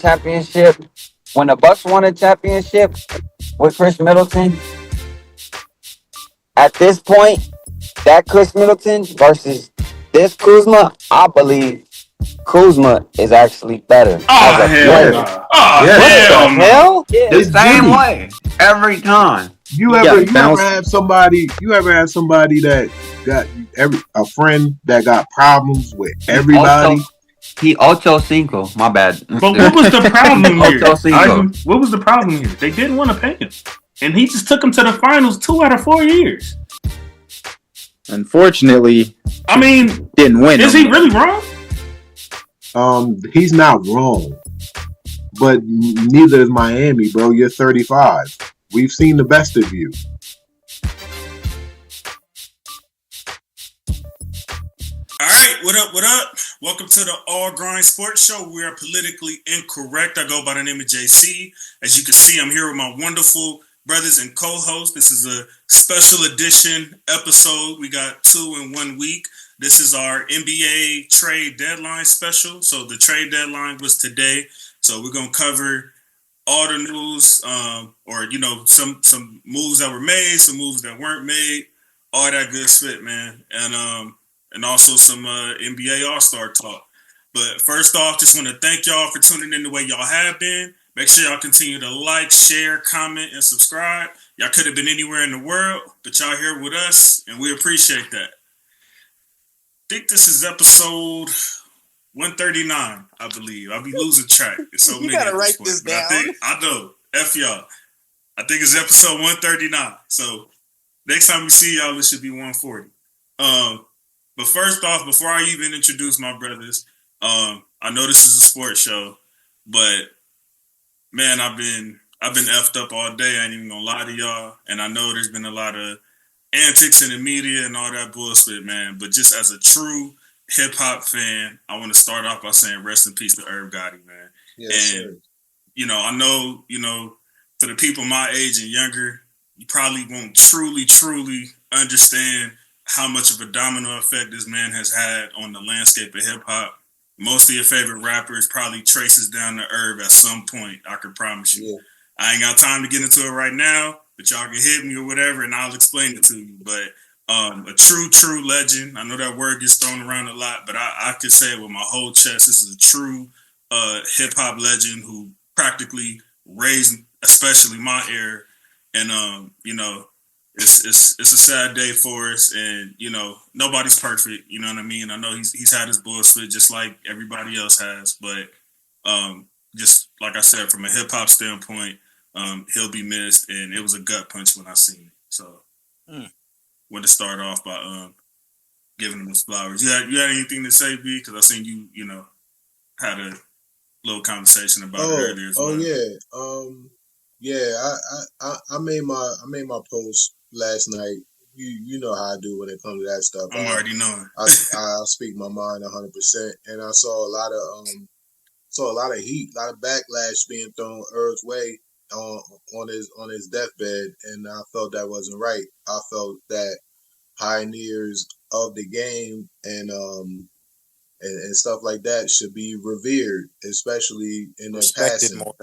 championship, when the Bucks won a championship with Chris Middleton, at this point, that Chris Middleton versus this Kuzma, I believe Kuzma is actually better as Oh a hell player. no! Oh What Yes. the hell no! hell? The It's same Jimmy. way every time. You He ever got you ever bounced. have somebody that got a friend that got problems with He Ocho, everybody? he Ocho Cinco. My bad. But what was the problem Ocho here? Cinco. What was the problem here? They didn't want to pay him, and he just took him to the finals 2 out of 4 years. Unfortunately, I mean, didn't win. is he really wrong? He's not wrong, but neither is Miami, bro. You're 35. We've seen the best of you. All right, what up, what up? Welcome to the All Grind Sports Show. We are politically incorrect. I go by the name of JC. As you can see, I'm here with my wonderful brothers and co-hosts. This is a special edition episode. We got 2 in 1 week. This is our NBA trade deadline special. So the trade deadline was today. So we're going to cover all the news, or, you know, some moves that were made, some moves that weren't made, all that good shit, man. And also some NBA All-Star talk. But first off, just want to thank y'all for tuning in the way y'all have been. Make sure y'all continue to like, share, comment, and subscribe. Y'all could have been anywhere in the world, but y'all here with us, and we appreciate that. I think this is episode 139, I believe. I'll be losing track. It's so many. You gotta at write point. this But down. I know. F y'all. I think it's episode 139. So next time we see y'all, it should be 140. But first off, before I even introduce my brothers, I know this is a sports show, but man, I've been effed up all day. I ain't even gonna lie to y'all, and I know there's been a lot of antics in the media and all that bullshit, man. But just as a true hip hop fan, I want to start off by saying rest in peace to Irv Gotti, man. Yes, And sir. you know, I know, for the people my age and younger, you probably won't truly understand how much of a domino effect this man has had on the landscape of hip hop. Most of your favorite rappers probably traces down to Irv at some point, I can promise you. Yeah. I ain't got time to get into it right now, but y'all can hit me or whatever and I'll explain it to you. But a true legend. I know that word gets thrown around a lot, but I can say it with my whole chest. This is a true hip hop legend who practically raised, especially my era. And it's a sad day for us, and nobody's perfect. You know what I mean? I know he's had his bullshit just like everybody else has, but just like I said, from a hip hop standpoint, he'll be missed, and it was a gut punch when I seen it. So, want to start off by giving him his flowers. You had anything to say, B? Because I seen you had a little conversation about it earlier as well. I made my post last night. You know how I do when it comes to that stuff. I'm already knowing. I speak my mind 100%, and I saw a lot of heat, a lot of backlash being thrown Irv's way on his deathbed, and I felt that wasn't right. I felt that pioneers of the game and stuff like that should be revered, especially in their Respected passing. more.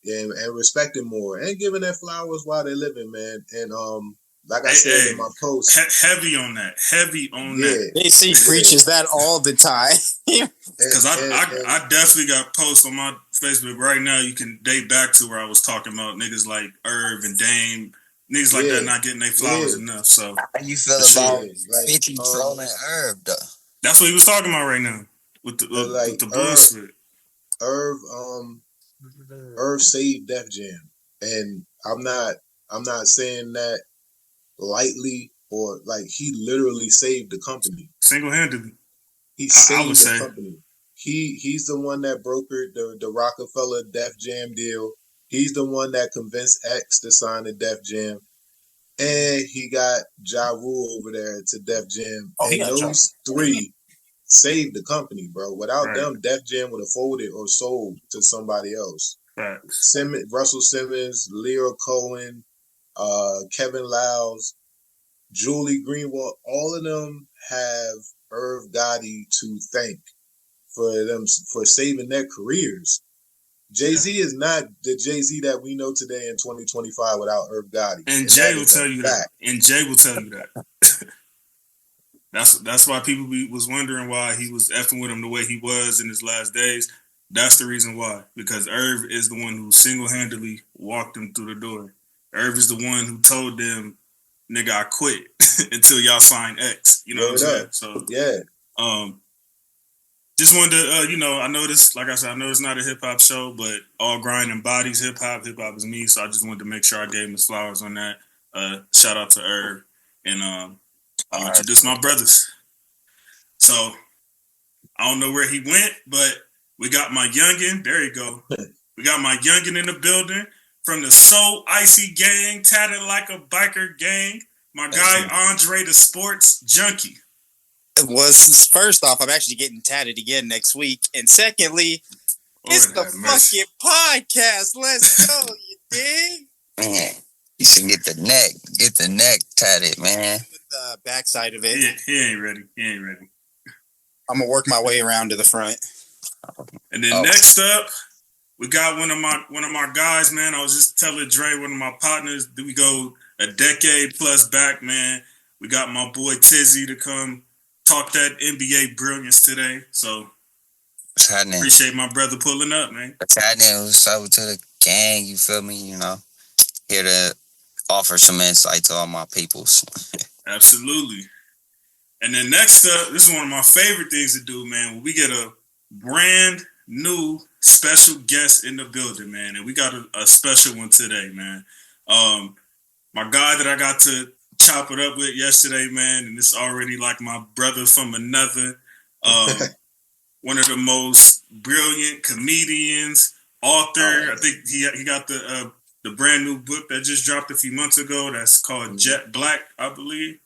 And respected more, and giving their flowers while they're living, man. And like I said in my post, heavy on that. AC preaches that all the time. Because I definitely got posts on my Facebook right now. You can date back to where I was talking about niggas like Irv and Dame, niggas like that not getting their flowers enough. So how you feel about 50 trolling Irv, though? That's what he was talking about right now with the bullshit. Irv saved Def Jam, and I'm not saying that lightly, or like he literally saved the company single-handedly. He saved the company. He's the one that brokered the Rockefeller Def Jam deal. He's the one that convinced X to sign the Def Jam, and he got Ja Rule over there to Def Jam. And those three saved the company, bro. Without them, Def Jam would have folded or sold to somebody else. Russell Simmons, Leo Cohen, Kevin Lyles, Julie Greenwald, all of them have Irv Gotti to thank for saving their careers. Jay-Z is not the Jay-Z that we know today in 2025 without Irv Gotti. And Jay will tell you that. And Jay will tell you that. That's why people was wondering why he was effing with him the way he was in his last days. That's the reason why. Because Irv is the one who single-handedly walked him through the door. Irv is the one who told them, nigga, I quit until y'all sign X. You know what I'm saying? So, yeah. Just wanted to, I know this, like I said, I know it's not a hip-hop show, but All Grind embodies hip-hop. Hip-hop is me, so I just wanted to make sure I gave him his flowers on that. Shout out to Irv. And I'll introduce my brothers. So, I don't know where he went, but we got my youngin'. There you go. We got my youngin' in the building from the So Icy gang, tatted like a biker gang. My guy, Aundre, the sports junkie. Was first off, I'm actually getting tatted again next week, and secondly, it's the fucking podcast. Let's go, you dig? Man, you should get the neck tatted, man. With the backside of it. He ain't ready. I'm gonna work my way around to the front. And then next up, we got one of my guys, man. I was just telling Dre, one of my partners, that we go a decade plus back, man. We got my boy Tizzy to come talk that NBA brilliance today. So what's happening? Appreciate my brother pulling up, man. What's happening? What's up to the gang? You feel me? Here to offer some insight to all my peoples. Absolutely. And then next up, this is one of my favorite things to do, man. When we get a brand new special guest in the building, man. And we got a special one today, man. My guy that I got to chop it up with yesterday, man, and it's already like my brother from another. One of the most brilliant comedians, author. I think he got the brand new book that just dropped a few months ago. That's called Jet Black, I believe.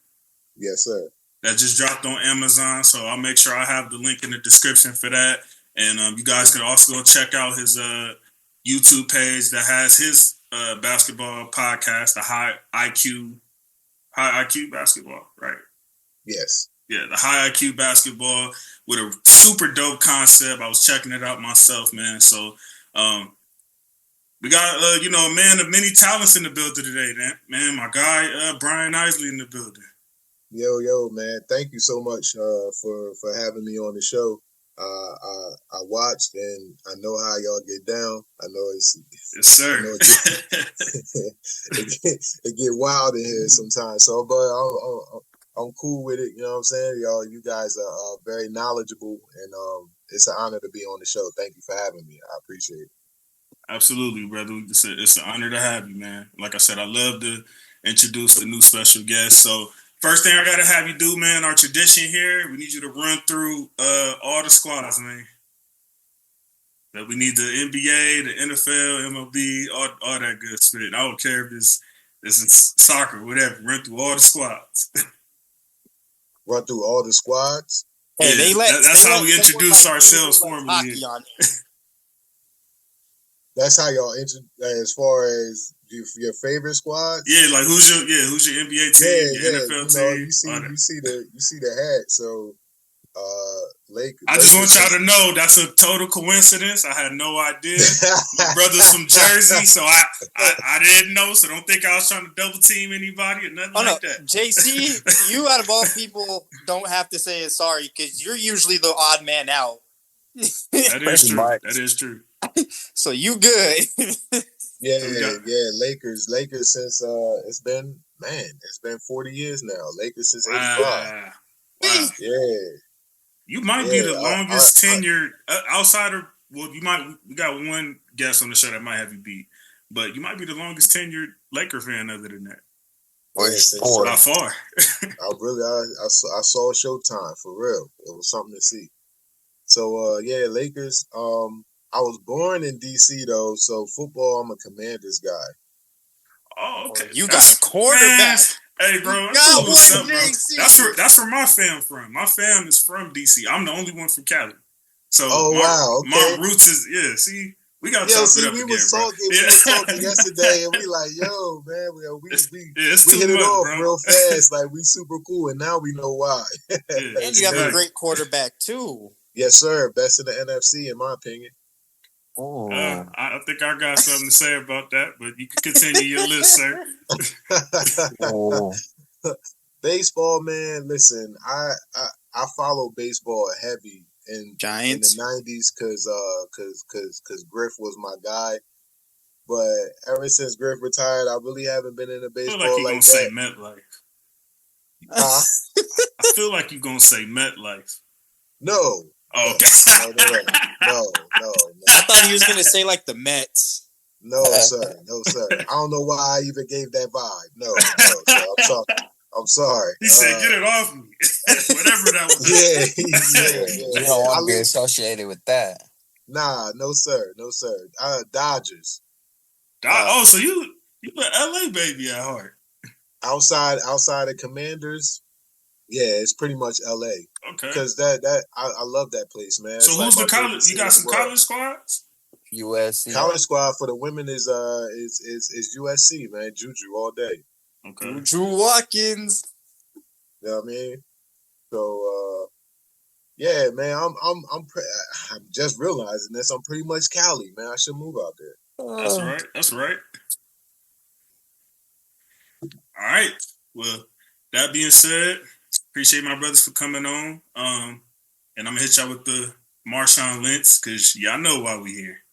Yes, sir. That just dropped on Amazon. So I'll make sure I have the link in the description for that. And you guys can also go check out his YouTube page that has his basketball podcast, the High IQ basketball, right? Yes. Yeah, the High IQ basketball with a super dope concept. I was checking it out myself, man. So we got a man of many talents in the building today, man. My guy Brian Isley in the building. Yo, man. Thank you so much for having me on the show. I watched and I know how y'all get down. I know it's yes, sir. I know it get wild in here sometimes. So, but I'm cool with it. You know what I'm saying? You guys are very knowledgeable, and it's an honor to be on the show. Thank you for having me. I appreciate it. Absolutely, brother. It's an honor to have you, man. Like I said, I love to introduce the new special guest. So first thing I got to have you do, man, our tradition here, we need you to run through all the squads, man. That we need the NBA, the NFL, MLB, all that good shit. I don't care if this is soccer, whatever. Run through all the squads. Run through all the squads? Hey, yeah, that's how we introduce ourselves formally. That's how y'all as far as your favorite squads? Yeah, like who's your NBA team, your NFL team? You see the hat, so Lakers. I just want y'all to know that's a total coincidence. I had no idea. My brother's from Jersey, so I didn't know. So don't think I was trying to double team anybody or nothing like that. JC, you out of all people don't have to say sorry because you're usually the odd man out. That is true. That is true. So you good. Yeah. Lakers since it's been 40 years now. Lakers since 85. Wow. Yeah. You might be the longest tenured outside of we got one guest on the show that might have you beat, but you might be the longest tenured Laker fan other than that. By far. I saw Showtime for real. It was something to see. So Lakers. I was born in DC though, so football. I'm a Commanders guy. Oh, okay. You got a quarterback. Hey, bro, that's where my fam from. My fam is from DC. I'm the only one from Cali. So, my roots is see. We got to talk it up again, bro. We was talking yesterday, and we like, yo, man, we hit it off bro. real fast. Like we super cool, and now we know why. And you have a great quarterback too. Yes, sir. Best in the NFC, in my opinion. I think I got something to say about that, but you can continue your list, sir. Baseball, man. Listen, I follow baseball heavy in Giants in the '90s because Griff was my guy. But ever since Griff retired, I really haven't been into baseball I feel like you're like gonna say that. MetLife. Huh? I feel like you're gonna say MetLife. No. Oh, okay. No. I thought he was gonna say like the Mets. No, sir. I don't know why I even gave that vibe. No, sir. I'm sorry. He said, "Get it off me." Whatever that was. Yeah. You don't want to be associated with that. Nah, no, sir. Dodgers. So you an LA baby at heart. Outside of Commanders, yeah, it's pretty much LA. Okay. Because I love that place, man. So who's the college? You got some college squads? USC. College squad for the women is USC, man. Juju all day. Okay. Juju Watkins. You know what I mean? So yeah, man, I'm just realizing this. I'm pretty much Cali, man. I should move out there. That's right. All right. Well, that being said, appreciate my brothers for coming on. And I'm gonna hit y'all with the Marshawn Lynch because y'all know why we here.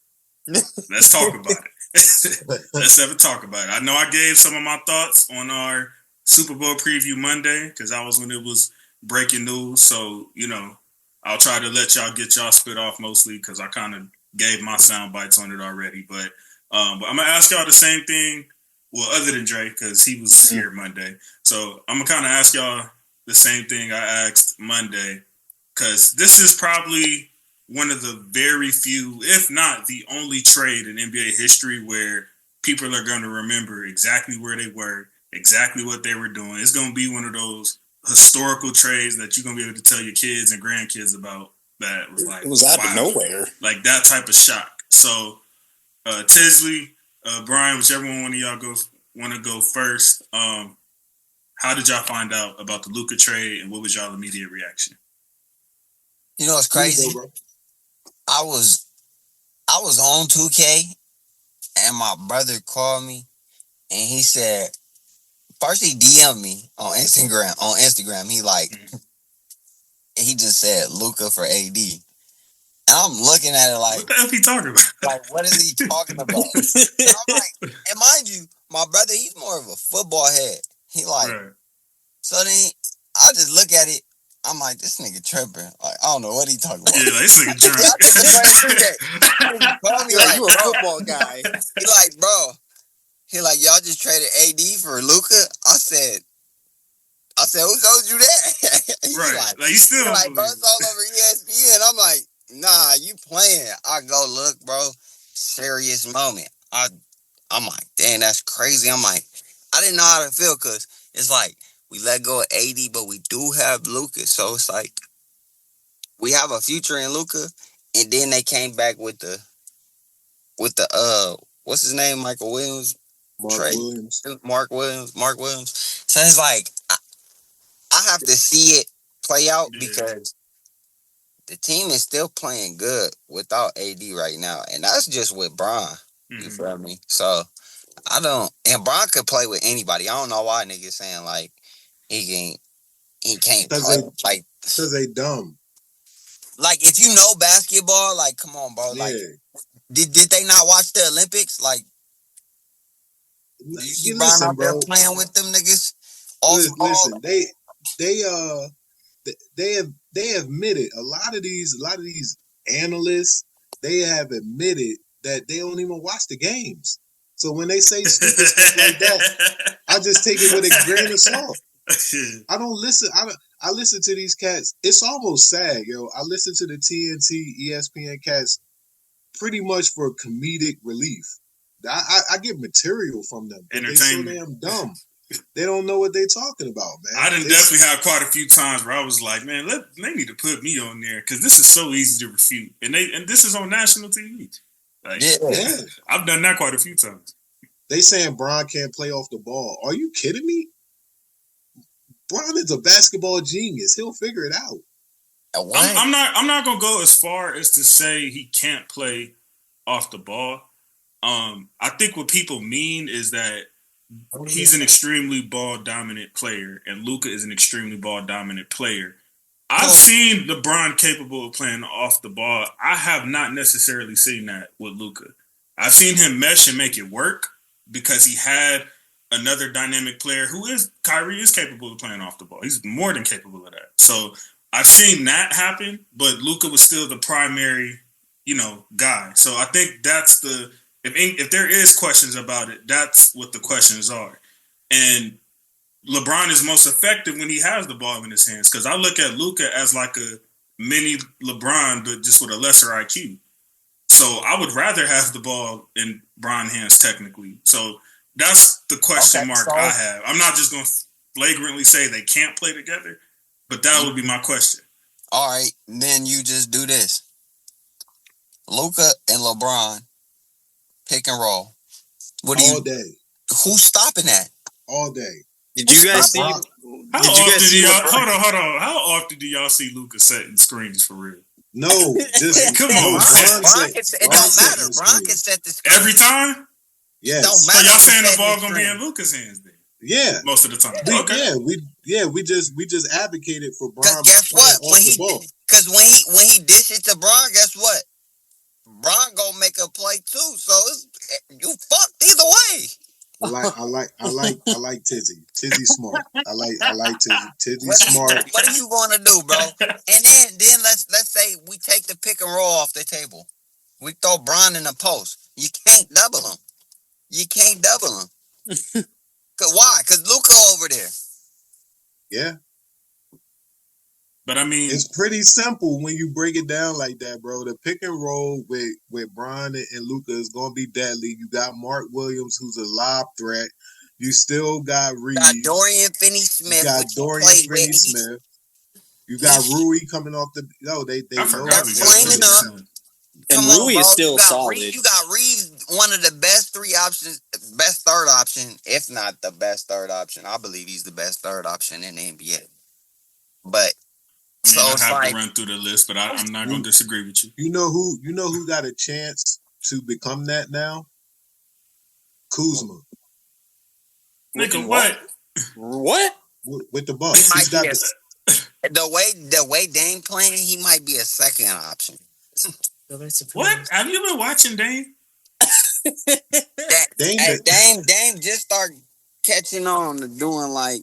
Let's talk about it. Let's have a talk about it. I know I gave some of my thoughts on our Super Bowl preview Monday because I was when it was breaking news. So, I'll try to let y'all get y'all spit off mostly because I kind of gave my sound bites on it already. But I'm going to ask y'all the same thing. Well, other than Dre, because he was here Monday. So I'm going to kind of ask y'all the same thing I asked Monday because this is probably one of the very few, if not the only trade in NBA history where people are going to remember exactly where they were, exactly what they were doing. It's going to be one of those historical trades that you're going to be able to tell your kids and grandkids about that was like, it was out of nowhere. Like that type of shock. So, Tisley, Brian, whichever one of y'all want to go first, how did y'all find out about the Luka trade and what was y'all immediate reaction? You know, it's crazy. I was on 2K and my brother called me and he said, first he DM'd me on Instagram. He he just said Luka for AD. And I'm looking at it like, what the F he talking about? Like, what is he talking about? And I'm like, and mind you, my brother, he's more of a football head. He right. So then I just look at it. I'm like, this nigga tripping. Like, I don't know what he talking about. Yeah, like, this nigga drunk. You a football guy. He like, bro. He like, y'all just traded AD for Luka? I said, who told you that? Right. Like, you still like, bro, it's all over ESPN. I'm like, nah, you playing. I go, look, bro, serious moment. I'm like, dang, that's crazy. I'm like, I didn't know how to feel because it's like, we let go of AD, but we do have Luka. So it's like, we have a future in Luka. And then they came back with the what's his name? Michael Williams? Mark Williams. So it's like, I have to see it play out because the team is still playing good without AD right now. And that's just with Bron. You feel me? So and Bron could play with anybody. I don't know why niggas saying like he can't play. Like, because they dumb. Like, if you know basketball, like, come on, bro. Like, did they not watch the Olympics? Like, you see Bron out there playing with them niggas? Listen, they have admitted a lot of these analysts, they have admitted that they don't even watch the games. So when they say stupid stuff like that, I just take it with a grain of salt. I don't listen. I listen to these cats. It's almost sad, yo. I listen to the TNT, ESPN cats pretty much for comedic relief. I get material from them. Entertainment. They so damn dumb. They don't know what they're talking about, man. I done definitely had quite a few times where I was like, man, they need to put me on there because this is so easy to refute. And this is on national TV. Like, yeah. I've done that quite a few times. They saying Bron can't play off the ball. Are you kidding me? Bron is a basketball genius. He'll figure it out. I'm not gonna go as far as to say he can't play off the ball. I think what people mean is that he's an extremely ball dominant player, and Luka is an extremely ball dominant player. I've seen LeBron capable of playing off the ball. I have not necessarily seen that with Luka. I've seen him mesh and make it work because he had another dynamic player Kyrie is capable of playing off the ball. He's more than capable of that. So I've seen that happen, but Luka was still the primary, guy. So I think that's if there is questions about it, that's what the questions are. And LeBron is most effective when he has the ball in his hands, because I look at Luka as like a mini LeBron, but just with a lesser IQ. So I would rather have the ball in Bron's hands technically. So that's the question mark I have. I'm not just going to flagrantly say they can't play together, but that would be my question. All right, then you just do this. Luka and LeBron, pick and roll. All day. Who's stopping that? All day. Did you guys see? Hold on. How often do y'all see Luka setting screens for real? No, just come on. It don't matter. Bron can set the screen every time. Yes. Don't matter. So y'all saying the ball gonna be in Luka's hands then? Yeah, most of the time. We just advocated for Bron. Guess what? Because when he dish it to Bron, guess what? Bron gonna make a play too. So you fucked either way. I like Tizzy. Tizzy smart. I like Tizzy. Tizzy smart. What are you gonna do, bro? And then let's say we take the pick and roll off the table. We throw Bron in the post. You can't double him. Why? Because Luka over there. Yeah. But I mean, it's pretty simple when you break it down like that, bro. The pick and roll with Bron and Luka is gonna be deadly. You got Mark Williams, who's a lob threat. You still got Reed. You got Dorian Finney-Smith. You got Rui coming off the. They flaming up. And Rui is still solid. You got Reeves, one of the best third option, if not the best third option. I believe he's the best third option in the NBA. But I have to run through the list, but I'm not going to disagree with you. You know who got a chance to become that now? Kuzma. Nigga, what? What? With the Bucks. The way Dame playing, he might be a second option. What? Have you been watching Dame? Dame just start catching on to doing like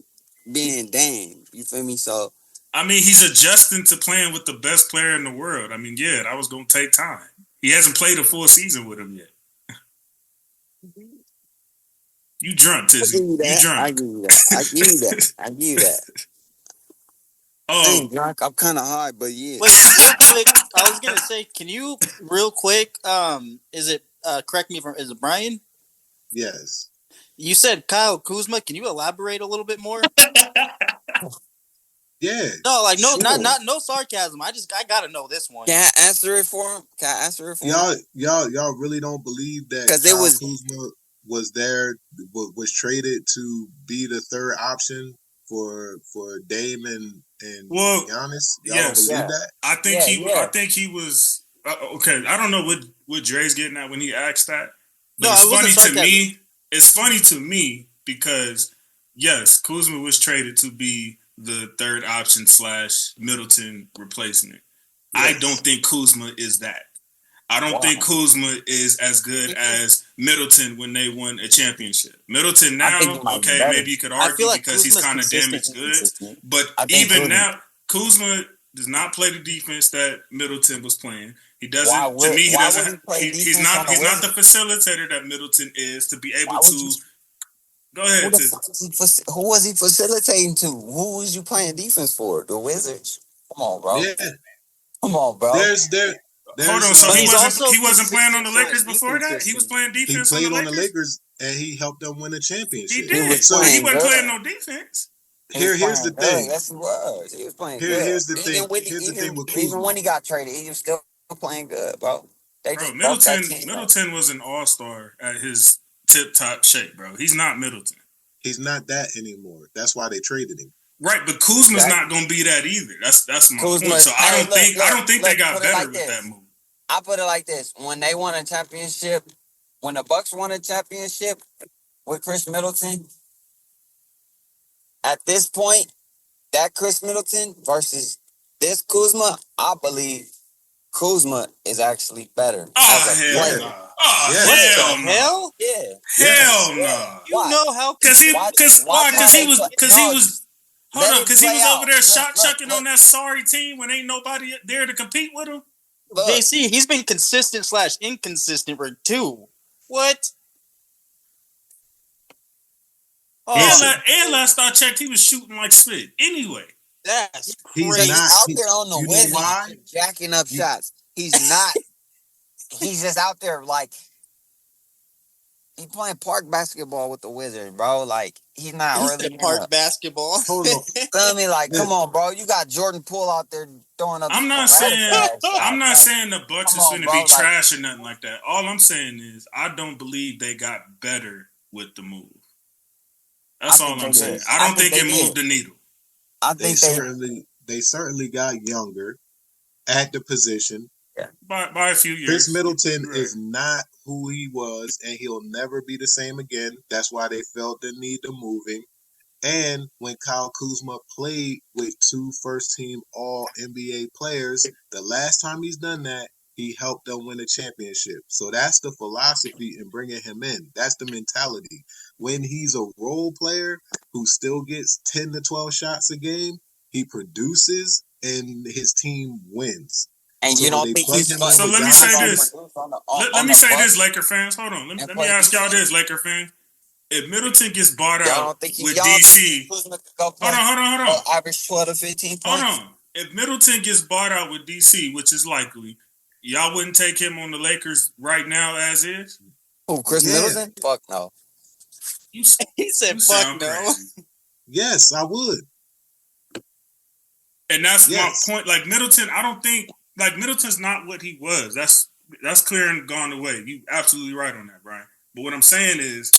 being Dame. You feel me? So I mean, he's adjusting to playing with the best player in the world. I mean, yeah, that was going to take time. He hasn't played a full season with him yet. You drunk, Tizzy. You drunk. I give you that. I ain't drunk. I'm kind of high, but yeah. Wait, real quick. I was gonna say, can you real quick? Is it? Correct me if is it Brian? Yes. You said Kyle Kuzma. Can you elaborate a little bit more? Yeah. No, like no, sure. not no sarcasm. I gotta know this one. Can I answer it for him? Y'all really don't believe that Kuzma was traded to be the third option for Dame and Giannis? Y'all don't believe that? I think he was okay. I don't know what Dre's getting at when he asked that. But it's funny to me because yes, Kuzma was traded to be the third option / Middleton replacement. Yes. I don't think Kuzma is that. I don't think Kuzma is as good as Middleton when they won a championship. Middleton now, maybe you could argue because he's kind of damaged goods. But even now, Kuzma does not play the defense that Middleton was playing. He doesn't. To me, he doesn't. He's not the facilitator that Middleton is to be able to. Go ahead. Who was he facilitating to? Who was you playing defense for? The Wizards? Come on, bro. Yeah. Come on, bro. Hold on. So he wasn't playing on the Lakers before that? He was playing defense. He played on the Lakers and he helped them win a championship. He did. So he wasn't playing no defense. Here's the thing. Yes, he was. He was playing good. Here's the thing with Kuzma. Even when he got traded, he was still playing good, bro. Middleton was an all-star at his tip-top shape, bro. He's not Middleton. He's not that anymore. That's why they traded him. Right, but Kuzma's not going to be that either. That's my point. So I don't think they got better with that move. I put it like this: when they won a championship, when the Bucks won a championship with Chris Middleton, at this point, that Chris Middleton versus this Kuzma, I believe Kuzma is actually better as a player. No. Oh, Yes. hell no. Hell? Yeah. Hell no. You know how Because he Why- was hold let up, it because he play was out. over there shot Look, chucking on that sorry team when ain't nobody there to compete with him. look, JC, he's been consistent / inconsistent for 2. What? And last I checked, he was shooting like spit. Anyway. That's He's crazy. not. out there on the you know Wizards why? jacking up shots. He's not. He's just out there like he's playing park basketball with the Wizards, bro. Like he's not He really said park basketball. Hold on. Feel me? Like, come on, bro. You got Jordan Poole out there throwing up. I'm not saying the Bucks is Come on, finna bro, be like- trash or nothing like that. All I'm saying is I don't believe they got better with the move. That's I all think I'm they saying. did. I don't think they it moved did. the needle. I They think they certainly got younger at the position. By a few years. Chris Middleton Right. is not who he was, and he'll never be the same again. That's why they felt the need to move him. And when Kyle Kuzma played with 2 first-team All-NBA players, the last time he's done that, he helped them win a championship. So that's the philosophy in bringing him in. That's the mentality. When he's a role player who still gets 10 to 12 shots a game, he produces and his team wins. And So you don't they think plug he's him going in So with let me guys say like- this. Let me say this, Laker fans. Hold on. Let me ask y'all this, Laker fans. If Middleton gets bought Y'all out don't think with y'all DC, Kuzma could go hold play on. average 12 to 15 points? Hold on. If Middleton gets bought out with DC, which is likely, y'all wouldn't take him on the Lakers right now as is? Who, Chris Yeah. Middleton? Fuck no. You He said, you "Fuck sound no." crazy. Yes, I would. And that's Yes. my point. Like Middleton, I don't think like Middleton's not what he was. That's clear and gone away. You absolutely right on that, Brian. But what I'm saying is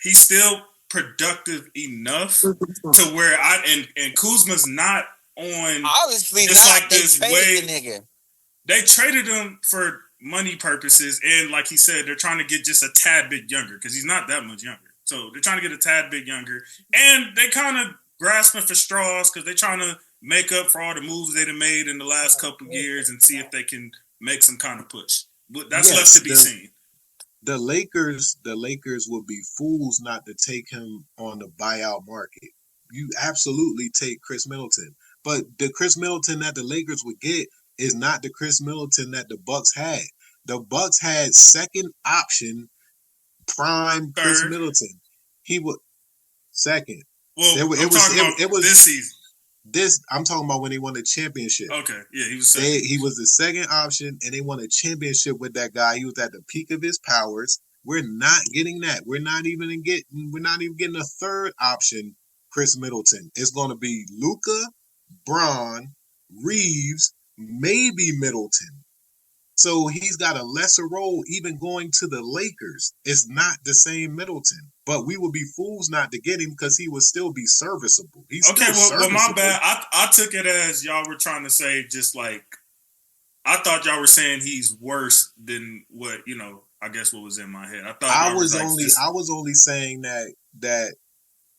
he's still productive enough to where and Kuzma's not on. Obviously It's not. like They this traded way- the nigga. They traded him for money purposes, and like he said, they're trying to get just a tad bit younger because he's not that much younger. So they're trying to get a tad bit younger, and they kind of grasping for straws because they're trying to make up for all the moves they've made in the last couple of years and see if they can make some kind of push. But that's left to be seen. The Lakers would be fools not to take him on the buyout market. You absolutely take Chris Middleton, but the Chris Middleton that the Lakers would get is not the Chris Middleton that the Bucks had. The Bucks had second option prime Chris Third. Middleton. He would second. Well, It was- I'm it was- talking it- about it was- this season. This I'm talking about when they won the championship. Okay, yeah, he was second. He was the second option, and they won a championship with that guy. He was at the peak of his powers. We're not getting that. We're not even getting a third option, Chris Middleton. It's going to be Luka, Braun, Reeves, maybe Middleton. So he's got a lesser role even going to the Lakers. It's not the same Middleton. But we would be fools not to get him because he would still be serviceable. He's Okay, still well, my serviceable. bad. I took it as y'all were trying to say just like I thought y'all were saying he's worse than what I guess what was in my head. I thought I y'all was like, only saying that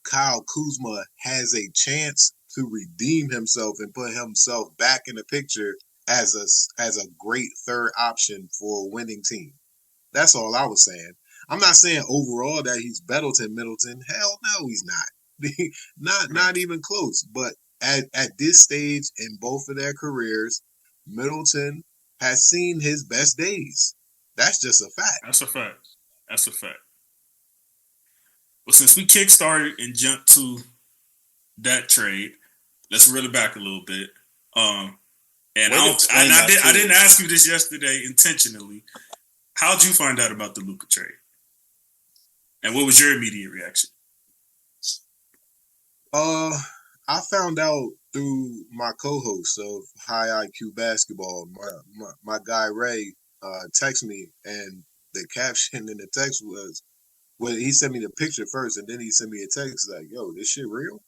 Kyle Kuzma has a chance to redeem himself and put himself back in the picture as a great third option for a winning team. That's all I was saying. I'm not saying overall that he's better than Middleton. Hell no, he's not. Not even close. But at this stage in both of their careers, Middleton has seen his best days. That's just a fact. That's a fact. Well, since we kickstarted and jumped to that trade, let's reel it back a little bit. And I didn't ask you this yesterday intentionally. How'd you find out about the Luka trade? And what was your immediate reaction? I found out through my co-host of High IQ Basketball, my guy Ray, texted me, and the caption in the text was, well, he sent me the picture first, and then he sent me a text like, "Yo, this shit real?"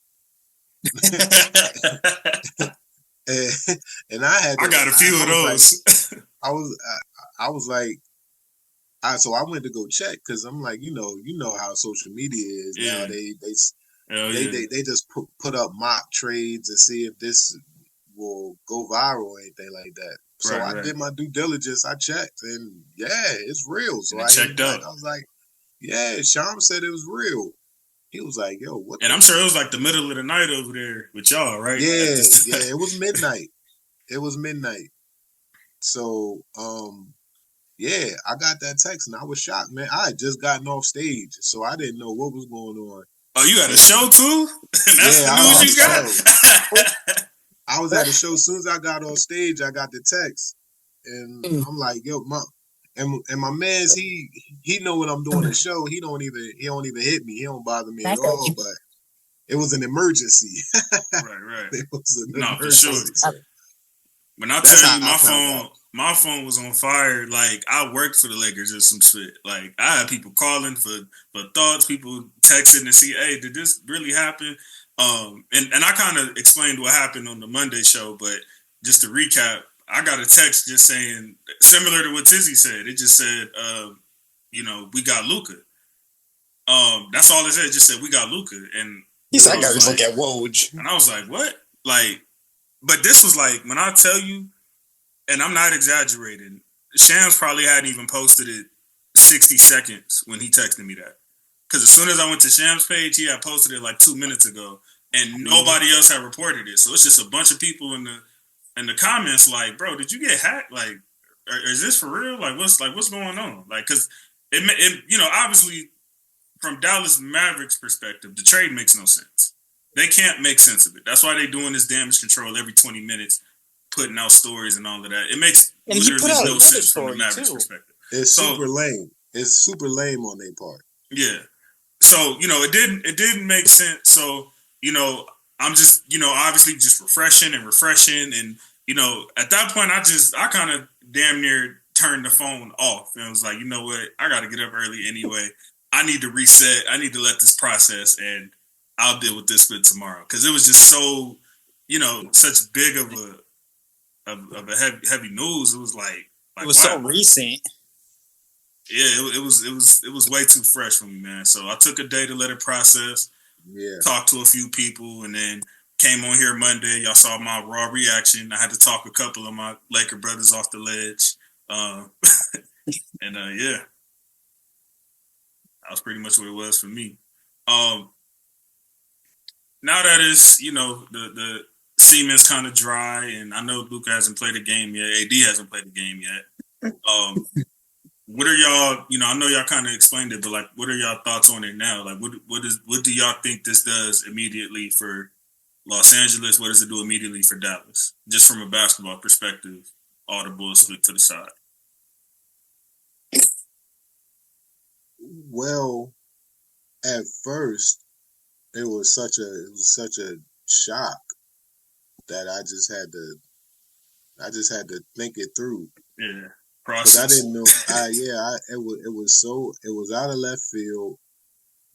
and I had, I got a few of those. I was like, so I went to go check because I'm like, you know how social media is now. They just put up mock trades and see if this will go viral or anything like that. So I did my due diligence. I checked, and yeah, it's real. So I checked out. I was like, yeah, Sham said it was real. He was like, yo, what? And I'm sure it was like the middle of the night over there with y'all, right? Yeah, it was midnight. It was midnight. So, yeah, I got that text and I was shocked, man. I had just gotten off stage, so I didn't know what was going on. Oh, you had a show too? That's the news you got? I was at a show. As soon as I got on stage, I got the text. And I'm like, yo, and my man's he know when I'm doing a show, he don't even hit me. He don't bother me at all, but it was an emergency. Right. It was an emergency. For sure. When I tell you my phone was on fire, like I worked for the Lakers or some shit. Like I had people calling for thoughts, people texting to see, hey, did this really happen? And I kind of explained what happened on the Monday show, but just to recap, I got a text just saying, similar to what Tizzy said. It just said, we got Luka. That's all it said. It just said, we got Luka. And he said, I got to look at Woj. And I was like, what? Like, but this was like, when I tell you, and I'm not exaggerating, Shams probably hadn't even posted it 60 seconds when he texted me that. Because as soon as I went to Shams' page, he had posted it like 2 minutes ago, and nobody else had reported it. So it's just a bunch of people in the comments like, bro, did you get hacked? Like, is this for real? Like, what's going on? Like, because it obviously from Dallas Mavericks' perspective, the trade makes no sense. They can't make sense of it. That's why they're doing this damage control every 20 minutes, putting out stories and all of that. It makes literally no sense from the Mavericks' perspective. It's super lame. It's super lame on their part. Yeah. So, it didn't make sense. So, I'm just, obviously just refreshing. And, at that point, I kind of damn near turned the phone off. And I was like, you know what? I got to get up early anyway. I need to reset. I need to let this process, and I'll deal with this bit tomorrow. Because it was just so, such big of a heavy news. It was like it was so recent. Yeah, it was way too fresh for me, man. So I took a day to let it process. Yeah. Talked to a few people, and then came on here Monday. Y'all saw my raw reaction. I had to talk a couple of my Laker brothers off the ledge. Yeah. That was pretty much what it was for me. Now that it's, the semen's kind of dry, and I know Luka hasn't played a game yet. AD hasn't played a game yet. What are y'all, I know y'all kind of explained it, but like, what are y'all thoughts on it now? Like, what do y'all think this does immediately for Los Angeles? What does it do immediately for Dallas? Just from a basketball perspective, all the bull split to the side. Well, at first, it was such a shock that I just had to think it through. Yeah. Because I didn't know. It was out of left field.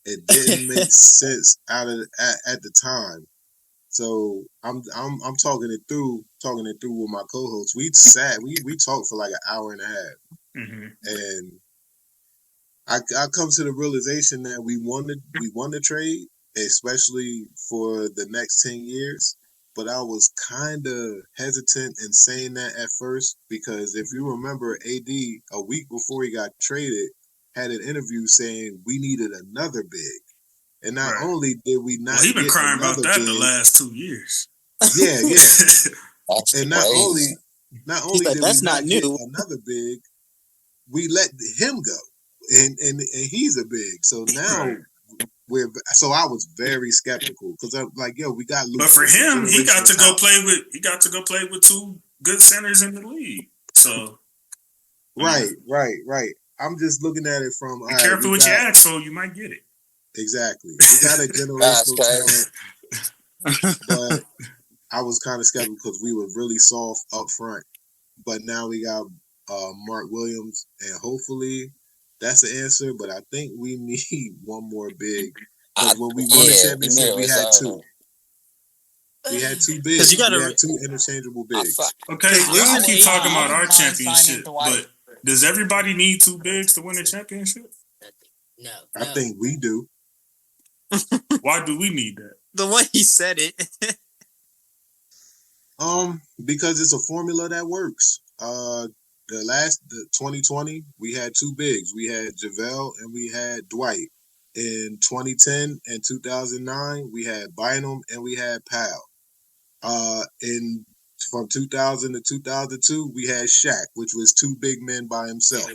It didn't make sense at the time. So I'm talking it through with my co-host. We talked for like an hour and a half, and I come to the realization that we won the trade, especially for the next 10 years. But I was kind of hesitant in saying that at first, because if you remember, AD, a week before he got traded, had an interview saying we needed another big. And not only did we not he's been get crying about that big, the last 2 years. Yeah. And not only did that's we not get new. another big, we let him go. And he's a big. So now... So I was very skeptical because I'm like, yo, we got Luka. But for him, he got to go play with two good centers in the league. So right. I'm just looking at it from. Be careful what you ask for, you might get it. Exactly. We got a generational talent, but I was kind of skeptical because we were really soft up front. But now we got Mark Williams, and hopefully. That's the answer, but I think we need one more big. When we won the championship, we had two. We had two bigs. We had two interchangeable bigs. Okay, we keep talking about our championship, but Does everybody need two bigs to win a championship? No. I think we do. Why do we need that? The way he said it. Because it's a formula that works. The 2020, we had two bigs. We had JaVale and we had Dwight. In 2010 and 2009, we had Bynum and we had Powell. From 2000 to 2002, we had Shaq, which was two big men by himself.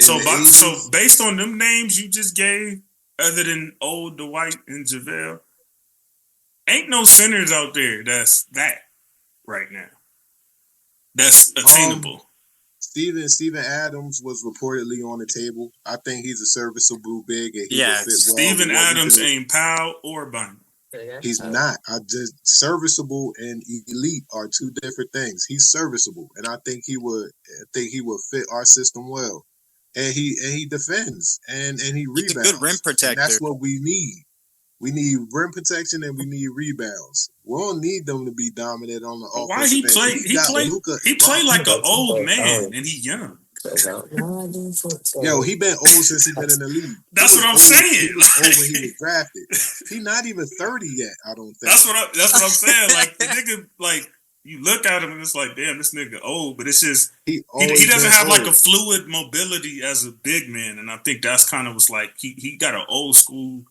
So, so based on them names you just gave, other than old Dwight and JaVale, ain't no centers out there that's that right now. That's attainable. Steven Adams was reportedly on the table. I think he's a serviceable big, and he would fit well. Steven Adams ain't Powell or Bynum. He's not. Serviceable and elite are two different things. He's serviceable, and I think he would fit our system well. And he defends and he rebounds. He's a good rim protector. And that's what we need. We need rim protection and we need rebounds. We don't need them to be dominant on the offense. Why he play? He played like an old man, and he young. Yo, he been old since he been in the league. That's what I'm saying. He was old when he was drafted. He's not even 30 yet. I don't think. That's what I'm saying. Like the nigga, like you look at him and it's like, damn, this nigga old, but it's just he doesn't have like a fluid mobility as a big man, and I think that's kind of what's like he got an old school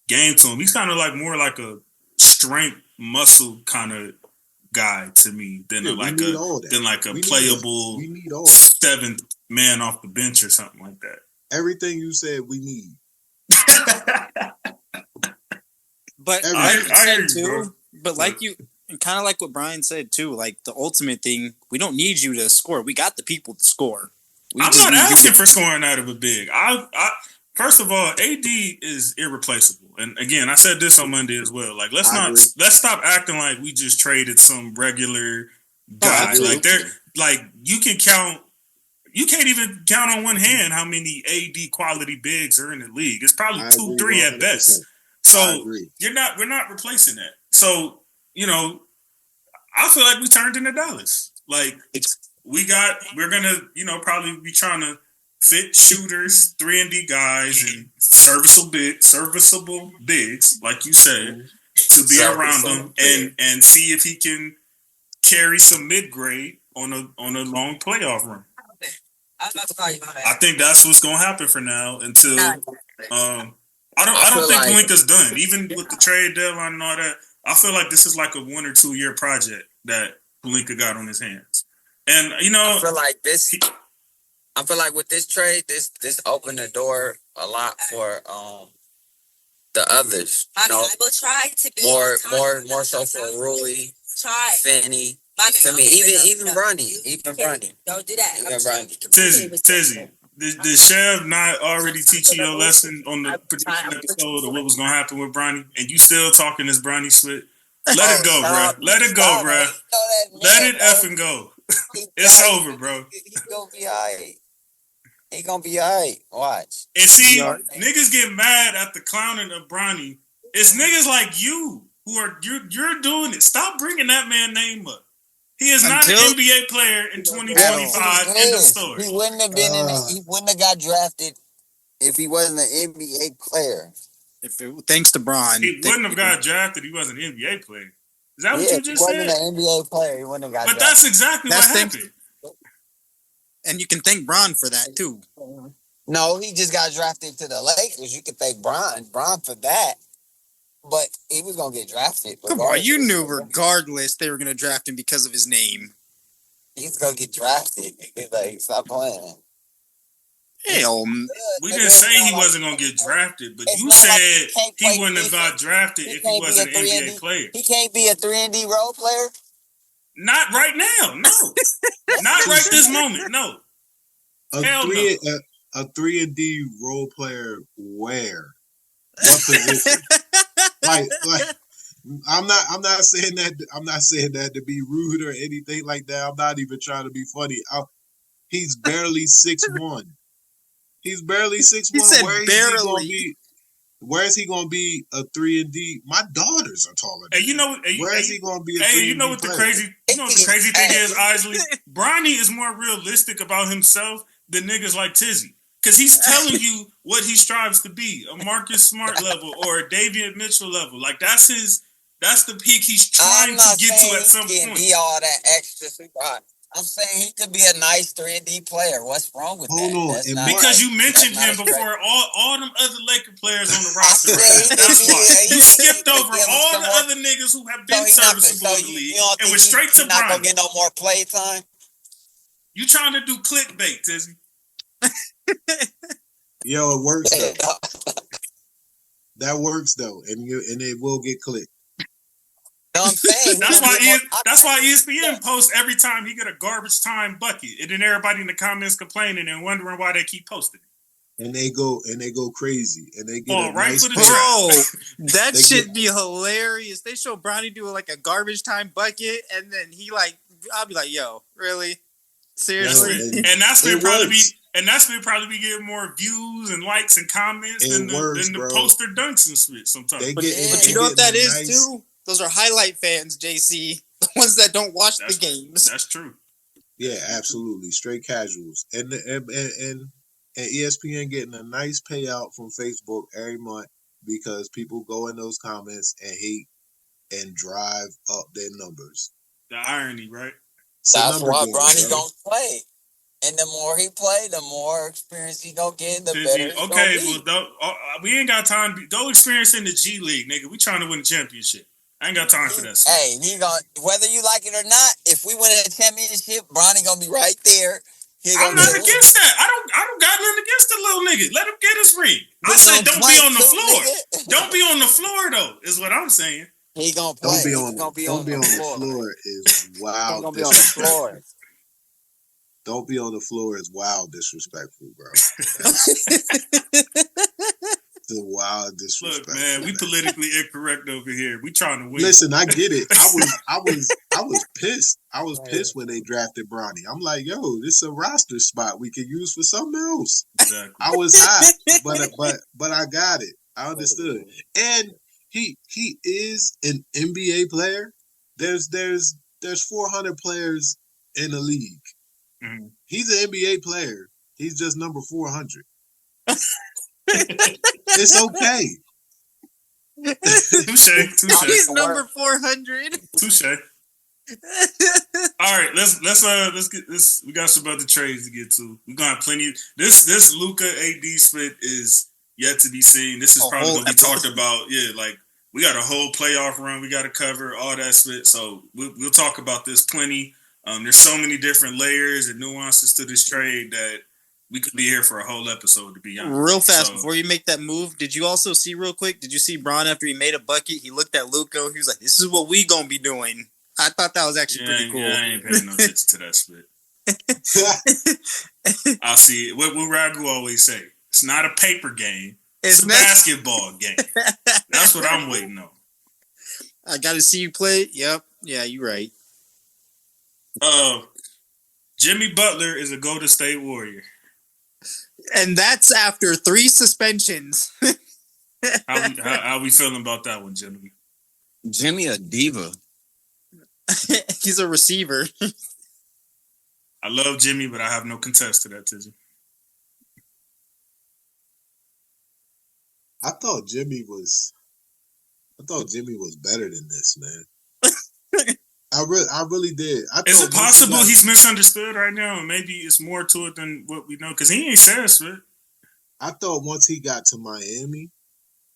game to him. He's kind of like more like a strength muscle kind of guy to me than like a playable seventh man off the bench or something like that. Everything you said we need. But I said too, but like you kind of like what Brian said too, like the ultimate thing, we don't need you to score. We got the people to score. I'm not asking for scoring out of a big. First of all, AD is irreplaceable. And again, I said this on Monday as well. Like, let's stop acting like we just traded some regular guy. You can't even count on one hand how many AD quality bigs are in the league. It's probably 2-3 at best. So we're not replacing that. So, I feel like we turned into dollars. Like we're gonna, probably be trying to fit shooters, 3-and-D guys, and serviceable bigs, like you said, to be around them and see if he can carry some mid-grade on a long playoff run. I think that's what's gonna happen for now until I don't think Pelinka's done. Even with the trade deadline and all that, I feel like this is like a 1 or 2 year project that Pelinka got on his hands. And I feel like this. I feel like with this trade, this opened the door a lot for the others. I will try to be more so for Rui, Finney. To me, even Bronny. Don't do that. Even Bronny. Tizzy. Did Chev not already teach you your lesson on the prediction episode of what was going to happen with Bronny? And you still talking this Bronny shit? Let it go, bro. Let it go, bro. Let it effing go. It's over, bro. He's going to be all right. He gonna be all right. Watch. And see, niggas get mad at the clowning of Bronny. It's niggas like you who are you're doing it. Stop bringing that man's name up. He is not an NBA player in 2025. End of story. He wouldn't have been he wouldn't have got drafted if he wasn't an NBA player. Thanks to Bron. He wouldn't have got drafted. He wasn't an NBA player. Is that what you just said? If he wasn't an NBA player, he wouldn't have got drafted. But that's exactly what happened. And you can thank Bron for that too. No, he just got drafted to the Lakers. You can thank Bron for that. But he was gonna get drafted. Come on, you knew regardless they were gonna draft him because of his name. He's gonna get drafted. Like, stop playing. Hell, we didn't say he wasn't gonna get drafted, but you said he wouldn't have got drafted if he wasn't an NBA player. He can't be a 3-and-D role player. Not right now, no. Not right this moment, no. A 3-and-D role player where? What position? like I'm not saying that to be rude or anything like that. I'm not even trying to be funny. He's barely 6'1". He's barely 6'1". He said Where barely. Where is he gonna be a 3-and-D? My daughters are taller. Hey, you know, where is he gonna be a 3-and-D you know what the crazy, thing is, Isley? Bronny is more realistic about himself than niggas like Tizzy. Because he's telling you what he strives to be, a Marcus Smart level or a Davian Mitchell level. Like that's the peak he's trying to get to at some point. Be all that extra super hot. I'm saying he could be a nice 3-and-D player. What's wrong with that? Hold on. Because you mentioned him before all them other Laker players on the roster. That's why. You skipped over all the other niggas who have been serviceable in the league and went straight to Bronny. Not gonna get no more play time. You trying to do clickbait, Tizzy? Yo, it works though. That works though, and it will get clicked. No, I'm saying that's why ESPN posts every time he get a garbage time bucket, and then everybody in the comments complaining and wondering why they keep posting it. And they go crazy, and they get right for the bro. That should be hilarious. They show Bronny doing like a garbage time bucket, and then I'll be like, "Yo, really? Seriously?" And that's been probably be getting more views and likes and comments than the poster dunks and shit sometimes. But you know what that is too? Those are highlight fans, JC. The ones that don't watch the games. That's true. Yeah, absolutely. Straight casuals. And ESPN getting a nice payout from Facebook every month because people go in those comments and hate and drive up their numbers. The irony, right? That's why Bronny don't play. And the more he play, the more experience he gonna get, the better. Okay, well, we ain't got time. Go experience in the G League, nigga. We trying to win a championship. I ain't got time for that. Hey, whether you like it or not, if we win a championship, Bronny gonna be right there. I'm not against that. I don't got nothing against the little nigga. Let him get his ring. I said don't be on the floor. Don't be on the floor though, is what I'm saying. He gonna play. Don't be on the floor is wild. Don't be on the floor. Don't be on the floor is wild disrespectful, bro. It's a wild disrespect. Look, man, we politically incorrect over here. We trying to win. Listen, I get it. I was pissed. I was pissed when they drafted Bronny. I'm like, yo, this is a roster spot we could use for something else. Exactly. I was hot, but I got it. I understood. And he is an NBA player. There's 400 players in the league. Mm-hmm. He's an NBA player. He's just number 400. It's okay. Touche. He's number 400. Touche. All right, let's get this. We got some other trades to get to. We got plenty. This Luka AD split is yet to be seen. This is probably gonna be talked about. Yeah, like we got a whole playoff run. We got to cover all that split. So we'll talk about this plenty. There's so many different layers and nuances to this trade that we could be here for a whole episode, to be honest. Real fast, before you make that move, did you also see real quick? Did you see Bron after he made a bucket? He looked at Luka. He was like, "This is what we gonna be doing." I thought that was actually pretty cool. Yeah, I ain't paying no attention to that split. I'll see it. What Ragu always say? It's not a paper game. It's a basketball game. That's what I'm waiting on. I got to see you play. Yep. Yeah, you're right. Jimmy Butler is a Golden State Warrior. And that's after 3 suspensions. How we feeling about that one, Jimmy? Jimmy a diva. He's a receiver. I love Jimmy, but I have no contest to that, Tizzy. I thought Jimmy was better than this, man. I really did. Is it possible he's misunderstood right now, and maybe it's more to it than what we know? Because he ain't said it. I thought once he got to Miami,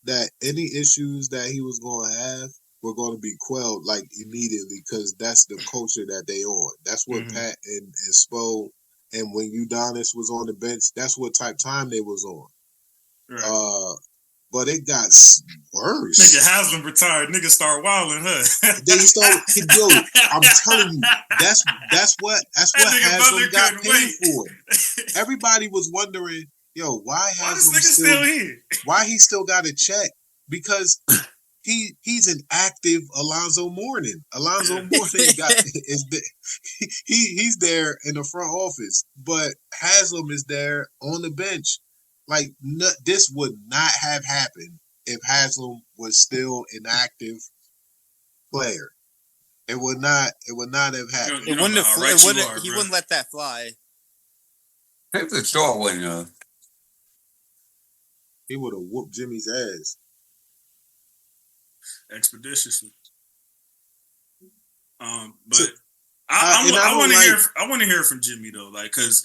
that any issues that he was going to have were going to be quelled like immediately, because that's the culture that they on. That's what Pat and Spo and when Udonis was on the bench, that's what type time they was on. Right. But it got worse. Nigga Haslam retired. Nigga start wilding, huh? They start. Yo, I'm telling you, that's what Haslam got paid for. Everybody was wondering, yo, why Haslam still here? Why he still got a check? Because he's an active Alonzo Mourning. Alonzo Mourning he's there in the front office, but Haslam is there on the bench. Like, this would not have happened if Haslam was still an active player. It would not have happened. He wouldn't let that fly. If the store wouldn't have. He would have whooped Jimmy's ass expeditiously. But I want to hear from Jimmy though, like, because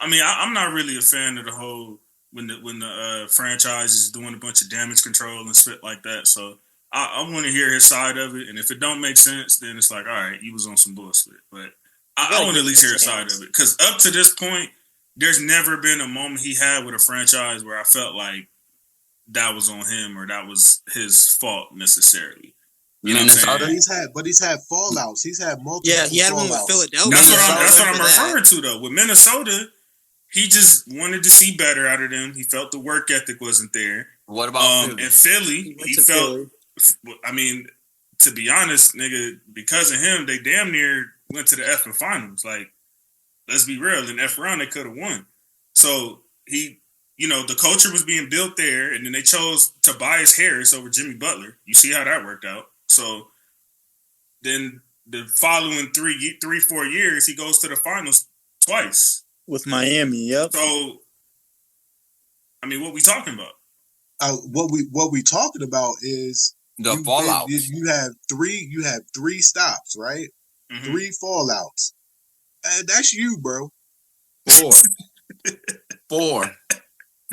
I mean, I'm not really a fan of the whole when the franchise is doing a bunch of damage control and shit like that. So I want to hear his side of it, and if it don't make sense, then it's like, all right, he was on some bullshit. But I want to at least hear his side of it, because up to this point, there's never been a moment he had with a franchise where I felt like that was on him or that was his fault necessarily. You know what I'm saying? He's had fallouts. He's had multiple. Yeah, he had one with Philadelphia. That's what I'm referring to though. With Minnesota, he just wanted to see better out of them. He felt the work ethic wasn't there. What about Philly? In Philly, he felt. I mean, to be honest, nigga, because of him, they damn near went to the effing finals. Like, let's be real. In F round, they could have won. So he. You know, the culture was being built there, and then they chose Tobias Harris over Jimmy Butler. You see how that worked out. So then the following 4 years, he goes to the finals twice. With Miami, yep. So, I mean, what we talking about? What we talking about is the fallout. You have three stops, right? Mm-hmm. 3 fallouts. That's you, bro. 4.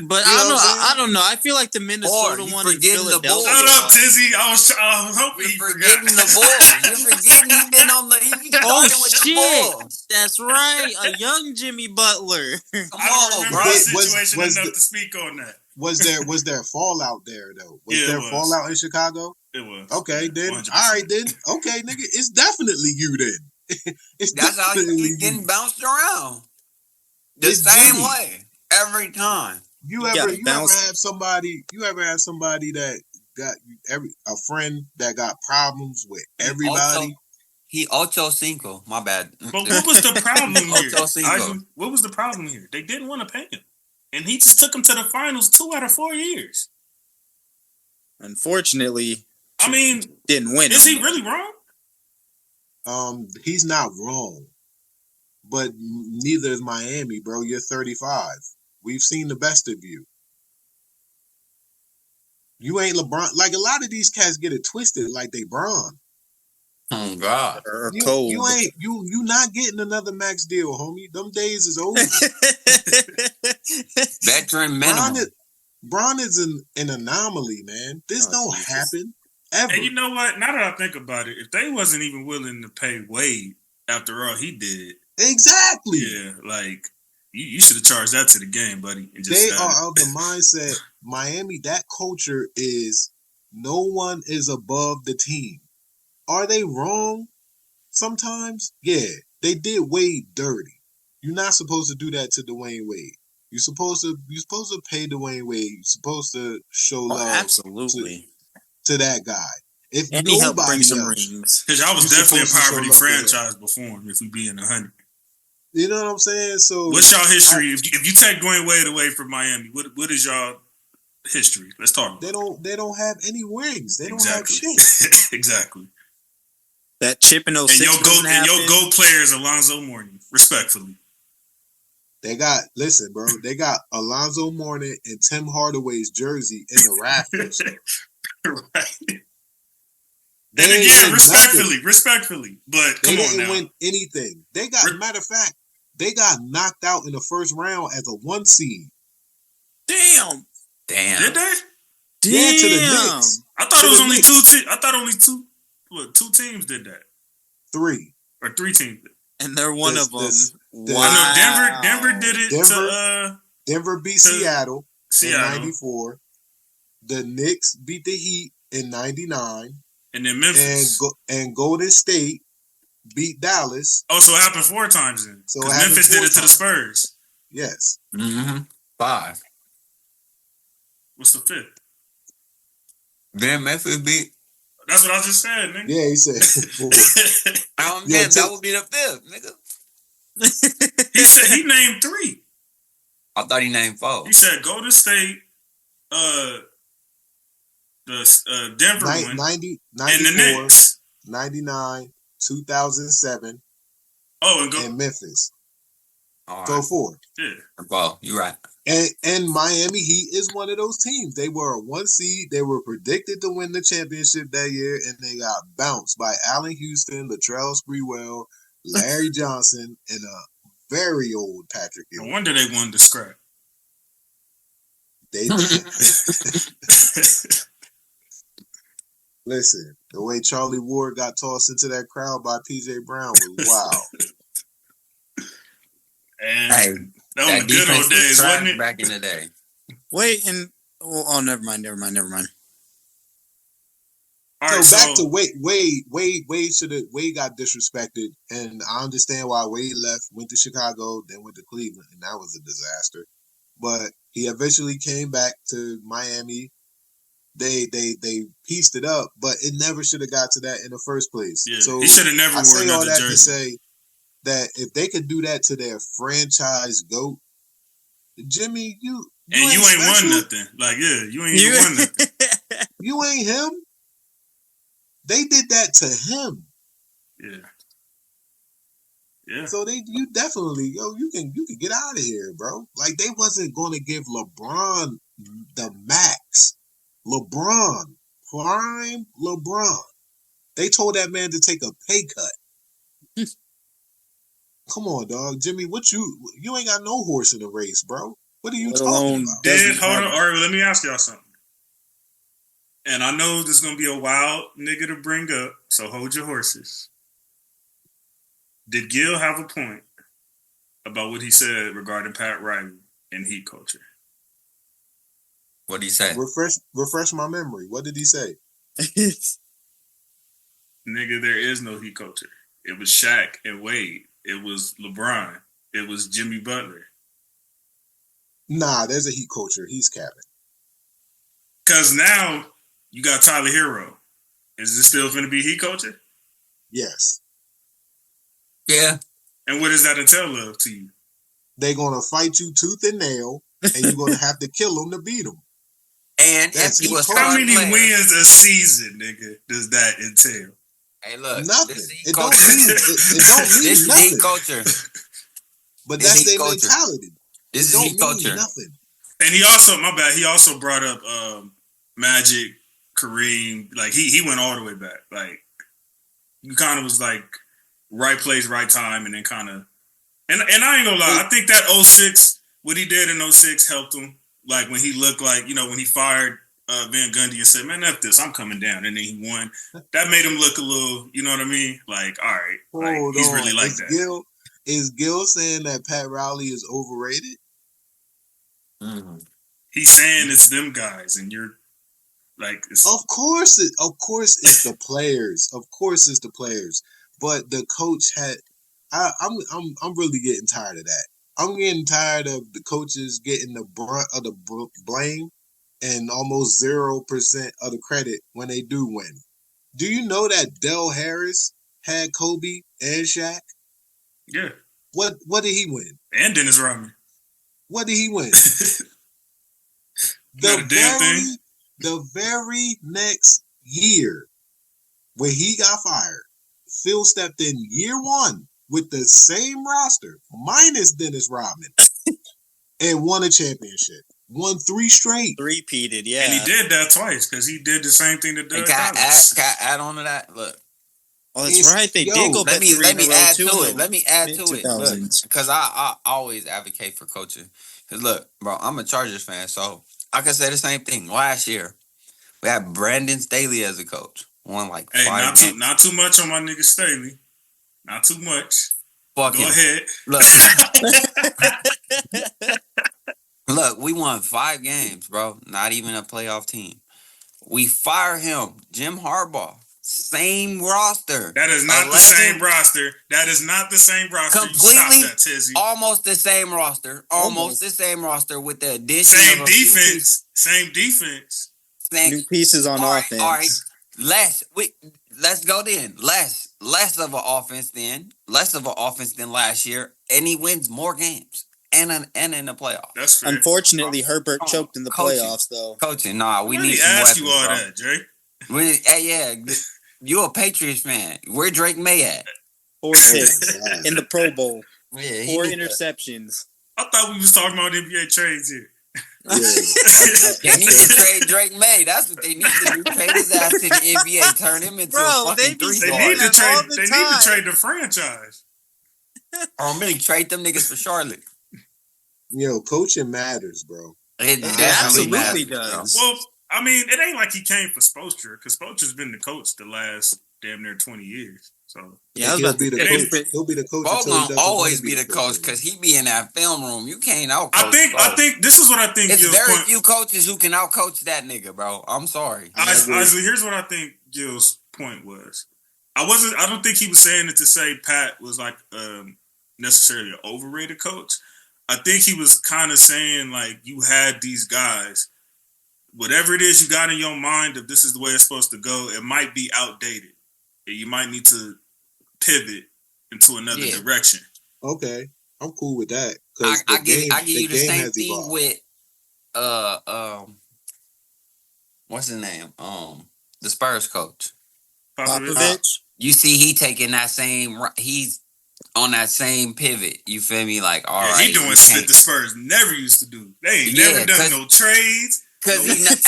But I don't know. I feel like the Minnesota one in Philadelphia. Shut up, Tizzy. I was hoping you forgetting the Bulls. You're forgetting he's been on the. Shit! That's right. A young Jimmy Butler. I don't remember the situation enough to speak on that. Was there fallout there though? Was there fallout in Chicago? It was. Okay, then. 100%. All right, then. Okay, nigga, it's definitely you then. That's how you keep getting bounced around. The same way every time. You ever have somebody that got a friend that got problems with everybody? He ocho cinco. My bad. But what was the problem here? What was the problem here? They didn't want to pay him, and he just took him to the finals 2 out of 4 years. Unfortunately, I mean, didn't win. Is he really wrong? He's not wrong, but neither is Miami, bro. You're 35. We've seen the best of you. You ain't LeBron. Like, a lot of these cats get it twisted like they Bron. Oh, God. You not getting another max deal, homie. Them days is over. Veteran minimum. Bron is an anomaly, man. This don't happen ever. And you know what? Now that I think about it, if they wasn't even willing to pay Wade after all he did. Exactly. Yeah, like... You should have charged that to the game, buddy. And just they are of the mindset, Miami, that culture is no one is above the team. Are they wrong sometimes? Yeah, they did Wade dirty. You're not supposed to do that to Dwayne Wade. You're supposed to pay Dwayne Wade. You're supposed to show love absolutely to that guy. If and he helped bring some rings. Because y'all was definitely a poverty franchise before him, if we be in 100. You know what I'm saying? So what's y'all history? If you take Dwayne Wade away from Miami, what is y'all history? Let's talk about They don't have any wings. They don't have shit. Exactly. That chip in 06 and your GO player is Alonzo Mourning, respectfully. They got Alonzo Mourning and Tim Hardaway's jersey in the rafters. Right. And again, respectfully, but come on now. They didn't win anything. They got, matter of fact, they got knocked out in the first round as a 1 seed. Damn. Did they? Damn. Yeah, to the Knicks. I thought it was only 2 teams. I thought only 2 teams did that. 3. Or 3 teams. And they're one of them. Wow. I know Denver did it Denver beat Seattle in 94. The Knicks beat the Heat in 99. And then Memphis. And Golden State beat Dallas. Oh, so it happened 4 times then. So Memphis did it to the Spurs. Yes. Mm-hmm. 5. What's the 5th? Then Memphis beat. That's what I just said, nigga. Yeah, he said 4. That would be the 5th, nigga. He said he named 3. I thought he named 4. He said Golden State, He said Golden State, Memphis, and Dallas. Oh, so it happened 4 times then. Memphis did it to the Spurs. Yes. Then Memphis beat. Then Memphis beat. That's what I just said, nigga. He said he named 3. The Denver one, 90, and the 94, Knicks. 99, 2007, and Memphis. All Go right. 4. Yeah. Well, you're right. And Miami Heat is one of those teams. They were a 1 seed. They were predicted to win the championship that year, and they got bounced by Allen Houston, Latrell Sprewell, Larry Johnson, and a very old Patrick Ewing. No wonder they won the scrap. They Listen, the way Charlie Ward got tossed into that crowd by PJ Brown was wild. And Hey, that was the good old days, wasn't it? Back in the day. Wait, and never mind. All right, so back to Wade got disrespected, and I understand why Wade left, went to Chicago, then went to Cleveland, and that was a disaster. But he eventually came back to Miami. They pieced it up, but it never should have got to that in the first place. Yeah, so he should have never worn another jersey. To say that if they could do that to their franchise GOAT, Jimmy, you ain't special. won nothing. Like, yeah, you ain't even won nothing. You ain't him. They did that to him. Yeah. So you definitely, you can get out of here, bro. Like, they wasn't going to give LeBron the max. Prime LeBron. They told that man to take a pay cut. Come on, dog. Jimmy, you ain't got no horse in the race, bro. What are you talking about? Hold on. All right, let me ask y'all something. And I know this is going to be a wild nigga to bring up, so hold your horses. Did Gil have a point about what he said regarding Pat Riley and Heat culture? What did he say? Refresh my memory. What did he say? Nigga, there is no Heat culture. It was Shaq and Wade. It was LeBron. It was Jimmy Butler. Nah, there's a Heat culture. He's capping. Because now you got Tyler Hero. Is this still going to be Heat culture? Yes. Yeah. And what does that entail to you? They're going to fight you tooth and nail, and you're going to have to kill them to beat them. And how many wins a season, nigga, does that entail? Hey, look. Nothing. It don't mean this nothing. This is culture. But that's their mentality. This is Heat culture. Nothing. And he also brought up Magic, Kareem. Like, he went all the way back. Like, you kind of was like right place, right time, and then kind of... And I ain't gonna lie, I think that 06, what he did in 06 helped him. Like, when he looked like, when he fired Van Gundy and said, man, F this, I'm coming down. And then he won. That made him look a little, you know what I mean? Like, all right. Like, he's really like that. Is Gil saying that Pat Riley is overrated? Mm-hmm. He's saying it's them guys, and you're like... Of course it's the players. Of course it's the players. But the coach had... I'm really getting tired of that. I'm getting tired of the coaches getting the brunt of the blame and almost 0% of the credit when they do win. Do you know that Del Harris had Kobe and Shaq? Yeah. What did he win? And Dennis Rodman. What did he win? The very next year, when he got fired, Phil stepped in year 1 with the same roster, minus Dennis Rodman, and won a championship. Won 3 straight. Three-peated, yeah. And he did that twice, because he did the same thing to Doug Collins. Can I add on to that? Look. Oh, that's right. They did go back. Let me add to it. Look, because I always advocate for coaching. Because look, bro, I'm a Chargers fan, so I can say the same thing. Last year, we had Brandon Staley as a coach. Won like 5 games. Not too much on my nigga Staley. Not too much. Fuck Go him. ahead. Look, we won 5 games, bro. Not even a playoff team. We fire him. Jim Harbaugh. Same roster. That is not the same roster. That is not the same roster. Completely. Stop that, Tizzy. Almost the same roster. Almost the same roster with the addition Same of defense. Same defense. New pieces on offense. All right. Let's go then. Less of an offense than last year, and he wins more games. and in the playoffs. That's fair. Unfortunately, Herbert choked in the playoffs, though. Coaching, nah, we need to some ask weapons, you all bro. that, Jay. You a Patriots fan. Where Drake May at? 4 picks in the Pro Bowl. Yeah, 4 interceptions. I thought we was talking about NBA trades here. They need to trade Drake May. That's what they need to do. Trade his ass to the NBA. Turn him into a fucking They need to trade the franchise. Or really trade them niggas for Charlotte. Yo, coaching matters, bro. It absolutely does. Well, I mean, it ain't like he came for Spoelstra, because Spoelstra's been the coach the last damn near 20 years. So yeah, he'll be the coach. He'll be the coach. Bo gonna always be the coach because he be in that film room. You can't outcoach. I think this is what I think. It's very few coaches who can outcoach that nigga, bro. I'm sorry. Isley, here's what I think Gil's point was. I don't think he was saying it to say Pat was like necessarily an overrated coach. I think he was kind of saying like you had these guys. Whatever it is you got in your mind, if this is the way it's supposed to go, it might be outdated. You might need to pivot into another direction. Okay, I'm cool with that. I give you the same thing with what's his name? The Spurs coach. Popovich. You see, he's on that same pivot. You feel me? Like, all right, he doing shit the Spurs never used to do. They ain't never done no trades. Because he knows.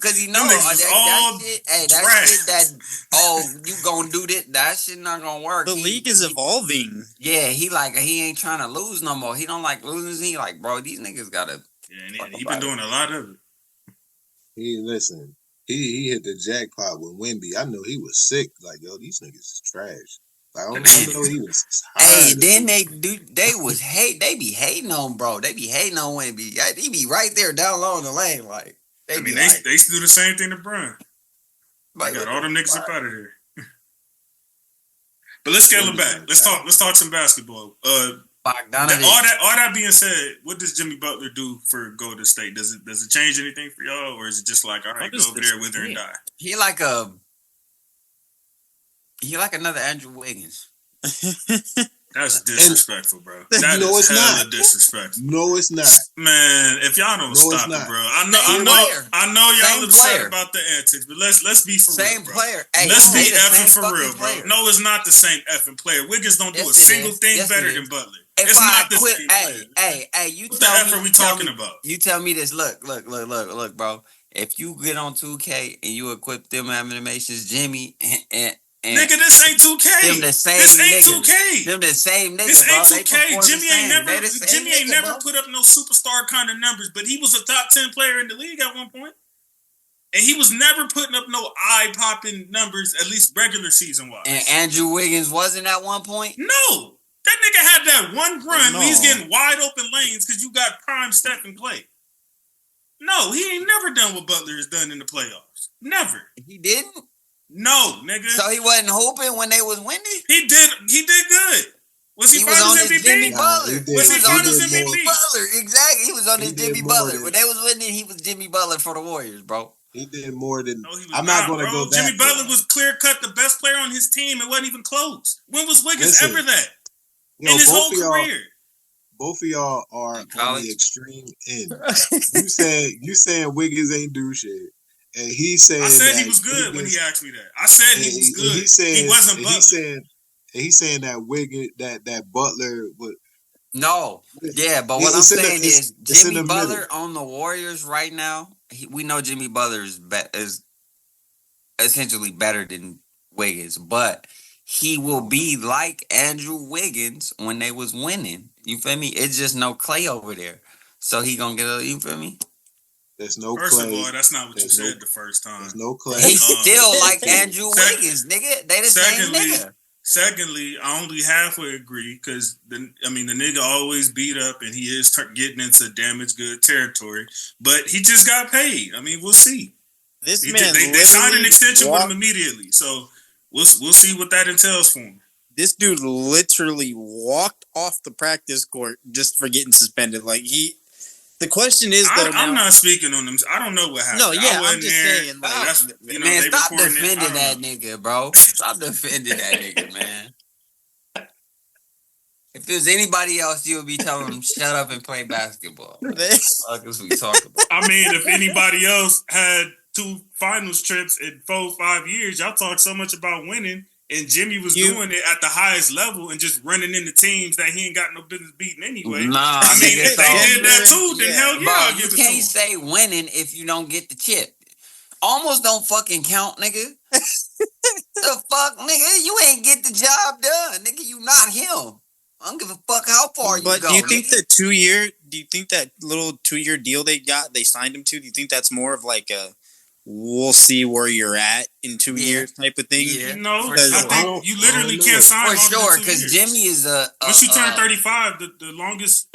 Because he knows. That shit that, you gonna do this. That shit not gonna work. The league is evolving. Yeah, he ain't trying to lose no more. He don't like losing. He like, bro, these niggas gotta. Yeah, and he been doing a lot of it. He hit the jackpot with Wemby. I know he was sick. Like, yo, these niggas is trash. I know he was. Hey, then they be hating on bro. They be hating on Wemby. He be right there down low in the lane. Like they do the same thing to Brian. They got all them niggas up out of there. But let's scale it back. Let's talk some basketball. All that being said, what does Jimmy Butler do for Golden State? Does it change anything for y'all, or is it just like, all right, go over there, wither and die? He like another Andrew Wiggins. That's disrespectful, bro. That is hella disrespectful. No, it's not. Man, if y'all don't stop it, bro. I know y'all upset about the antics, but let's be for real, bro. Player. Hey, let's be effing for real, bro. No, it's not the same effing player. Wiggins don't do a single thing better than Butler. It's not the same player. Hey, you what tell me. What the F are we talking about? You tell me this. Look, bro. If you get on 2K and you equip them animations, Jimmy and nigga, this ain't 2K. This ain't 2K. Them the same niggas. This ain't 2K. Jimmy ain't never put up no superstar kind of numbers, but he was a top 10 player in the league at one point. And he was never putting up no eye-popping numbers, at least regular season-wise. And Andrew Wiggins wasn't at one point? No. That nigga had that one run where he's getting wide open lanes because you got prime Steph and Clay. No, he ain't never done what Butler has done in the playoffs. Never. He didn't? No, nigga. So he wasn't hooping when they was winning? He did good. Was he Finals MVP? Jimmy Butler. Was he Finals MVP? Butler, exactly. He was on his Jimmy Butler. When they was winning, he was Jimmy Butler for the Warriors, bro. He did more than. No, I'm not going to go that Jimmy Butler was clear cut the best player on his team. It wasn't even close. When was Wiggins ever that? In his whole career. Both of y'all are on the extreme end. You saying Wiggins ain't do shit. And he said, I said he was good when he asked me that. I said he was good. He said he wasn't Butler. He's saying that Wiggins, that Butler would. No, yeah, but what I'm saying is Jimmy Butler on the Warriors right now. We know Jimmy Butler is essentially better than Wiggins, but he will be like Andrew Wiggins when they was winning. You feel me? It's just no Clay over there, so he gonna get a. You feel me? There's no First Clay. of all, that's not what you said the first time. There's no Clay. He's still like Andrew Wiggins, nigga. They the same nigga. Secondly, I only halfway agree because the nigga always beat up and he is getting into damaged good territory, but he just got paid. I mean, we'll see. They signed an extension with him immediately, so we'll see what that entails for him. This dude literally walked off the practice court just for getting suspended. Like the question is, though, I'm not speaking on them. I don't know what happened. No, yeah, I'm just saying. Like, man, stop defending that nigga, bro. Stop defending that nigga, man. If it was anybody else, you would be telling them shut up and play basketball. Like, what we talk about? I mean, if anybody else had 2 finals trips in 4-5 years, y'all talk so much about winning, and Jimmy was doing it at the highest level and just running into teams that he ain't got no business beating anyway. Nah, I mean, if they did that too, then hell yeah, I'll give it to him. You can't say winning if you don't get the chip. Almost don't fucking count, nigga. The fuck, nigga? You ain't get the job done, nigga. You not him. I don't give a fuck how far you go. But do you think the 2 year? Do you think that little 2 year deal they signed him to? Do you think that's more of like a we'll see where you're at in 2 years type of thing? Yeah. No, I think you literally can't sign for sure because Jimmy is once you turn 35, the longest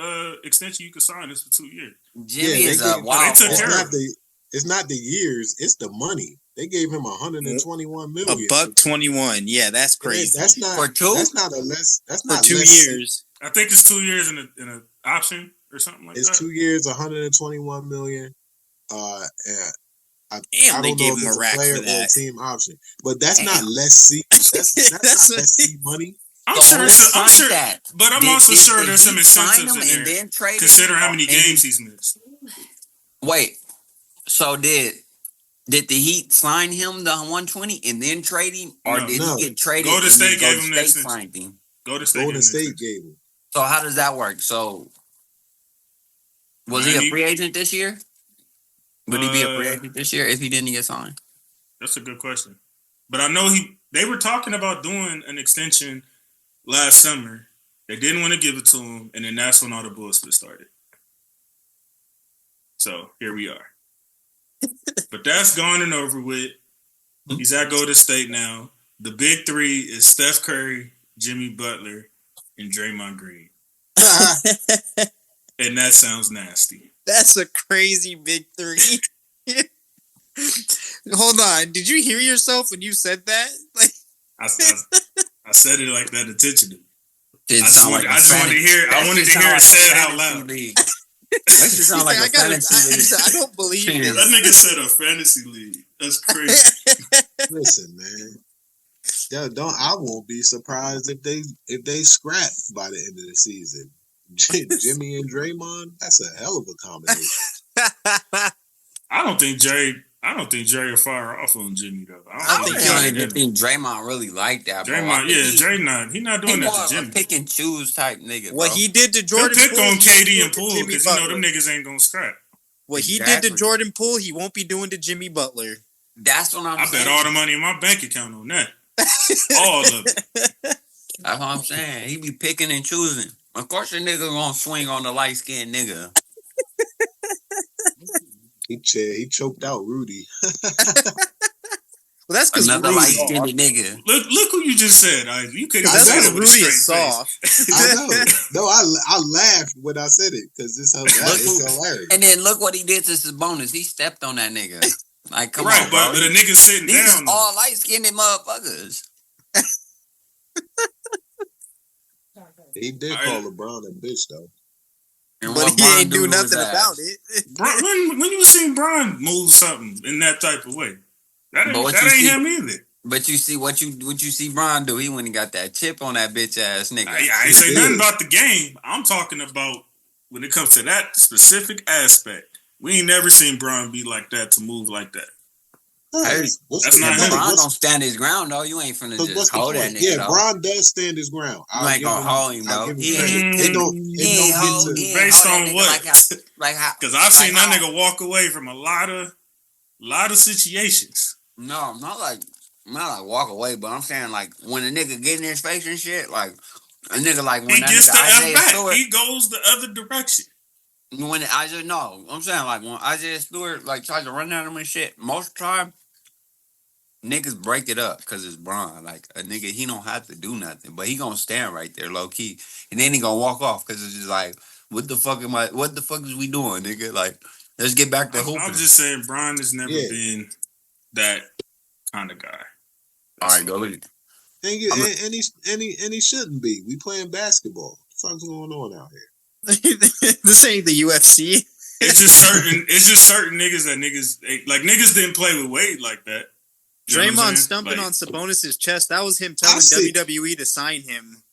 extension you can sign is for 2 years. Jimmy is a wild. It's not the years; it's the money. They gave him $121 million. $121. Yeah, that's crazy. That's not for 2. That's not a less. That's for not 2 years. I think it's 2 years in an option or something like that. It's 2 years, $121 million. I they don't gave know if him it's a rack player for that. or a team option, but that's not less C. That's not less C money. I'm sure, but I'm also sure there's some incentives in there. Consider how many games he's missed. Wait, so did the Heat sign him the 120 and then trade him, or did he get traded? Golden State gave him that extension. Golden State gave him. So how does that work? So was he a free agent this year? Would he be a free agent this year if he didn't get signed? That's a good question. But I know they were talking about doing an extension last summer. They didn't want to give it to him, and then that's when all the bullshit started. So here we are. But that's gone and over with. He's at Golden State now. The big 3 is Steph Curry, Jimmy Butler, and Draymond Green. And that sounds nasty. That's a crazy big 3. Hold on. Did you hear yourself when you said that? Like I said it like that intentionally. I just wanted to hear it said out loud. That should sound like a fantasy league. I don't believe it. That nigga said a fantasy league. That's crazy. Listen, man. I won't be surprised if they scrap by the end of the season. Jimmy and Draymond, that's a hell of a combination. I don't think Jay will fire off on Jimmy though. I don't think Draymond really like that. Draymond, He's not doing that to Jimmy. Pick and choose type nigga. What he did to Jordan He'll pick Poole, on KD and Poole because them niggas ain't gonna scrap. What he did to Jordan Poole, he won't be doing to Jimmy Butler. That's what I'm saying. I bet all the money in my bank account on that. All of it. That's what I'm saying. He be picking and choosing. Of course, the nigga gonna swing on the light skinned nigga. He choked out Rudy. Well, that's because another light skinned nigga. Look who you just said. You could have said it with Rudy is soft. I know. No, I laughed when I said it because it's hilarious. And then look what he did to Sabonis. He stepped on that nigga. Like, come on, bro. But the nigga sitting These down. These all light skinned motherfuckers. He did call LeBron a bitch though. But he ain't do nothing about it. When you seen Bron move something in that type of way, that ain't him either. But you see what you see Bron do. He went and got that chip on that bitch ass nigga. I ain't say nothing about the game. I'm talking about when it comes to that specific aspect. We ain't never seen Bron be like that to move like that. Hey, that's not him. Bron don't stand his ground though. You ain't finna just hold that nigga. Yeah, Bron does stand his ground. You ain't gonna hold him though. He ain't based on what? Like how? Because I've seen that nigga walk away from a lot of situations. No, not like walk away, but I'm saying like when a nigga get in his face and shit, like a nigga like when he that gets nigga the Isaiah F back, Stewart, he goes the other direction. When I'm saying like when Isaiah Stewart like tries to run at him and shit, most of the time niggas break it up because it's Bron. Like a nigga, he don't have to do nothing, but he gonna stand right there low key, and then he gonna walk off because it's just like, what the fuck is we doing, nigga? Like, let's get back to hooping. I'm just saying, Bron has never been that kind of guy. All right, go with it. And he shouldn't be. We playing basketball. What the fuck's going on out here? This ain't the UFC. It's just certain niggas that niggas didn't play with Wade like that. Draymond stumping on Sabonis' chest. That was him telling WWE to sign him.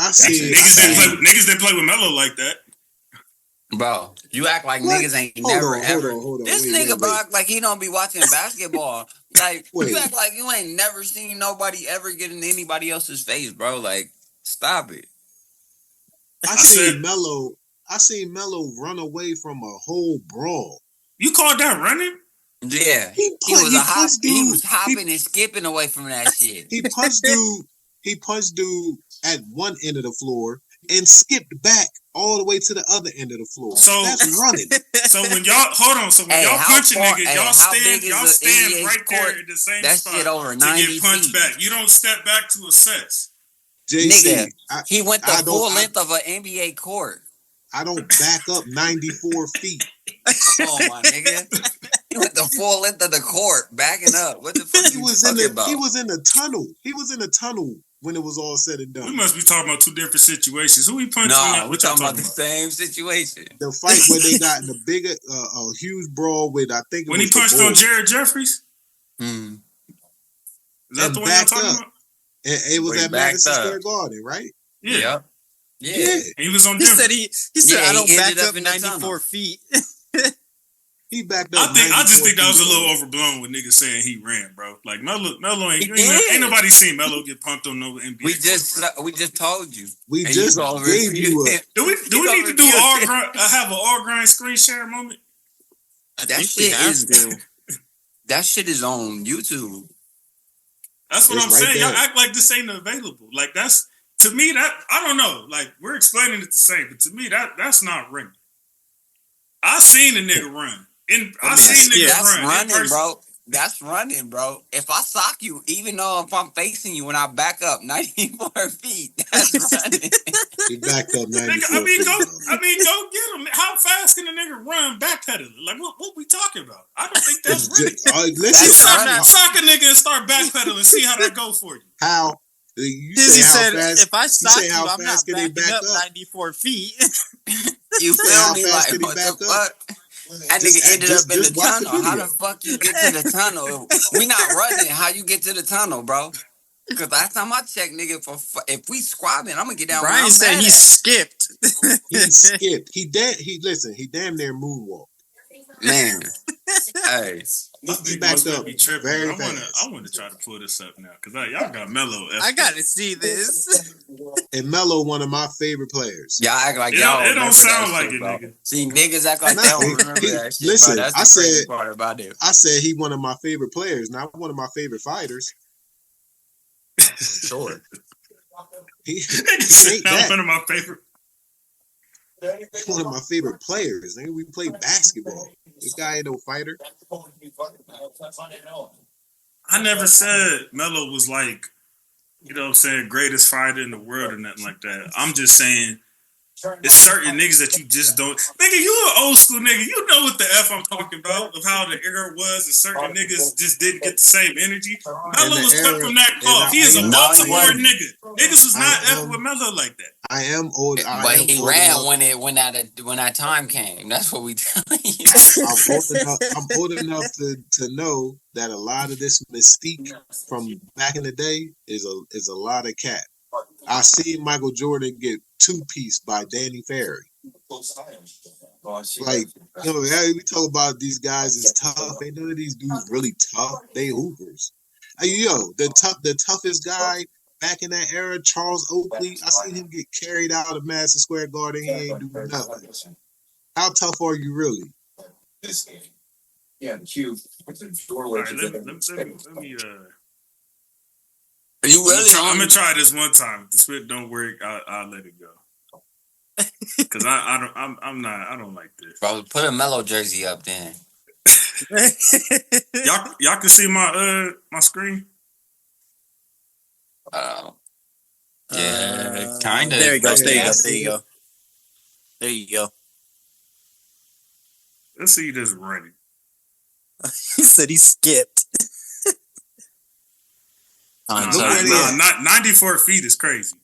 Niggas didn't play with Melo like that. Bro, you act like What? niggas ain't Hold never on, ever. hold on. This Wait, nigga, wait, bro, wait. act like he don't be watching basketball. Like, Wait. you act like you ain't never seen nobody ever get in anybody else's face, bro. Like, stop it. I seen Melo run away from a whole brawl. You called that running? Yeah. He was hopping and skipping away from that shit. He punched dude at one end of the floor and skipped back all the way to the other end of the floor. So that's running. So when y'all y'all punch a nigga, y'all stand right there court? in the same That spot shit over to 90 get punched feet. back. You don't step back to assess. JC, Nigga, he went the full length of an NBA court. I don't back up 94 feet. Come on, my nigga. He went the full length of the court, backing up. What the fuck He you was talking about? He was in the tunnel. He was in the tunnel when it was all said and done. We must be talking about two different situations. Who he punching? No, we're talking about the same situation. The fight where they got in the bigger, a huge brawl with, I think it when was he punched on Jared Jeffries? Hmm. Is that the one you're talking about? It was at Madison Square Garden, right? Yeah. Yeah. He was on He Denver. said I don't back up 94 feet. He backed up. I just think that was a little overblown with niggas saying he ran, bro. Like Melo ain't nobody seen Melo get pumped on no NBA. We just told you. We just gave you a. Do we need to do have an all grind screen share moment? That shit is on YouTube. That's what I'm saying. Y'all act like this ain't available. Like that's to me that I don't know. Like we're explaining it the same, but to me that's not ringing. I seen a nigga run. That's running, bro. That's running, bro. If I sock you, even though if I'm facing you when I back up 94 feet, that's running. He backed up 94 feet. Go get him. How fast can a nigga run backpedaling? Like, what we talking about? I don't think that's running. Sock a nigga and start backpedaling. See how that go for you. How? He said, if I sock you, I'm not backing up 94 feet. You feel me? Like, what the fuck? That nigga ended up in the tunnel. How the fuck you get to the tunnel? We not running. How you get to the tunnel, bro? Because last time I checked, nigga, if we squabbing, I'm gonna get down. Brian said he skipped. He skipped. He damn near moonwalked. Man, hey, he backed up very fast. I want to try to pull this up now because y'all got Melo. I gotta see this. And Melo, one of my favorite players. Y'all act like y'all. It don't sound like it, nigga. See, niggas act like they don't remember that shit. Listen, bro. That's the crazy part about it. I said he one of my favorite players, not one of my favorite fighters. Sure. He ain't that. One of my favorite. One of my favorite players. Nigga, we play basketball. This guy ain't no fighter. I never said Melo was like, you know what I'm saying, greatest fighter in the world or nothing like that. I'm just saying it's certain niggas that you just don't. Nigga, you an old school nigga. You know what the F I'm talking about, of how the era was, and certain niggas just didn't get the same energy. Melo was cut from that cloth. He is a Baltimore nigga. Niggas was not F with Melo like that. I am old. But he ran when that time came. That's what we telling you. I'm old enough to know that a lot of this mystique from back in the day is a lot of cat. I see Michael Jordan get two-piece by Danny Ferry. Like, you know, we talk about these guys is tough. Ain't none of these dudes really tough. They hoopers. Yo, the toughest guy back in that era, Charles Oakley, I seen him get carried out of Madison Square Garden. He ain't do nothing. How tough are you really? Yeah, the cube. Let me You really? I'm gonna try this one time. If the spit don't work, I'll let it go. Cause I don't like this. Bro, put a Melo jersey up then. Y'all can see my screen. Yeah, kind of. There you go. There you go. Let's see this running. He said he skipped. Not 94 feet is crazy.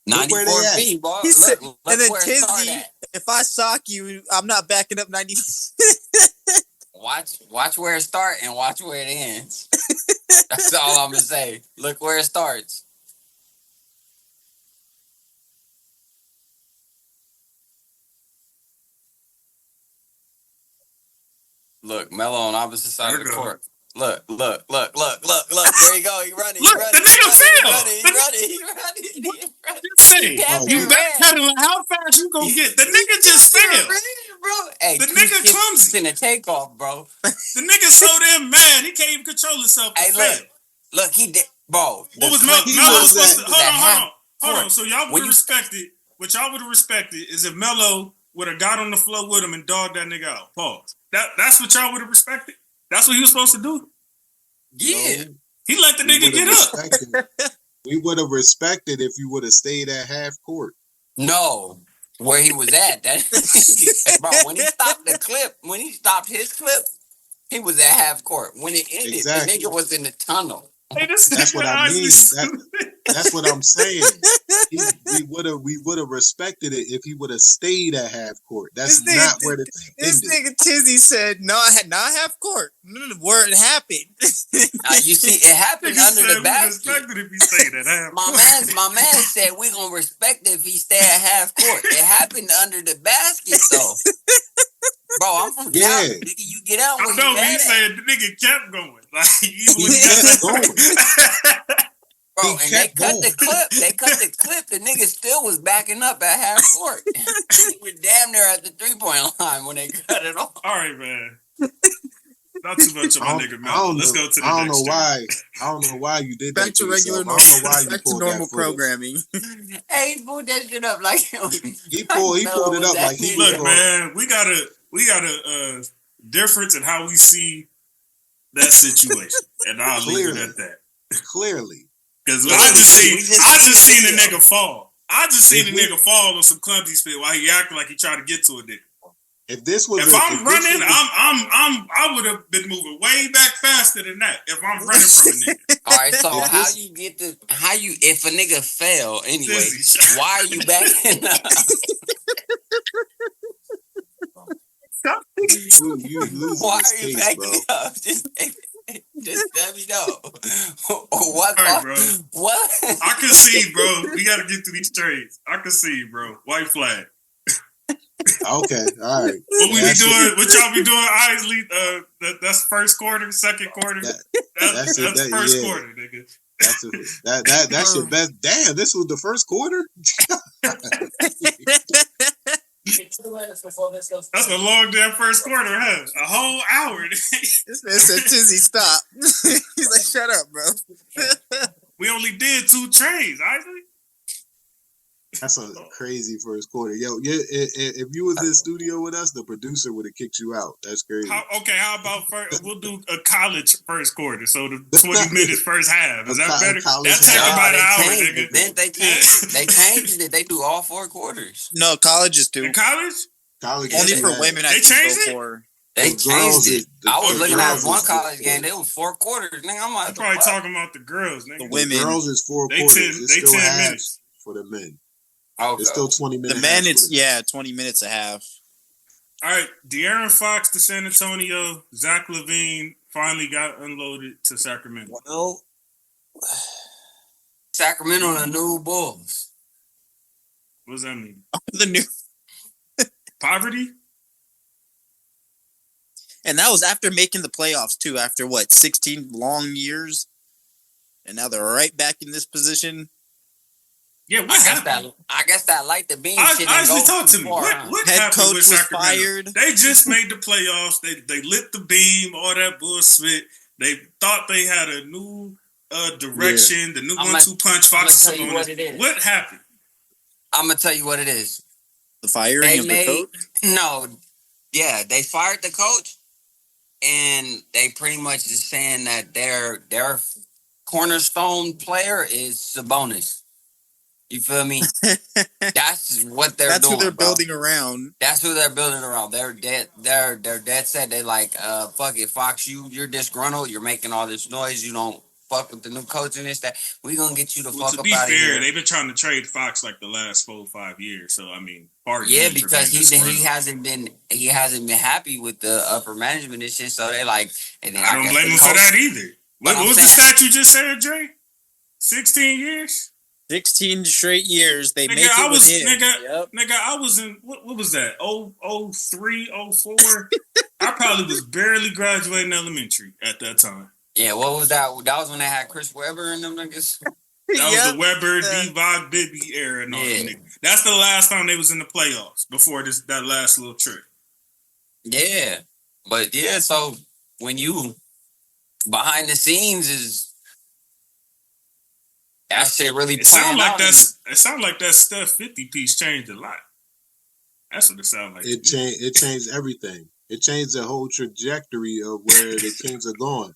94 feet, boy. He said, look and then where it Tizzy, started. if I sock you, I'm not backing up 90. Watch where it starts and watch where it ends. That's all I'm gonna say. Look where it starts. Look, Melo on opposite side of the court. Look. There you go. He running. Look, the nigga fell. He running. You backpedaling. How fast you gonna get? The nigga just fell. Bro. Hey, the nigga clumsy. In a takeoff, bro. The nigga so damn mad he can't even control himself. Hey, look, he did, bro. What was Melo supposed to? Hold on. So y'all would have respected. What y'all would have respected is if Melo would have got on the floor with him and dogged that nigga out. Pause. That's what y'all would have respected. That's what he was supposed to do. Yeah. He let the nigga get up. We would have respected if you would have stayed at half court. No, where he was at. Bro, when he stopped his clip, he was at half court. When it ended, the nigga was in the tunnel. Hey, that's what I mean. That's what I'm saying. We would have respected it if he would have stayed at half court. That's not where the thing ended. This nigga Tizzy said, not half court. Where it happened. You see, it happened under the basket. If he stayed at half my man said we gonna respect it if he stay at half court. It happened under the basket though. Bro, I'm from Cali. Nigga, you get out. I know, but he said the nigga kept going. Like he kept going. Bro, and they cut the clip. The nigga still was backing up at half court. He was damn near at the 3-point line when they cut it off. All right, man. Not too much of my nigga Melo. Let's go to the next. I don't know why you did that. Back to regular normal programming. Hey, he pulled that shit up like he pulled it up like he look, man. We got a difference in how we see that situation, and I'll leave it at that. Clearly, because I just seen the nigga fall. I just seen the nigga fall on some clumsy spit while he acting like he tried to get to a nigga. If I'm running, I would have been moving way back faster than that if I'm running from a nigga. All right, so if a nigga fell anyway, why are you backing up? Why are you backing up? Just let me know. What? All right, bro. What? I concede, bro. We got to get through these trades. I concede, bro. White flag. Okay, all right. What we be doing? What y'all be doing? Isley, that's first quarter, second quarter. That's first quarter, nigga. That's your best. Damn, this was the first quarter. That's a long damn first quarter, huh? A whole hour. This man said, "Tizzy, stop." He's like, "Shut up, bro." We only did 2 trades, Isley. That's a crazy first quarter. Yo, if you was in studio with us, the producer would have kicked you out. That's crazy. How about we'll do a college first quarter, so the 20 minutes first half. Is that better? That take about an hour, nigga. Then they changed it. They do all 4 quarters. No, colleges do. In college only for women. They changed it. They changed it. I was looking at one college game. They was 4 quarters. Nigga, I'm like, probably talking about the girls. Nigga. The women. The girls is 4 quarters. They 10 minutes for the men. Okay. It's still 20 minutes. The men, it's 20 minutes a half. All right, De'Aaron Fox to San Antonio. Zach LaVine finally got unloaded to Sacramento. Well, Sacramento, the new Bulls. What does that mean? The new poverty. And that was after making the playoffs too. After 16 long years, and now they're right back in this position. Yeah, I guess that like the beam shit. Honestly, talk to me. What head happened coach with was Sacramento? fired. They just made the playoffs. They lit the beam. All that bullshit. They thought they had a new direction. The new 1-2 punch. Fox is on it. What happened? I'm gonna tell you what it is. The firing of the coach. No, yeah, they fired the coach, and they pretty much is saying that their cornerstone player is Sabonis. You feel me? That's what they're doing. That's who they're building around. That's who they're building around. They're dead set. They like, fuck it, Fox, you're disgruntled. You're making all this noise. You don't fuck with the new coach and this, that. We gonna get you the fuck up out of here. They've been trying to trade Fox like the last 4 or 5 years. So I mean, because he hasn't been happy with the upper management and shit. So they like, and then I don't blame him for that either. What was the stat you just said, Dre? 16 years. 16 straight years. They make it with him. Nigga, I was in, what was that? 03, 04? I probably was barely graduating elementary at that time. Yeah, what was that? That was when they had Chris Webber and them niggas. That was the Webber, Divock, Bibby era and all them niggas. That's the last time they was in the playoffs before that last little trip. Yeah. But yeah, so when you behind the scenes is that shit really it sound like that Steph 50 piece changed a lot. That's what it sounds like. It changed everything. It changed the whole trajectory of where the Kings are going.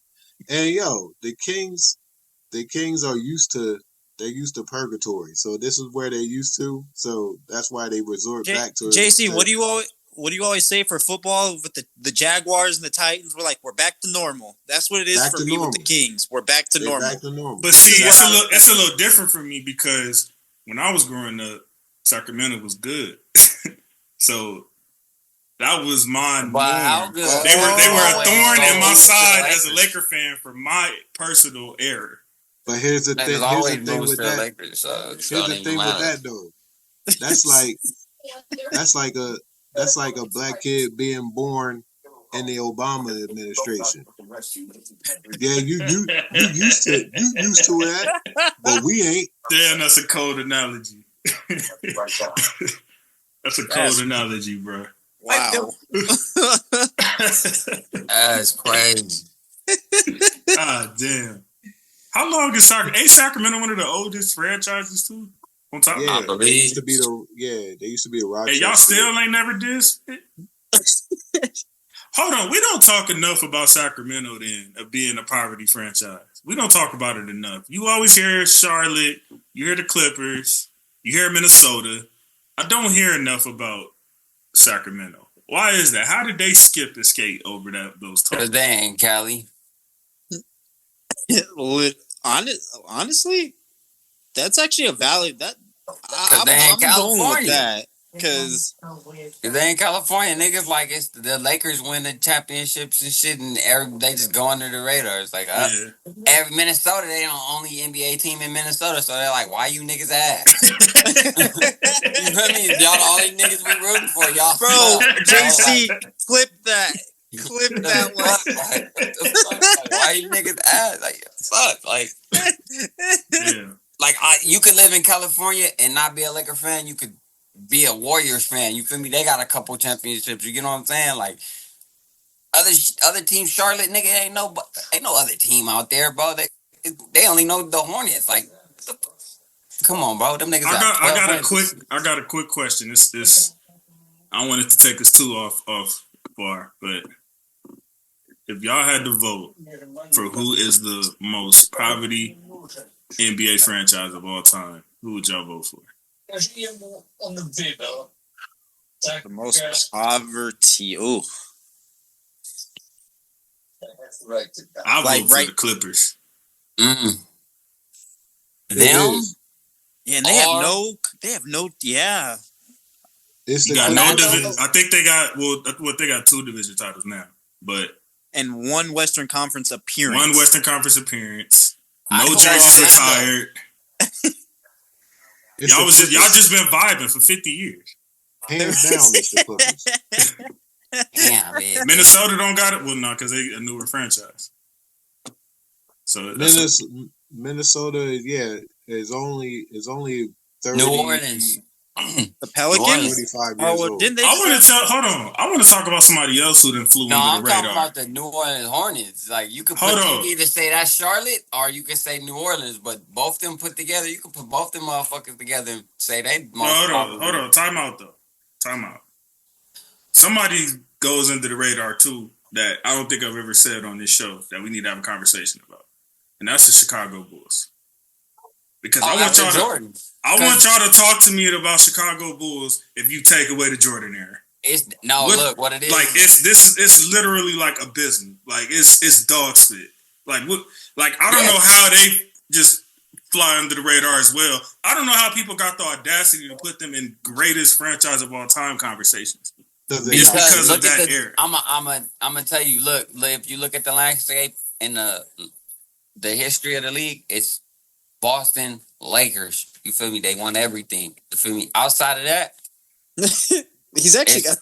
And the Kings are used to purgatory. So this is where they're used to. So that's why they resort back to JC, what do you always say for football with the Jaguars and the Titans? We're back to normal. That's what it is for me with the Kings. We're back to normal. Back to normal. But see, it's a little different for me because when I was growing up, Sacramento was good. So that was my norm. They were a thorn in my side as a Laker fan for my personal error. But here's the thing. Here's the thing with that. Here's the thing with that though. That's like a black kid being born in the Obama administration. Yeah, you used to that, but we ain't. Damn, that's a cold analogy. That's a cold analogy, bro. Wow. That's crazy. Ah, damn. How long is Sacramento one of the oldest franchises too? On top, yeah, they used to be the Rochester. Hey, y'all still ain't never dissed it? Hold on, we don't talk enough about Sacramento then of being a poverty franchise. We don't talk about it enough. You always hear Charlotte, you hear the Clippers, you hear Minnesota. I don't hear enough about Sacramento. Why is that? How did they skip the skate over those talks? Because they ain't Cali. Honestly, that's actually a valid. I'm going with that because they in California, niggas like it's the Lakers win the championships and shit, and they just go under the radar. It's like every Minnesota, they the only NBA team in Minnesota, so they're like, why you niggas ass? You feel me? Y'all the only niggas we rooting for, y'all. Bro, JC, clip that. Clip that one. Like, why you niggas ass? Like, fuck. Like, like you could live in California and not be a Laker fan. You could be a Warriors fan. You feel me? They got a couple championships. You get what I'm saying? Like other teams, Charlotte, nigga, ain't no other team out there, bro. They only know the Hornets. Like, come on, bro. Them niggas. I got a quick question. This I don't want it to take us too off far, but if y'all had to vote for who is the most poverty NBA franchise of all time, who would y'all vote for? The most poverty. Ooh. I vote for the Clippers. Them? Yeah, and they have no. Yeah. I think they got 2 division titles now, and 1 Western Conference appearance. No jerseys retired. Y'all just been vibing for 50 years. Hands down, it's the Clippers. Damn, man. Minnesota don't got it. Well, no, because they a newer franchise. So Minnesota, is only 30. New Orleans. The Pelicans? 35 years old. Didn't they? I want to talk about somebody else who done flew under the radar. I'm talking about the New Orleans Hornets. Like, you could either say that's Charlotte or you could say New Orleans, but both them put together, you could put both them motherfuckers together and say they most Hold on. Time out. Somebody goes under the radar, too, that I don't think I've ever said on this show that we need to have a conversation about. And that's the Chicago Bulls. Because I want y'all to talk to me about Chicago Bulls if you take away the Jordan era. Look what it is. Like it's literally like abysmal. Like it's dog spit. Like I don't know how they just fly under the radar as well. I don't know how people got the audacity to put them in greatest franchise of all time conversations. It's because of that era. I'm gonna tell you. Look, if you look at the landscape in the history of the league, it's Boston Lakers. You feel me? They won everything. You feel me? Outside of that, He's actually got.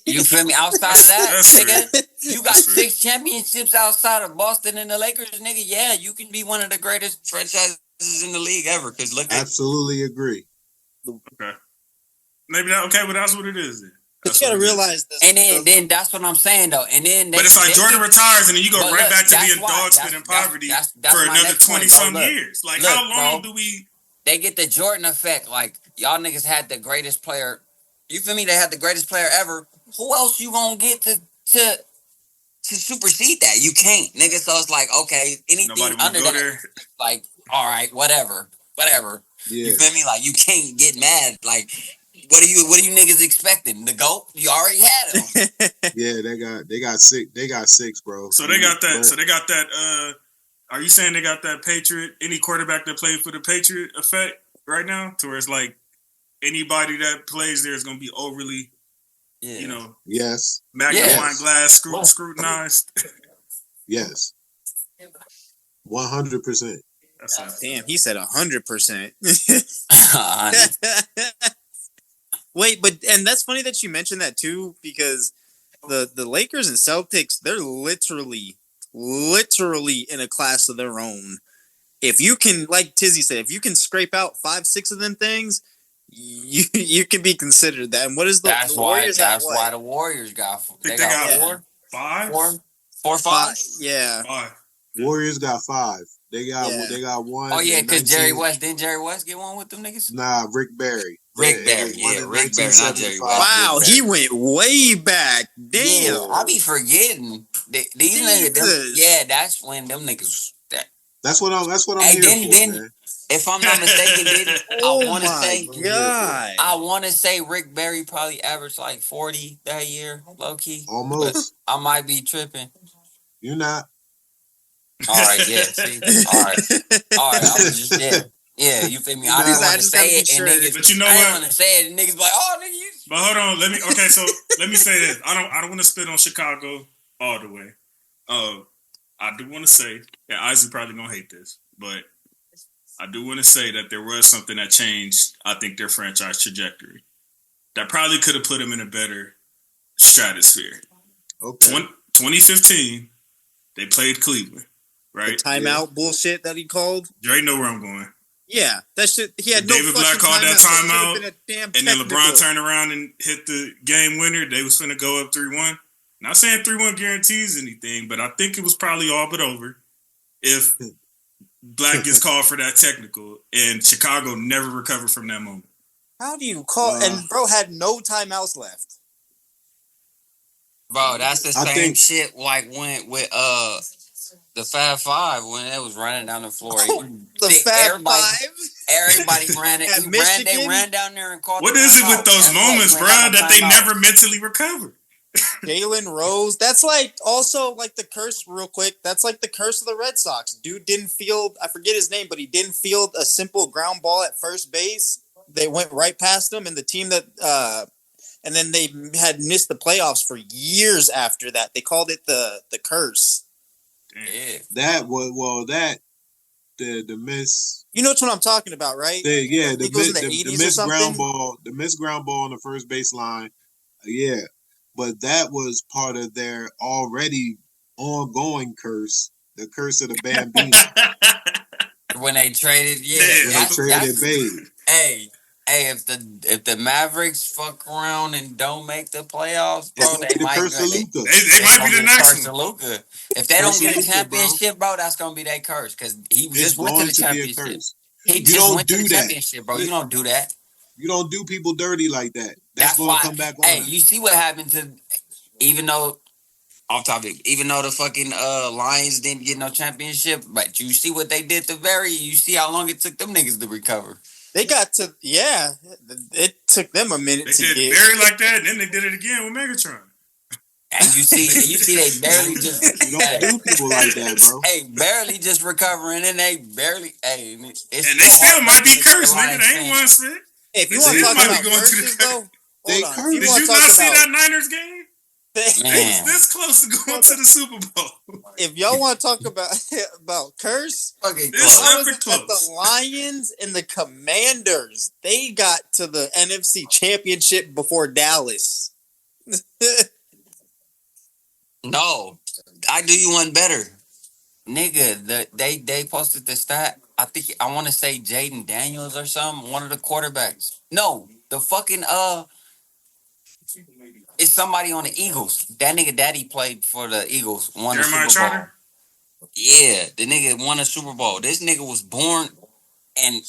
You feel me? Outside of that, nigga, you got That's 6 championships outside of Boston and the Lakers, nigga. Yeah, you can be one of the greatest franchises in the league ever. Because look, absolutely agree. Okay. Maybe that. Okay, but that's what it is. Then. But you gotta realize this. And then that's what I'm saying though. And then but it's like Jordan retires and then you go right back to being dog spit in poverty for another 20-some years. Like how long do we? They get the Jordan effect. Like y'all niggas had the greatest player. You feel me? They had the greatest player ever. Who else you gonna get to supersede that? You can't, nigga. So it's like okay, anything under that, like all right, whatever. Yeah. You feel me? Like you can't get mad. Like. What are you niggas expecting? The GOAT? You already had him. Yeah, they got 6. They got 6, bro. So they got that. So they got that. Are you saying they got that Patriot? Any quarterback that played for the Patriot effect right now, to where it's like anybody that plays there is going to be overly, you know, yes, magnifying glass scrutinized. Yes, 100%. Damn, he said 100%. Wait, and that's funny that you mentioned that too, because the Lakers and Celtics, they're literally in a class of their own. If you can, like Tizzy said, if you can scrape out 5-6 of them things, you can be considered that. And what is the Warriors? That's why the Warriors got. They got 4, 5, 4, 5. Yeah, 5. Warriors got 5. They got 1. Oh yeah, because Jerry West didn't Jerry West get one with them niggas? Nah, Rick Barry. Rick Barry, not Jerry West. Wow, he went way back. Damn, yeah, I be forgetting these niggas. That's when them niggas. That's what I'm here for, man. If I'm not mistaken, I want to say Rick Barry probably averaged like 40 that year, low key. Almost. I might be tripping. You're not. All right, yeah. See, all right. I was just Yeah, you feel me? I didn't want to say it, and niggas. But you know what? I didn't want to say it, and niggas like, oh, nigga, you. But hold on, let me say this. I don't want to spit on Chicago all the way. I do want to say, Isley probably gonna hate this, but I do want to say that there was something that changed. I think their franchise trajectory that probably could have put them in a better stratosphere. Okay. 2015, they played Cleveland. Right, the timeout bullshit that he called. Dre know where I'm going. Yeah, that shit. He had David Black called that timeout, and then technical. LeBron turned around and hit the game winner. They was finna go up 3-1. Not saying 3-1 guarantees anything, but I think it was probably all but over if Black gets called for that technical, and Chicago never recovered from that moment. How do you call? And bro had no timeouts left. Bro, that's the same shit like went with the Fab Five when it was running down the floor. The Fab Five? Everybody ran it. They ran down there and caught. What is it with those moments, bro, that they never mentally recover? Jalen Rose. That's like also like the curse, real quick. That's like the curse of the Red Sox. Dude didn't field, I forget his name, but he didn't field a simple ground ball at first base. They went right past him, and the team that and then they had missed the playoffs for years after that. They called it the curse. Yeah. That was the miss. You know what I'm talking about, right? The missed ground ball. The missed ground ball on the first baseline. Yeah, but that was part of their already ongoing curse. The curse of the Bambino. When they traded, Babe. Hey, if the Mavericks fuck around and don't make the playoffs, bro, they might be the next one. If they don't get a championship, bro, that's gonna be their curse because he just went to the championship. He just went to the championship, bro. You don't do that. You don't do people dirty like that. That's gonna come back on. Hey, you see what happened to even though the fucking Lions didn't get no championship, but you see what they did to you see how long it took them niggas to recover. They got to, it took them a minute to get. They did Barry like that, and then they did it again with Megatron. And you see they barely just. You don't do people like that, bro. Hey, barely just recovering, and they barely. Hey, and they still might be cursed, nigga. They ain't one spit. Hey, if you want to talk about curses, though, did you not see that Niners game? They was Man, this close to going to the Super Bowl. If y'all want to talk about curse, fucking This close. how is it that close. the Lions and the Commanders, they got to the NFC Championship before Dallas? No, I do you one better, nigga. They posted the stat. I want to say Jaden Daniels or something. One of the quarterbacks. No, the fucking it's somebody on the Eagles. That nigga daddy played for the Eagles. Won a Jeremiah Super Bowl. Trotter? Yeah, the nigga won a Super Bowl. This nigga was born and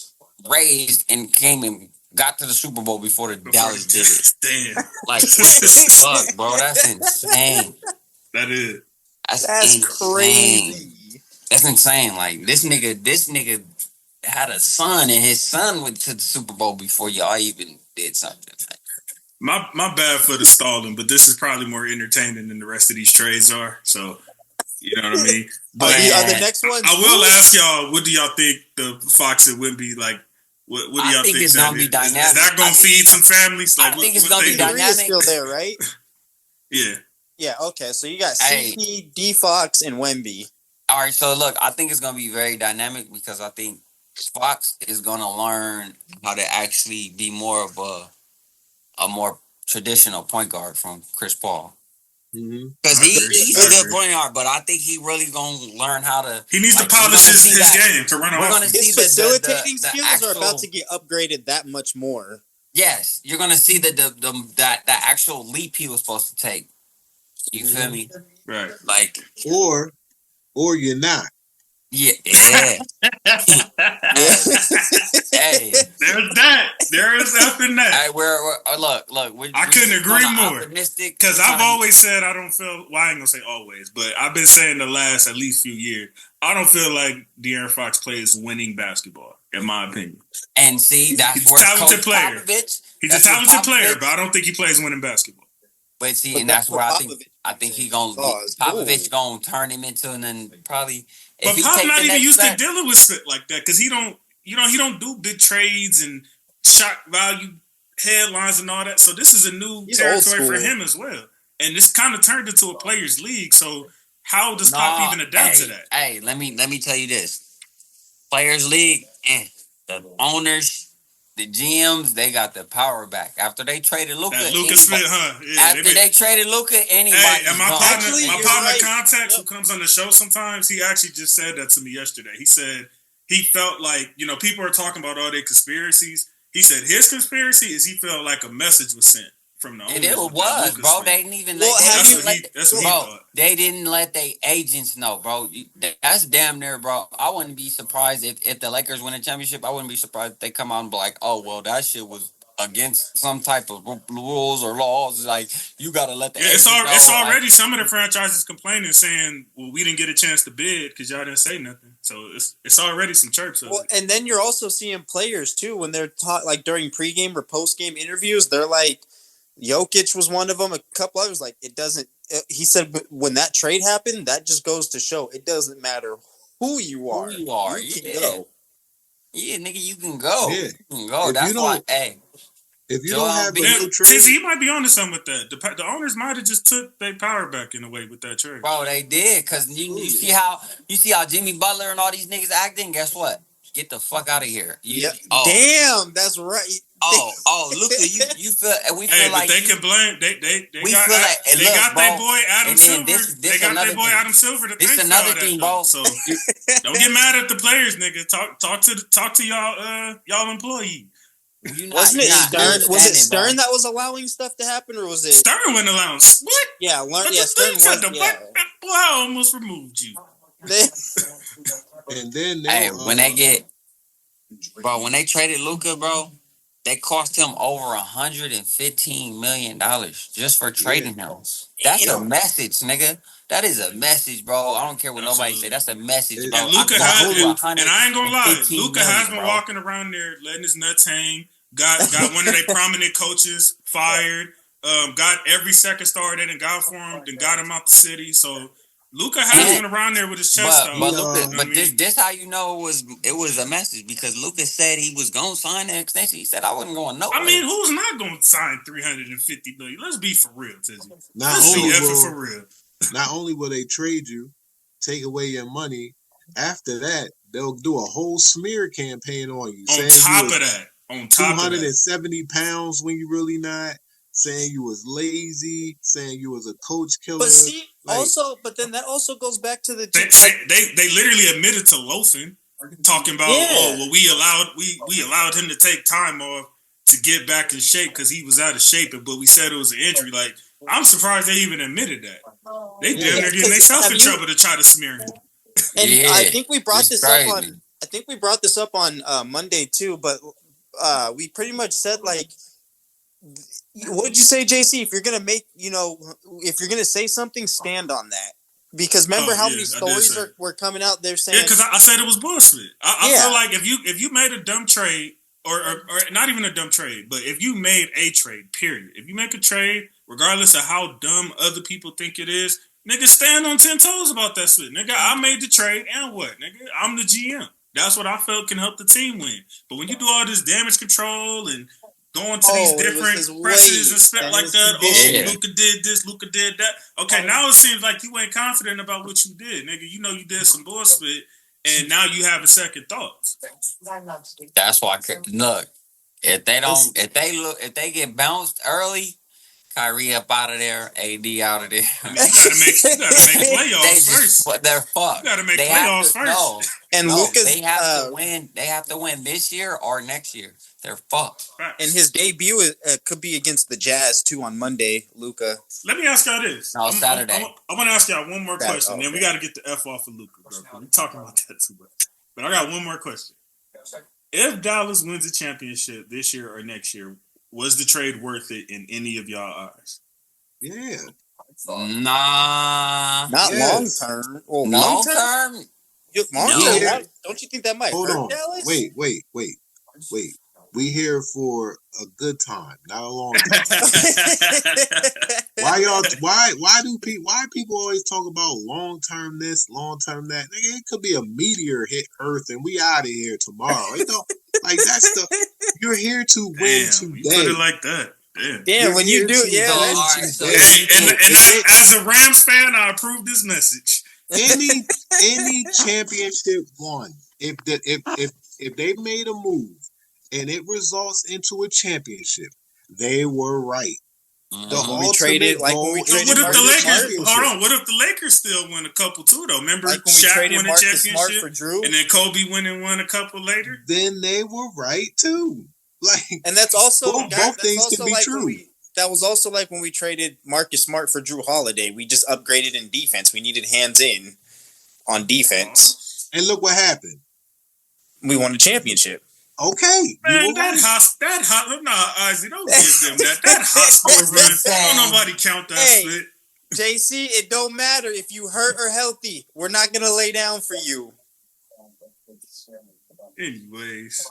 raised and came and got to the Super Bowl before Dallas did it. Damn. Like, what the fuck, bro? That's insane. That is. That's insane. crazy. That's insane. Like, this nigga had a son, and his son went to the Super Bowl before y'all even did something. My bad for the stalling, but this is probably more entertaining than the rest of these trades are. So, you know what I mean? But Are the next ones? I will ask y'all, what do y'all think the Fox and Wemby, like, what do y'all think? It's gonna be dynamic. Is that gonna feed some families? Like, I think it's gonna be Three is dynamic. still there, right? Yeah. Yeah, okay. So you got CP, D Fox, and Wemby. All right, so look, I think it's gonna be very dynamic because I think Fox is gonna learn how to actually be more of a more traditional point guard from Chris Paul. Because he's a good point guard, but I think he really gonna learn how to. He needs to polish his game to run off. His facilitating skills are about to get upgraded that much more. Yes, you're gonna see that actual leap he was supposed to take. You feel me? Right. Like, or you're not. Yeah. Hey, there's that. There is after that. Hey, look. I couldn't agree more. Optimistic because I've always said I don't feel. Well, I ain't gonna say always, but I've been saying the last at least few years. I don't feel like De'Aaron Fox plays winning basketball, in my opinion. And see, that's he's a talented player. He's a talented player, but I don't think he plays winning basketball. But see, and that's where I think he gonna Popovich gonna turn him into, and then probably. But Pop not even used to dealing with shit like that because he don't do big trades and shock value headlines and all that. So this is a new territory for him as well, and this kind of turned into a players' league. So how does Pop even adapt to that? Hey, let me tell you this: players' league, the owners. The GMs, they got the power back. After they traded Luka, Smith, huh? Yeah, after they traded Luka, anybody. Hey, and my partner Contacts, who comes on the show sometimes, he actually just said that to me yesterday. He said he felt like, people are talking about all their conspiracies. He said his conspiracy is he felt like a message was sent from the owners. And it was, bro. Smith. They didn't even they didn't let their agents know, bro. That's damn near, bro. I wouldn't be surprised if the Lakers win a championship. I wouldn't be surprised if they come out and be like, oh, well, that shit was against some type of rules or laws. Like, you got to let the agents know. It's already some of the franchises complaining, saying, well, we didn't get a chance to bid because y'all didn't say nothing. So it's already some chirps. Well, and then you're also seeing players, too, when they're taught, like, during pregame or postgame interviews, they're like, Jokic was one of them. A couple others, like, it doesn't. He said when that trade happened, that just goes to show it doesn't matter who you are. You can go. Yeah, nigga, you can go. Yeah. You can go. That's why. Hey, if you don't have a new trade, Tizzy, you might be onto something with that. The owners might have just took their power back in a way with that trade. Bro, they did because you see how Jimmy Butler and all these niggas acting. Guess what? Get the fuck out of here. Damn, that's right. Luka, you feel we feel but like they can blame they got their boy Adam Silver. They got their boy Adam Silver to thank for all that thing, bro. So don't get mad at the players, nigga. Talk to y'all employee. Wasn't it Stern? Was it Stern that was allowing stuff to happen, or was it Stern wasn't allowing what? Yeah, Stern was. Boy, I almost removed you. And then when they traded Luka, bro, they cost him over $115 million just for trading him. That's a message, nigga. That is a message, bro. I don't care what nobody say. That's a message, bro. And Luka and I ain't gonna lie, Luka has been walking around there letting his nuts hang. Got one of their prominent coaches fired. Got every second star they done got for him. Then got him out the city. So Luka has been around there with his chest out. But Luka, this how you know it was a message because Luka said he was gonna sign an extension. He said I wasn't going nowhere. I mean, who's not going to sign $350 million? Let's be for real, Tizzy. Not only will they trade you, take away your money. After that, they'll do a whole smear campaign on you. On top of that, 270 pounds when you really not. Saying you was lazy, saying you was a coach killer. But see, but then that also goes back to the they literally admitted to loafing, talking about we allowed him to take time off to get back in shape because he was out of shape, but we said it was an injury. Like I'm surprised they even admitted that. They damn near getting themselves in trouble to try to smear him. And I think we brought this up on Monday too, but we pretty much said like. What did you say, JC? If you're gonna if you're gonna say something, stand on that. Because remember how many stories were coming out there saying? Yeah, because I said it was bullshit. I feel like if you made a dumb trade, or not even a dumb trade, but if you made a trade, period. If you make a trade, regardless of how dumb other people think it is, nigga, stand on 10 toes about that shit. Nigga, I made the trade, and what? Nigga, I'm the GM. That's what I felt can help the team win. But when you do all this damage control and going to these different presses and stuff like that. Luka did this, Luka did that. Okay, now it seems like you ain't confident about what you did, nigga. You know you did some bullshit, and now you having second thoughts. That's why. Look, if they get bounced early, Kyrie up out of there, AD out of there. I mean, you gotta make playoffs first. But they're fucked. You gotta make playoffs first. No, and Luka's they have to win. They have to win this year or next year. They're fucked. And his debut could be against the Jazz too on Monday, Luka. Let me ask y'all this. No, Saturday. I want to ask y'all one more question. Then we got to get the F off of Luka, bro. We're talking about that too much. But I got one more question. If Dallas wins a championship this year or next year, was the trade worth it in any of y'all eyes? Yeah. Nah. Not long term. Well, long term? Don't you think that might hurt Dallas? Wait. We here for a good time, not a long time. Why people always talk about long term this, long term that? Nigga, it could be a meteor hit Earth and we out of here tomorrow. It don't like that stuff. You're here to win today. You put it like that. Damn, when you do, and as a Rams fan, I approve this message. Any championship won. If they made a move and it results into a championship, they were right. When we traded What if the Lakers still win a couple too though? Remember like when Shaq we won a Marcus championship Smart for Drew? And then Kobe won a couple later? Then they were right too. And that's also both things can be true. That was also like when we traded Marcus Smart for Drew Holiday. We just upgraded in defense. We needed hands in on defense. And look what happened. We won a championship. Okay. Man, Isley, don't give them that. That hospital run. Don't nobody count that split. JC, it don't matter if you hurt or healthy. We're not going to lay down for you. Anyways.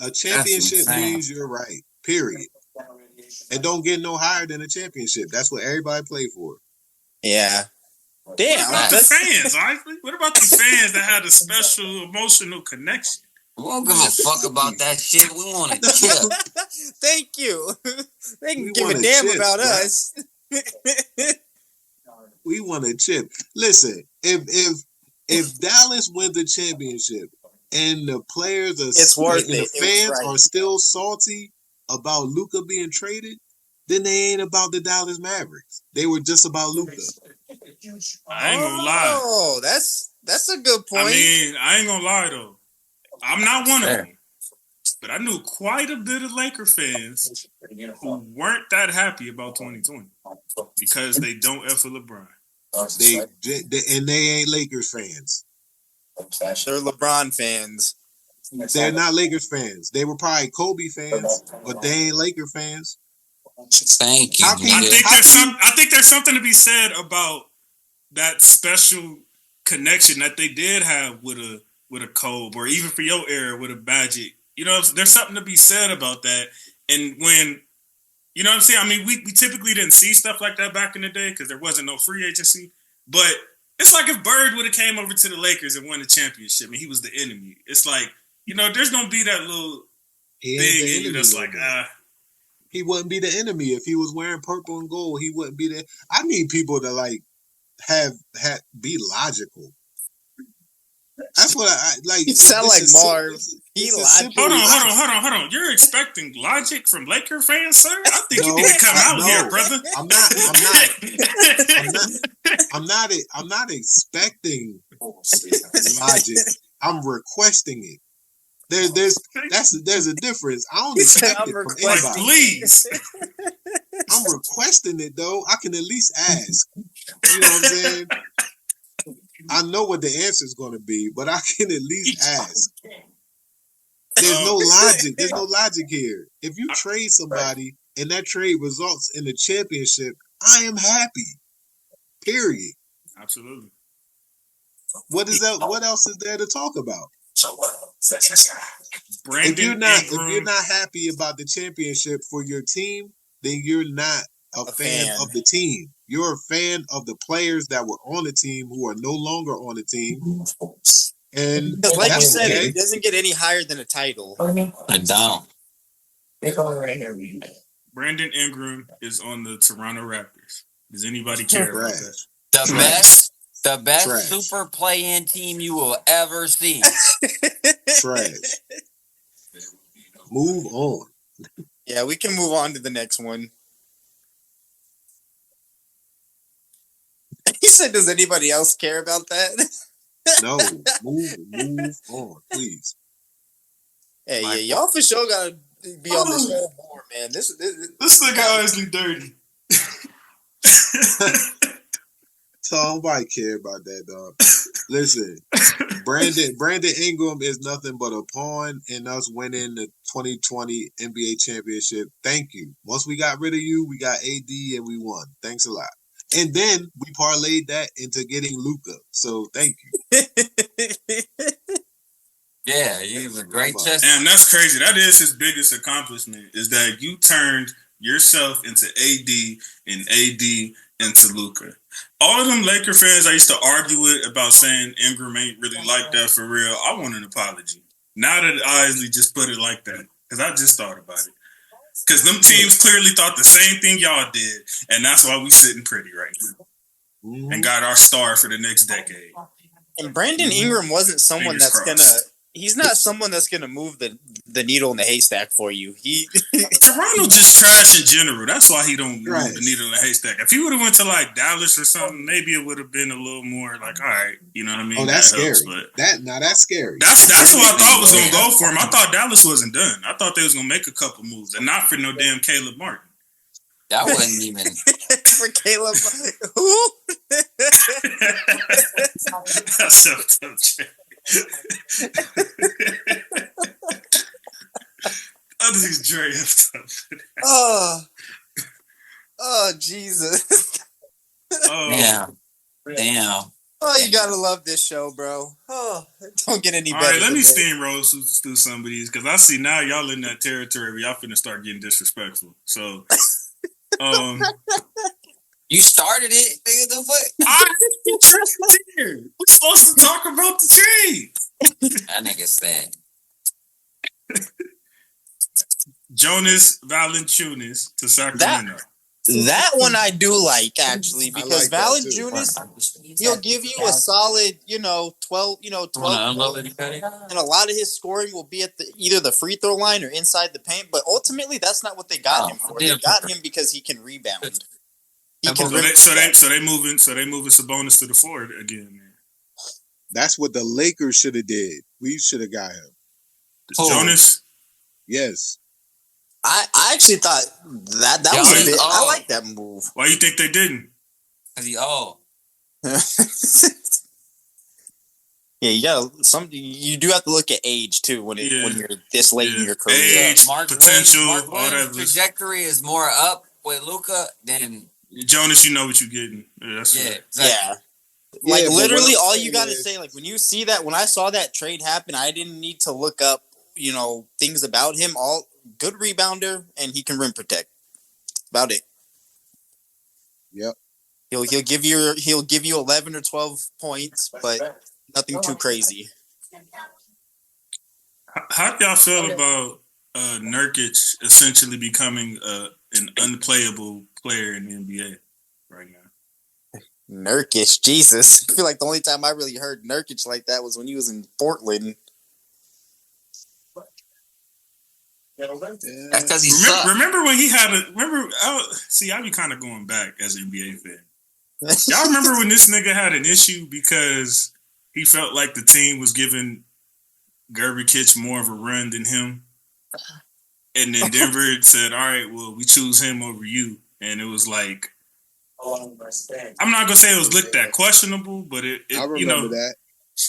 A championship means you're right. Period. It don't get no higher than a championship. That's what everybody play for. Yeah. Damn. What about the fans, Isley? What about the fans that had a special emotional connection? We don't give a fuck about that shit. We want to chip. Thank you. They can give a damn about us. We want a chip. Listen, if Dallas wins the championship and the players are the fans are still salty about Luka being traded, then they ain't about the Dallas Mavericks. They were just about Luka. I ain't gonna lie. Oh, that's a good point. I mean, I ain't gonna lie though. I'm not one of them. But I knew quite a bit of Laker fans who weren't that happy about 2020 because they don't F with LeBron. They ain't Lakers fans. They're LeBron fans. They're not Lakers fans. They were probably Kobe fans, but they ain't Laker fans. Thank you. I think there's something to be said about that special connection that they did have with a Kobe, or even for your era with a Magic. You know, there's something to be said about that. And when You know what I'm saying? I mean, we typically didn't see stuff like that back in the day because there wasn't no free agency. But it's like if Bird would have came over to the Lakers and won the championship and he was the enemy. It's like, there's going to be that little thing in you that's like, He wouldn't be the enemy if he was wearing purple and gold. He wouldn't be the. I need people to like be logical. That's what I like. You sound like Marv. Hold on. You're expecting logic from Laker fans, sir? I think you need to come out here, brother. I'm not expecting logic. I'm requesting it. There's a difference. I don't expect it from anybody. Please. I'm requesting it though. I can at least ask. You know what I'm saying? I know what the answer is going to be, but I can at least ask. There's no logic. There's no logic here. If you trade somebody and that trade results in a championship, I am happy. Period. Absolutely. What is that? What else is there to talk about? If you're not happy about the championship for your team, then you're not a fan of the team. You're a fan of the players that were on the team who are no longer on the team. And like you said, it doesn't get any higher than a title. I don't. Brandon Ingram is on the Toronto Raptors. Does anybody care about that? The best super play-in team you will ever see. Trash. Move on. Yeah, we can move on to the next one. He said, does anybody else care about that? No. Move on, please. Hey, yeah, y'all for sure gotta be on the show more, man. This nigga Isley dirty. So nobody care about that, dog. Listen, Brandon Ingram is nothing but a pawn in us winning the 2020 NBA championship. Thank you. Once we got rid of you, we got AD and we won. Thanks a lot. And then we parlayed that into getting Luka. So thank you. Yeah, he's a great chess. Damn, that's crazy. That is his biggest accomplishment, is that you turned yourself into AD and AD into Luka. All of them Laker fans I used to argue with about saying Ingram ain't really like that for real, I want an apology. Now that Isley just put it like that, because I just thought about it. Because them teams clearly thought the same thing y'all did, and that's why we sitting pretty right now. And got our star for the next decade. And Brandon Ingram wasn't someone he's not someone that's gonna move the needle in the haystack for you. Toronto just trash in general. That's why he don't move the needle in the haystack. If he would have went to like Dallas or something, maybe it would have been a little more like, all right, you know what I mean? Oh, that's scary. But that's scary. That's who I thought was gonna go for him. I thought Dallas wasn't done. I thought they was gonna make a couple moves, and not for no damn Caleb Martin. That wasn't even for Caleb. Who? That's so tough. I think it's Dre Oh Jesus. Damn. Oh, you gotta love this show, bro. Oh, don't get any better. All right, let me steamroll through some of these, because I see now y'all in that territory where y'all finna start getting disrespectful. So, you started it, nigga. The fuck? I interested here. We're supposed to talk about the trade. That nigga said. Jonas Valanciunas to Sacramento. That one I do like, actually, because Valanciunas, he'll give you a solid, 12, and a lot of his scoring will be at either the free throw line or inside the paint. But ultimately, that's not what they got him for. They got him because he can rebound. So they moving Sabonis to the forward again. Man. That's what the Lakers should have did. We should have got him. Jonas? Yes. I actually thought that was a bit. I like that move. Why you think they didn't? Because he old. Yeah, you do have to look at age too when you're this late in your career. Age, potential, Mark all that. Trajectory is more up with Luka than Jonas. You know what you're getting. Exactly. Yeah. Like literally, all you got to say, like when you see that, when I saw that trade happen, I didn't need to look up, things about him. All good rebounder, and he can rim protect. About it. Yep. He'll give you 11 or 12 points, but nothing too crazy. How do y'all feel about Nurkic essentially becoming an unplayable player in the NBA right now? Nurkic, Jesus. I feel like the only time I really heard Nurkic like that was when he was in Portland. That's because he sucked. Remember when he had I be kind of going back as an NBA fan. Y'all remember when this nigga had an issue because he felt like the team was giving Gerbic more of a run than him? And then Denver said, all right, well, we choose him over you. And it was like, I'm not going to say it was looked at questionable, but it I remember that.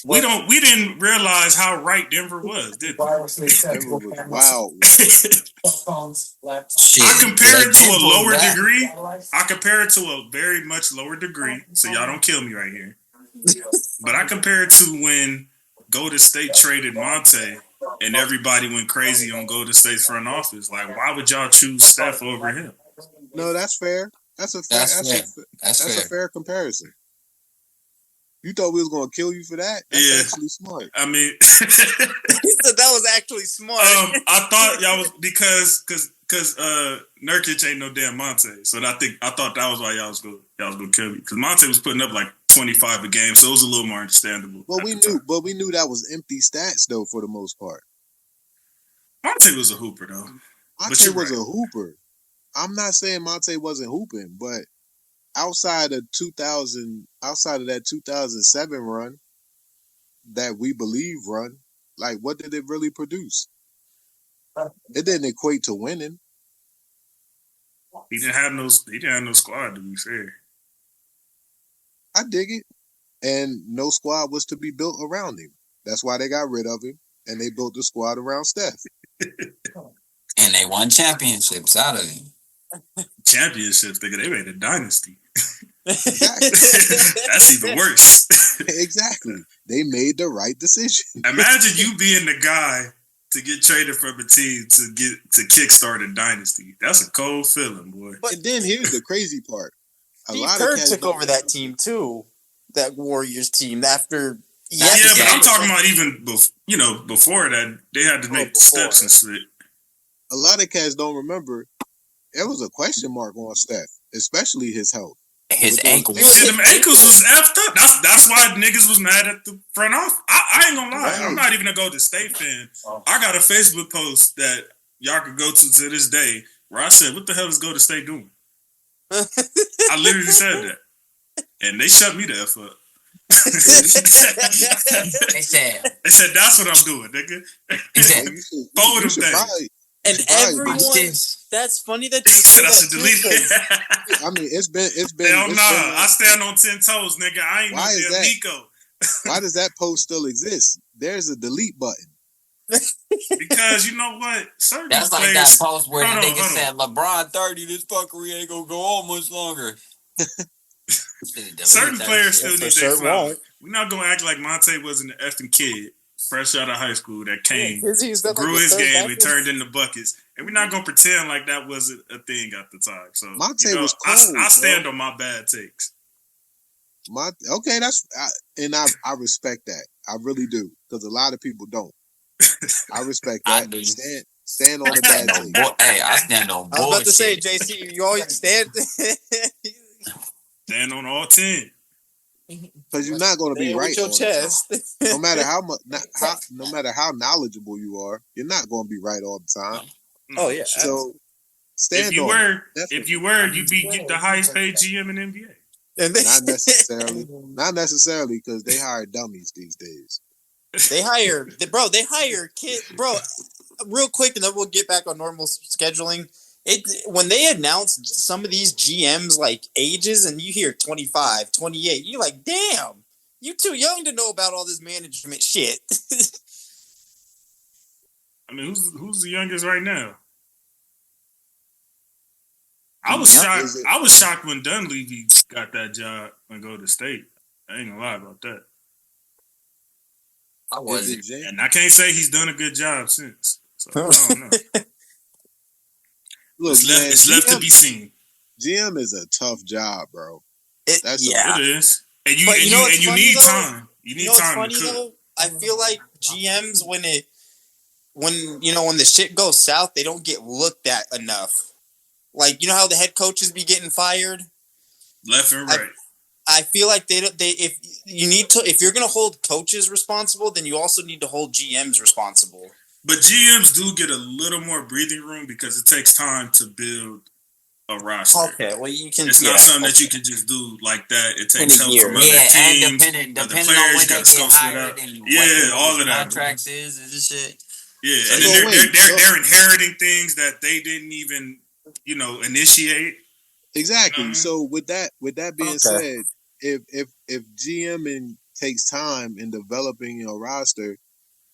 We didn't realize how right Denver was, did we? Denver was wild. I compare it to a lower degree. I compare it to a very much lower degree, so y'all don't kill me right here. But I compare it to when Golden State traded Monte and everybody went crazy on Golden State's front office. Like, why would y'all choose Steph over him? No, that's fair. That's a fair comparison. You thought we was gonna kill you for that? That's actually smart. I mean, He said that was actually smart. I thought y'all was because Nurkic ain't no damn Monte, so I thought that was why y'all was gonna kill me because Monte was putting up like 25 a game, so it was a little more understandable. But we knew that was empty stats though for the most part. Monte was a hooper though. Monte was a hooper. I'm not saying Monte wasn't hooping, but outside of that 2007 run, that we believe run, like what did it really produce? It didn't equate to winning. He didn't have no squad, to be fair. I dig it. And no squad was to be built around him. That's why they got rid of him and they built the squad around Steph. And they won championships out of him. Championships, nigga, they made a dynasty. Exactly. That's even worse. Exactly. They made the right decision. Imagine you being the guy to get traded from a team to kickstart a dynasty. That's a cold feeling, boy. But then here's the crazy part. Steve Kerr took over that team too. That Warriors team after. Yeah, but I'm talking about even before that, they had to make the steps and shit. A lot of cats don't remember. There was a question mark on Steph, especially his health. His ankles. Yeah, them ankles was effed up. That's why niggas was mad at the front office. I ain't gonna lie. Right. I'm not even a Golden State fan. I got a Facebook post that y'all could go to this day where I said, what the hell is Golden State doing? I literally said that. And they shut me the F up. They said, that's what I'm doing, nigga. Forward them things. And everyone, that's funny that you said that too. I mean, it's been. Hell no, I stand on 10 toes, nigga. I ain't no damn Nico. Why does that post still exist? There's a delete button. Because you know what? That's like that post where the nigga said, LeBron 30, this fuckery ain't gonna go on much longer. Certain players still need their flowers. We're not gonna act like Monte wasn't an effing kid fresh out of high school that came, grew his game, and turned into buckets. And we're not going to pretend like that wasn't a thing at the time. So Monte was cold, I stand on my bad takes. Okay, I respect that. I really do, because a lot of people don't. I respect that. Stand on the bad takes. Hey, I stand on bullshit. I was about to say, JC, you always stand. Stand on all 10. Because you're not going to be right with your chest. No matter how much, no matter how knowledgeable you are, you're not going to be right all the time. Oh yeah. So stand if you on. You'd be the highest paid GM in NBA. Not necessarily. Not necessarily, because they hire dummies these days. They hire kids, bro. Real quick, and then we'll get back on normal scheduling. When they announced some of these GMs like ages and you hear 25, 28, you're like, damn, you too young to know about all this management shit. I mean, who's the youngest right now? I was shocked when Dunleavy got that job and go to state. I ain't gonna lie about that. I wasn't. And I can't say he's done a good job since. So I don't know. Look, it's left to be seen. GM is a tough job, bro. It is, and you need time. You need time to cook. Though? I feel like GMs when the shit goes south, they don't get looked at enough. Like, you know how the head coaches be getting fired left and right. I feel like if you're gonna hold coaches responsible, then you also need to hold GMs responsible. But GMs do get a little more breathing room because it takes time to build a roster. Okay, well you can. It's not something that you can just do like that. It takes help from other teams, and other depending players. on when You got to scope it out. Yeah, all of that. Contracts is and this shit. Yeah, and then they're inheriting things that they didn't even, initiate. Exactly. Mm-hmm. So with that being said, if GMing takes time in developing your roster,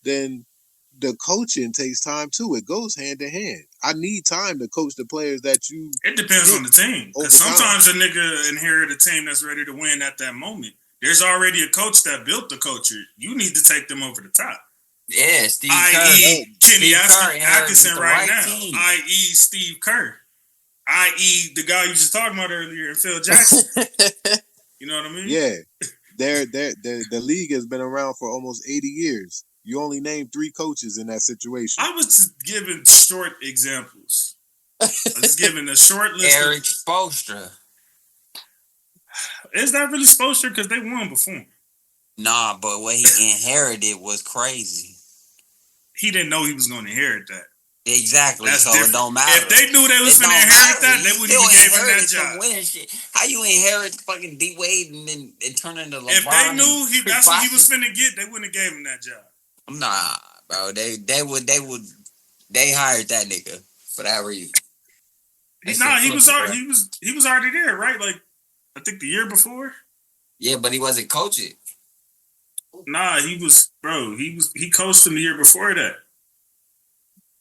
then the coaching takes time too. It goes hand in hand. I need time to coach the players that you. It depends on the team. Because sometimes a nigga inherit a team that's ready to win at that moment. There's already a coach that built the culture. You need to take them over the top. Yeah, Steve Kerr. I.e. Kenny Atkinson right now. Team. I.e. Steve Kerr. I.e. the guy you just talking about earlier, Phil Jackson. You know what I mean? Yeah. The league has been around for almost 80 years. You only named 3 coaches in that situation. I was just giving short examples. I was giving a short list. Eric Spoelstra. It's not really Spoelstra because they won before. Nah, but what he inherited was crazy. He didn't know he was going to inherit that. Exactly. That's so different. It don't matter. If they knew they was going to inherit that, they wouldn't even give him that job. Shit. How you inherit fucking D Wade and then turn into LeBron? If they knew that's what he was finna get, they wouldn't have gave him that job. Nah, bro. They hired that nigga for that reason. He was already there, right? Like I think the year before. Yeah, but he wasn't coaching. Nah, he was, bro. He coached him the year before that.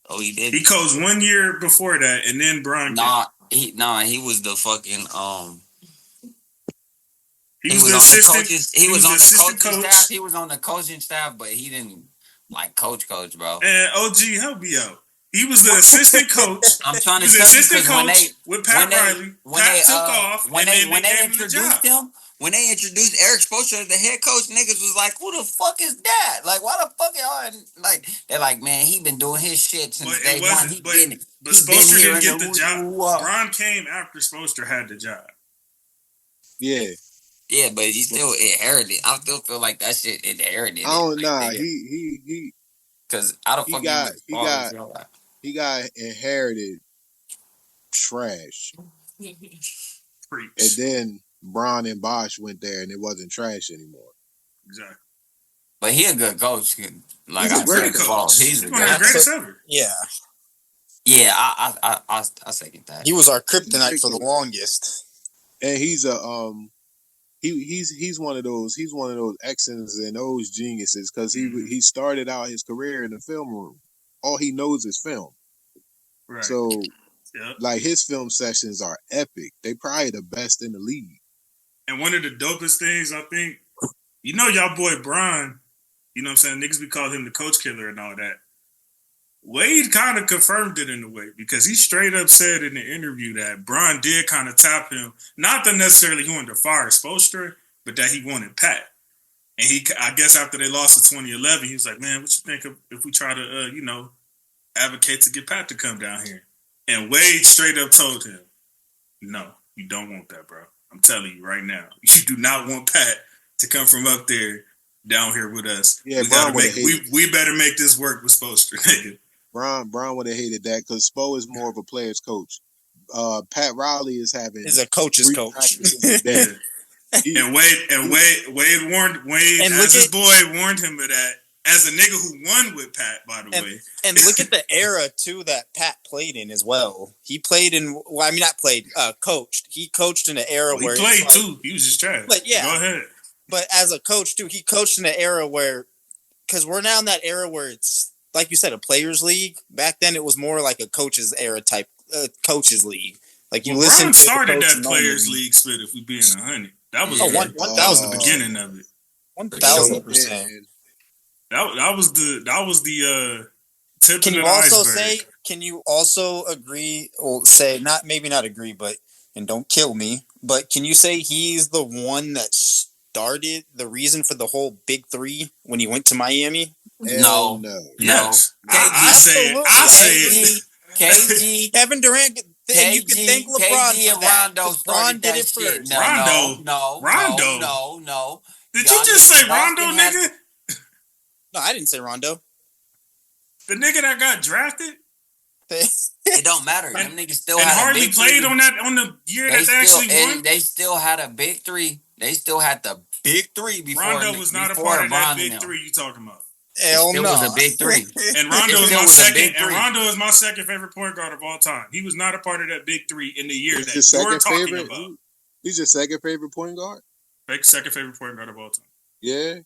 Oh, he did. He coached 1 year before that, and then Brian. He was the fucking He was the assistant. He was on the coaching staff. He was on the coaching staff, but he didn't like coach, bro. And OG, help me out. He was the assistant coach. I'm trying to tell you because with Pat Riley, Pat took off, when they they introduced him. When they introduced Eric Spoelstra as the head coach, niggas was like, "Who the fuck is that? Like, why the fuck y'all?" Like, they're like, "Man, he been doing his shit since day one." But Spoelstra didn't get the job. Bron came after Spoelstra had the job. Yeah. Yeah, but he still inherited. I still feel like that shit inherited. Oh nah, he. Because I don't fucking. He got inherited trash, and then Bron and Bosch went there, and it wasn't trash anymore. Exactly. But he a good coach. Like he's a great coach. He's one of the greatest ever. Yeah. Yeah, I second that. He was our kryptonite for the longest. And he's he's one of those X's and O's geniuses because he started out his career in the film room. All he knows is film. Right. So like his film sessions are epic. They probably the best in the league. And one of the dopest things I think, y'all boy Bron, you know what I'm saying? Niggas be calling him the coach killer and all that. Wade kind of confirmed it in a way because he straight up said in the interview that Bron did kind of tap him. Not that necessarily he wanted to fire Spoelstra, but that he wanted Pat. And I guess after they lost in 2011, he was like, "Man, what you think if we try to, advocate to get Pat to come down here?" And Wade straight up told him, "No, you don't want that, bro. I'm telling you right now, you do not want Pat to come from up there down here with us. Yeah, we better make this work with Spoelstra, nigga." Bron would have hated that because Spo is more of a player's coach. Pat Riley is a coach's coach. And Wade warned his boy warned him of that as a nigga who won with Pat, by the way. And look at the era too that Pat played in as well. He played in coached. He coached in an era where he played too. He was just trash. But yeah, go ahead. But as a coach too, he coached in an era where, because we're now in that era where it's like you said, a players' league. Back then, it was more like a coaches era type coaches league. Like you listen. Ron started that players' league split. If we being 100, that was 1,000 the beginning of it. 1,000%. That was the tip Can of you the also iceberg. say can you also agree or say maybe not agree, but and don't kill me, but can you say he's the one that started the reason for the whole big three when he went to Miami? Hell No. Yes. KG. I say it. I say it. KG. Kevin Durant. You can thank LeBron KG for and that. Rondo started LeBron did that it shit. first. Rondo. No. Did you just say Rondo, nigga? No, I didn't say Rondo. The nigga that got drafted? It don't matter. Them niggas still and had hardly a big played three. on the year that they actually won. They still had a big three. They still had the big three before. Rondo was not a part of that big three you talking about. Hell no. It was a big three. And Rondo is my second. And Rondo is my second favorite point guard of all time. He was not a part of that big three in the year that you're talking about. He's your second favorite point guard? Second favorite point guard of all time. Yeah.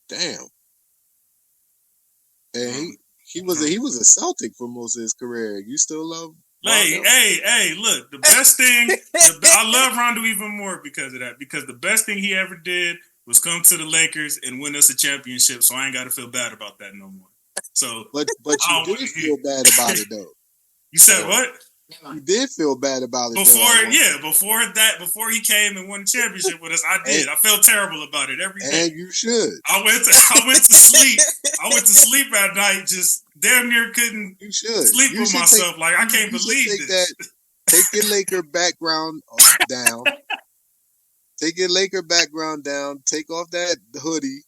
Damn. And he was a Celtic for most of his career. You still love Rondo? Hey, look, the best thing I love Rondo even more because of that. Because the best thing he ever did was come to the Lakers and win us a championship, so I ain't gotta feel bad about that no more. So But you did feel bad about it though. You said what? You did feel bad about it before he came and won the championship with us. I did. I felt terrible about it every day. And you should. I went to sleep. I went to sleep at night, just damn near couldn't sleep with myself. Like I can't believe this. Take your Laker background down. Take your Laker background down. Take off that hoodie.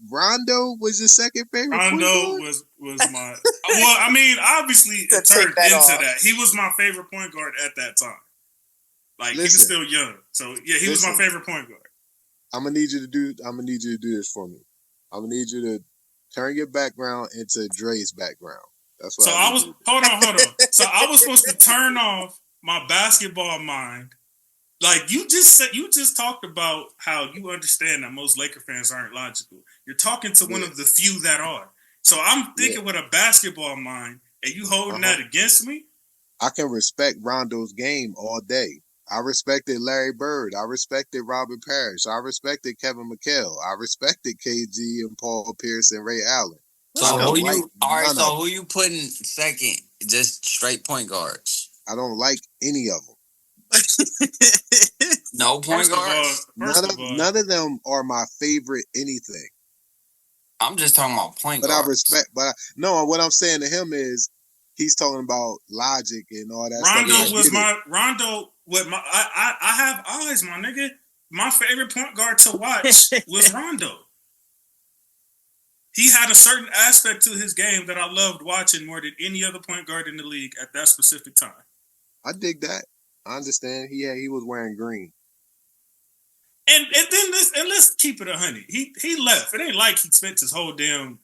Rondo was your second favorite. Rondo was my. Well, I mean, obviously it turned into that. He was my favorite point guard at that time. Like he was still young, so yeah, he was my favorite point guard. I'm gonna need you to do this for me. I'm gonna need you to turn your background into Dre's background. That's what. So I was. Hold on. So I was supposed to turn off my basketball mind. Like you just talked about how you understand that most Laker fans aren't logical. You're talking to one of the few that are. So I'm thinking with a basketball mind, and you holding that against me? I can respect Rondo's game all day. I respected Larry Bird. I respected Robert Parrish. I respected Kevin McHale. I respected KG and Paul Pierce and Ray Allen. So who you putting second? Just straight point guards. I don't like any of them. No point guards. None of them are my favorite anything. I'm just talking about point guards. But I respect. What I'm saying to him is he's talking about logic and all that. I have eyes, my nigga. My favorite point guard to watch was Rondo. He had a certain aspect to his game that I loved watching more than any other point guard in the league at that specific time. I dig that. I understand. He was wearing green. And then let's keep it 100. He left. It ain't like he spent his whole damn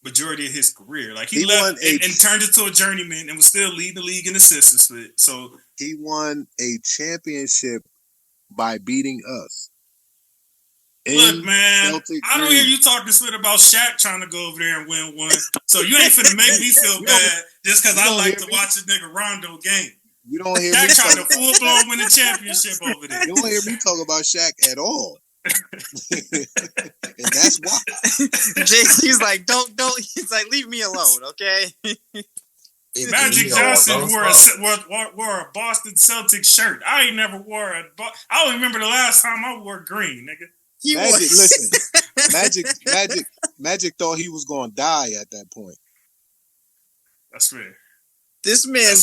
majority of his career. Like he left and turned into a journeyman and was still leading the league in assists. So he won a championship by beating us. Look, man, I don't hear you talking shit about Shaq trying to go over there and win one. So you ain't finna make me feel bad just because I like to watch a nigga Rondo game. You don't hear Shaq me trying to full blown win a championship over there. You don't hear me talk about Shaq at all. And that's why. JC's like, don't. He's like, leave me alone, okay? Magic Johnson wore a Boston Celtics shirt. I ain't never wore I don't remember the last time I wore green, nigga. Magic thought he was going to die at that point. That's fair. This man,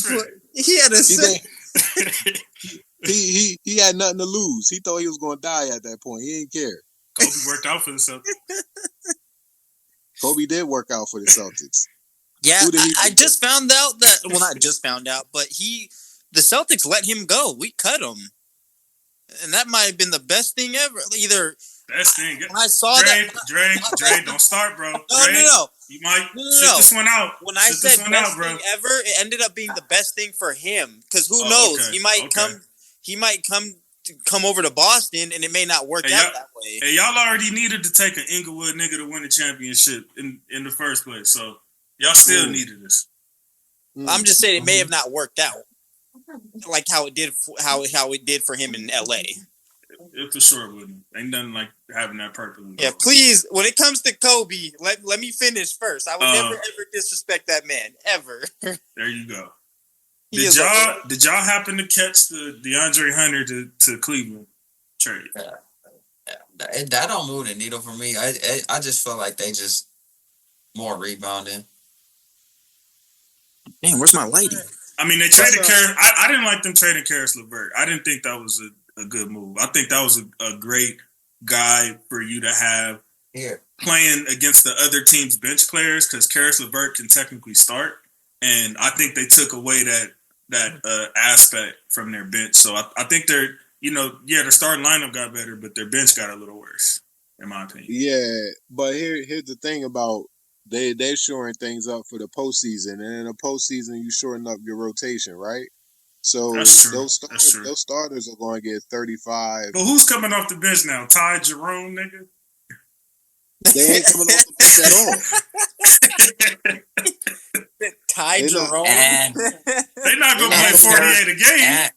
he had he had nothing to lose. He thought he was going to die at that point. He didn't care. Kobe worked out for the Celtics. Kobe did work out for the Celtics. Yeah, I just found out that. Well, not just found out, but the Celtics let him go. We cut him, and that might have been the best thing ever. Best thing. I saw Dre, don't start, bro. No. You might sit this one out. When I said best thing ever, it ended up being the best thing for him. Because who knows? Okay. He might come over to Boston, and it may not work out that way. Hey, y'all already needed to take an Inglewood nigga to win the championship in the first place. So y'all still needed this. I'm just saying it may have not worked out like how it did for him in LA. It for sure wouldn't. Ain't nothing like having that purple. Yeah, please. When it comes to Kobe, let me finish first. I would never ever disrespect that man ever. There you go. Did y'all happen to catch the DeAndre Hunter to Cleveland trade? That don't move the needle for me. I just feel like they just more rebounding. Man, where's my lighting? I mean, they traded Karis. I didn't like them trading Karis LeVert. I didn't think that was a good move. I think that was a great guy for you to have playing against the other team's bench players because Karis LeVert can technically start. And I think they took away that aspect from their bench. So I think they're, their starting lineup got better, but their bench got a little worse, in my opinion. Yeah, but here's the thing about they're shoring things up for the postseason, and in the postseason you shorten up your rotation, right? So those starters are going to get 35. But who's coming off the bench now? Ty Jerome, nigga? They ain't coming off the bench at all. Ty Jerome? They're not going to play 48 a game.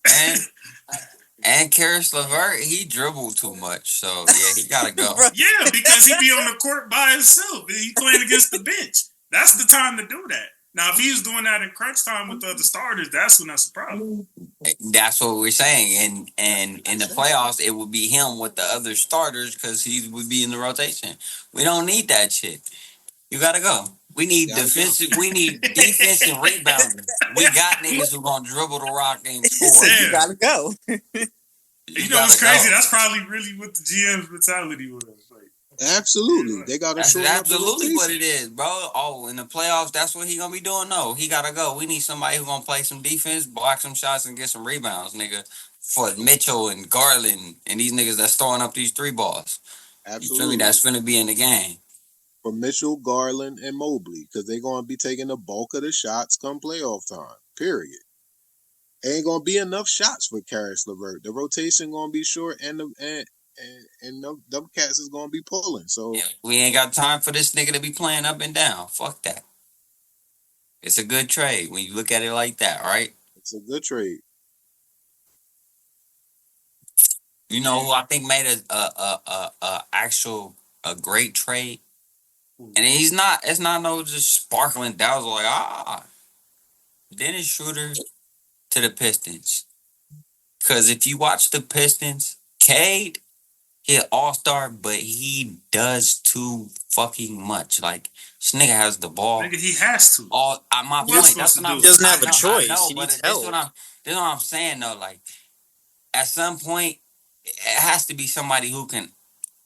And Karis LeVert, he dribbled too much, so yeah, he gotta go. Yeah, because he be on the court by himself. He playing against the bench. That's the time to do that. Now, if he was doing that in crunch time with the other starters, that's when that's a problem. That's what we're saying. And in the playoffs, it would be him with the other starters because he would be in the rotation. We don't need that shit. You gotta go. We need defensive. We need defense and rebounding. We got niggas who gonna dribble the rock and score. You gotta go. You know what's crazy? That's probably really what the GM's mentality was. Absolutely, they got to show. That's absolutely what it is, bro. Oh, in the playoffs, that's what he gonna be doing. No, he gotta go. We need somebody who gonna play some defense, block some shots, and get some rebounds, nigga. For Mitchell and Garland and these niggas that's throwing up these 3 balls. Absolutely, you feel me? That's finna be in the game. For Mitchell, Garland, and Mobley, because they're going to be taking the bulk of the shots come playoff time, period. Ain't going to be enough shots for Karis LeVert. The rotation going to be short, and them cats is going to be pulling. So we ain't got time for this nigga to be playing up and down. Fuck that. It's a good trade when you look at it like that, right? It's a good trade. You know who I think made a great trade? And it's not no just sparkling dazzle like Dennis Schroeder to the Pistons. Cause if you watch the Pistons, Cade, he an all-star, but he does too fucking much. Like this nigga has the ball. Nigga, he has to. My point. That's what he doesn't have a choice. He needs help. This is what I'm saying though. Like at some point, it has to be somebody who can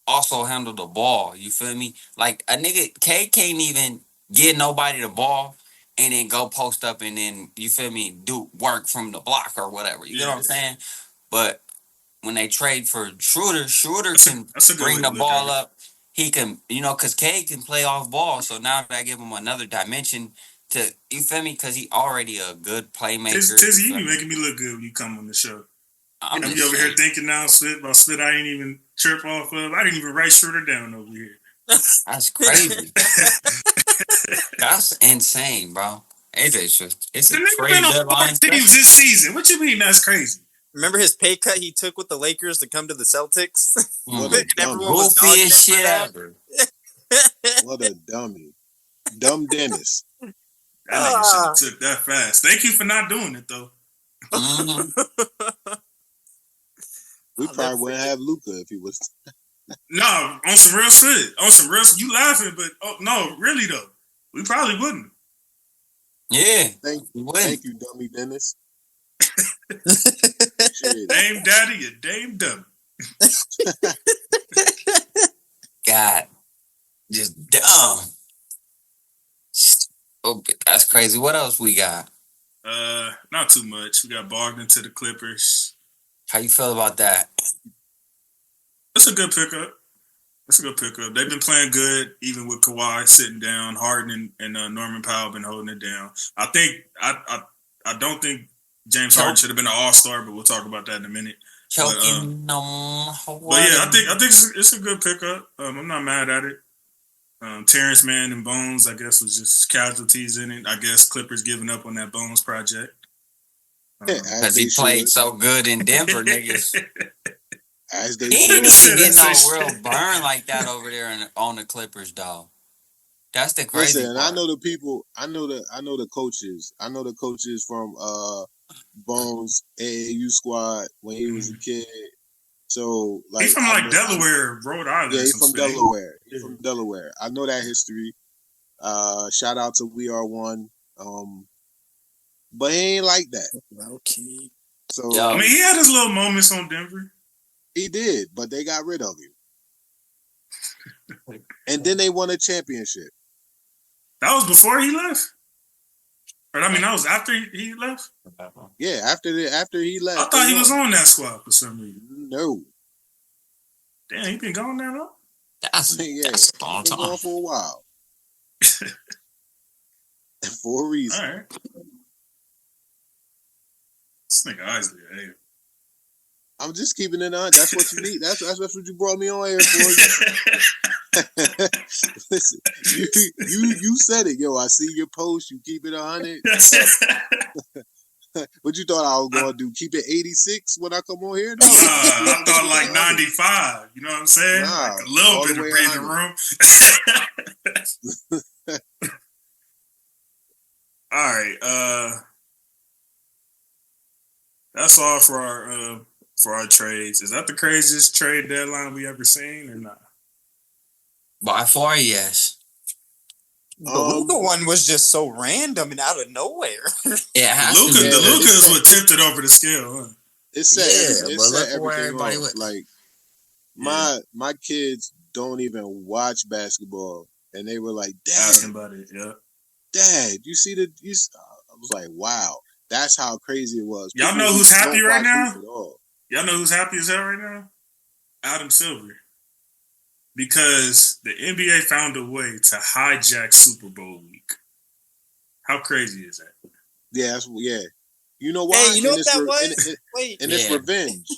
also handle the ball. You feel me? Like a nigga, K can't even get nobody the ball and then go post up and then, you feel me, do work from the block or whatever. You know what I'm saying? But when they trade for Schroeder can bring the ball up. He can, because K can play off ball. So now that I give him another dimension to, you feel me? Because he already a good playmaker. Tizzy, you be making me look good when you come on the show. I'm over here thinking now about spit I ain't even trip off of. I didn't even write Schroeder down over here. That's crazy. That's insane, bro. It's a trade deadline. Teams this season. What you mean that's crazy? Remember his pay cut he took with the Lakers to come to the Celtics? Goofiest shit ever. What a dummy. Dumb Dennis. That nigga should have took that fast. Thank you for not doing it, though. We probably wouldn't have Luka if he was. No, on some real shit. You laughing, but no, really though, we probably wouldn't. Yeah, thank you, dummy Dennis. Dame Daddy, you Dame Dummy. God, just dumb. Oh, that's crazy. What else we got? Not too much. We got Bogdan to the Clippers. How you feel about that? That's a good pickup. They've been playing good, even with Kawhi sitting down. Harden and Norman Powell been holding it down. I don't think James Harden should have been an all-star, but we'll talk about that in a minute. But yeah, I think it's a good pickup. I'm not mad at it. Terrence Mann and Bones, I guess, was just casualties in it. I guess Clippers giving up on that Bones project. Because he played so good in Denver, niggas. As they He should. ain't Said even getting that no shit. real burn like that over there on the Clippers, dog. That's the crazy Listen, part. I know the people. I know the coaches. I know the coaches from Bones AAU squad when he was a kid. So like He's from like Delaware, Rhode Island. Yeah, or he's some from shit. Delaware. He's from Delaware. I know that history. Shout out to We Are One. But he ain't like that. Okay. So Yeah. I mean, he had his little moments on Denver. he did, but they got rid of him. And then they won a championship. That was before he left. Or I mean, that was after he left. Yeah, after he left. I thought he was on that squad for some reason. No. Damn, he been gone that long. That's a long Been time. gone for a while. For a reason. All right. This nigga Isley, hey. I'm just keeping it on. That's what you need. That's what you brought me on here for. Listen, you said it, yo. I see your post. You keep it 100. What you thought I was gonna do? Keep it 86 when I come on here? No. I thought like 95. You know what I'm saying? Nah, like a little all bit the of way breathing 100. room. All right. That's all for our trades. Is that the craziest trade deadline we ever seen or not? By far, yes. The Luka one was just so random and out of nowhere. It has Luka, to be. the Luka is what tipped it over the scale, huh? It set, Yeah, it but set look where everything everybody off. went. Like Yeah. my kids don't even watch basketball, and they were like, Asking about it, yeah. Dad, you see the? I was like, wow, that's how crazy it was. Y'all People know who's happy don't right watch now? hoops at all. Y'all know who's happy as hell right now? Adam Silver. Because the NBA found a way to hijack Super Bowl week. How crazy is that? Yeah, You know why? Hey, you know And what it's that was? Wait. And it's Yeah. revenge.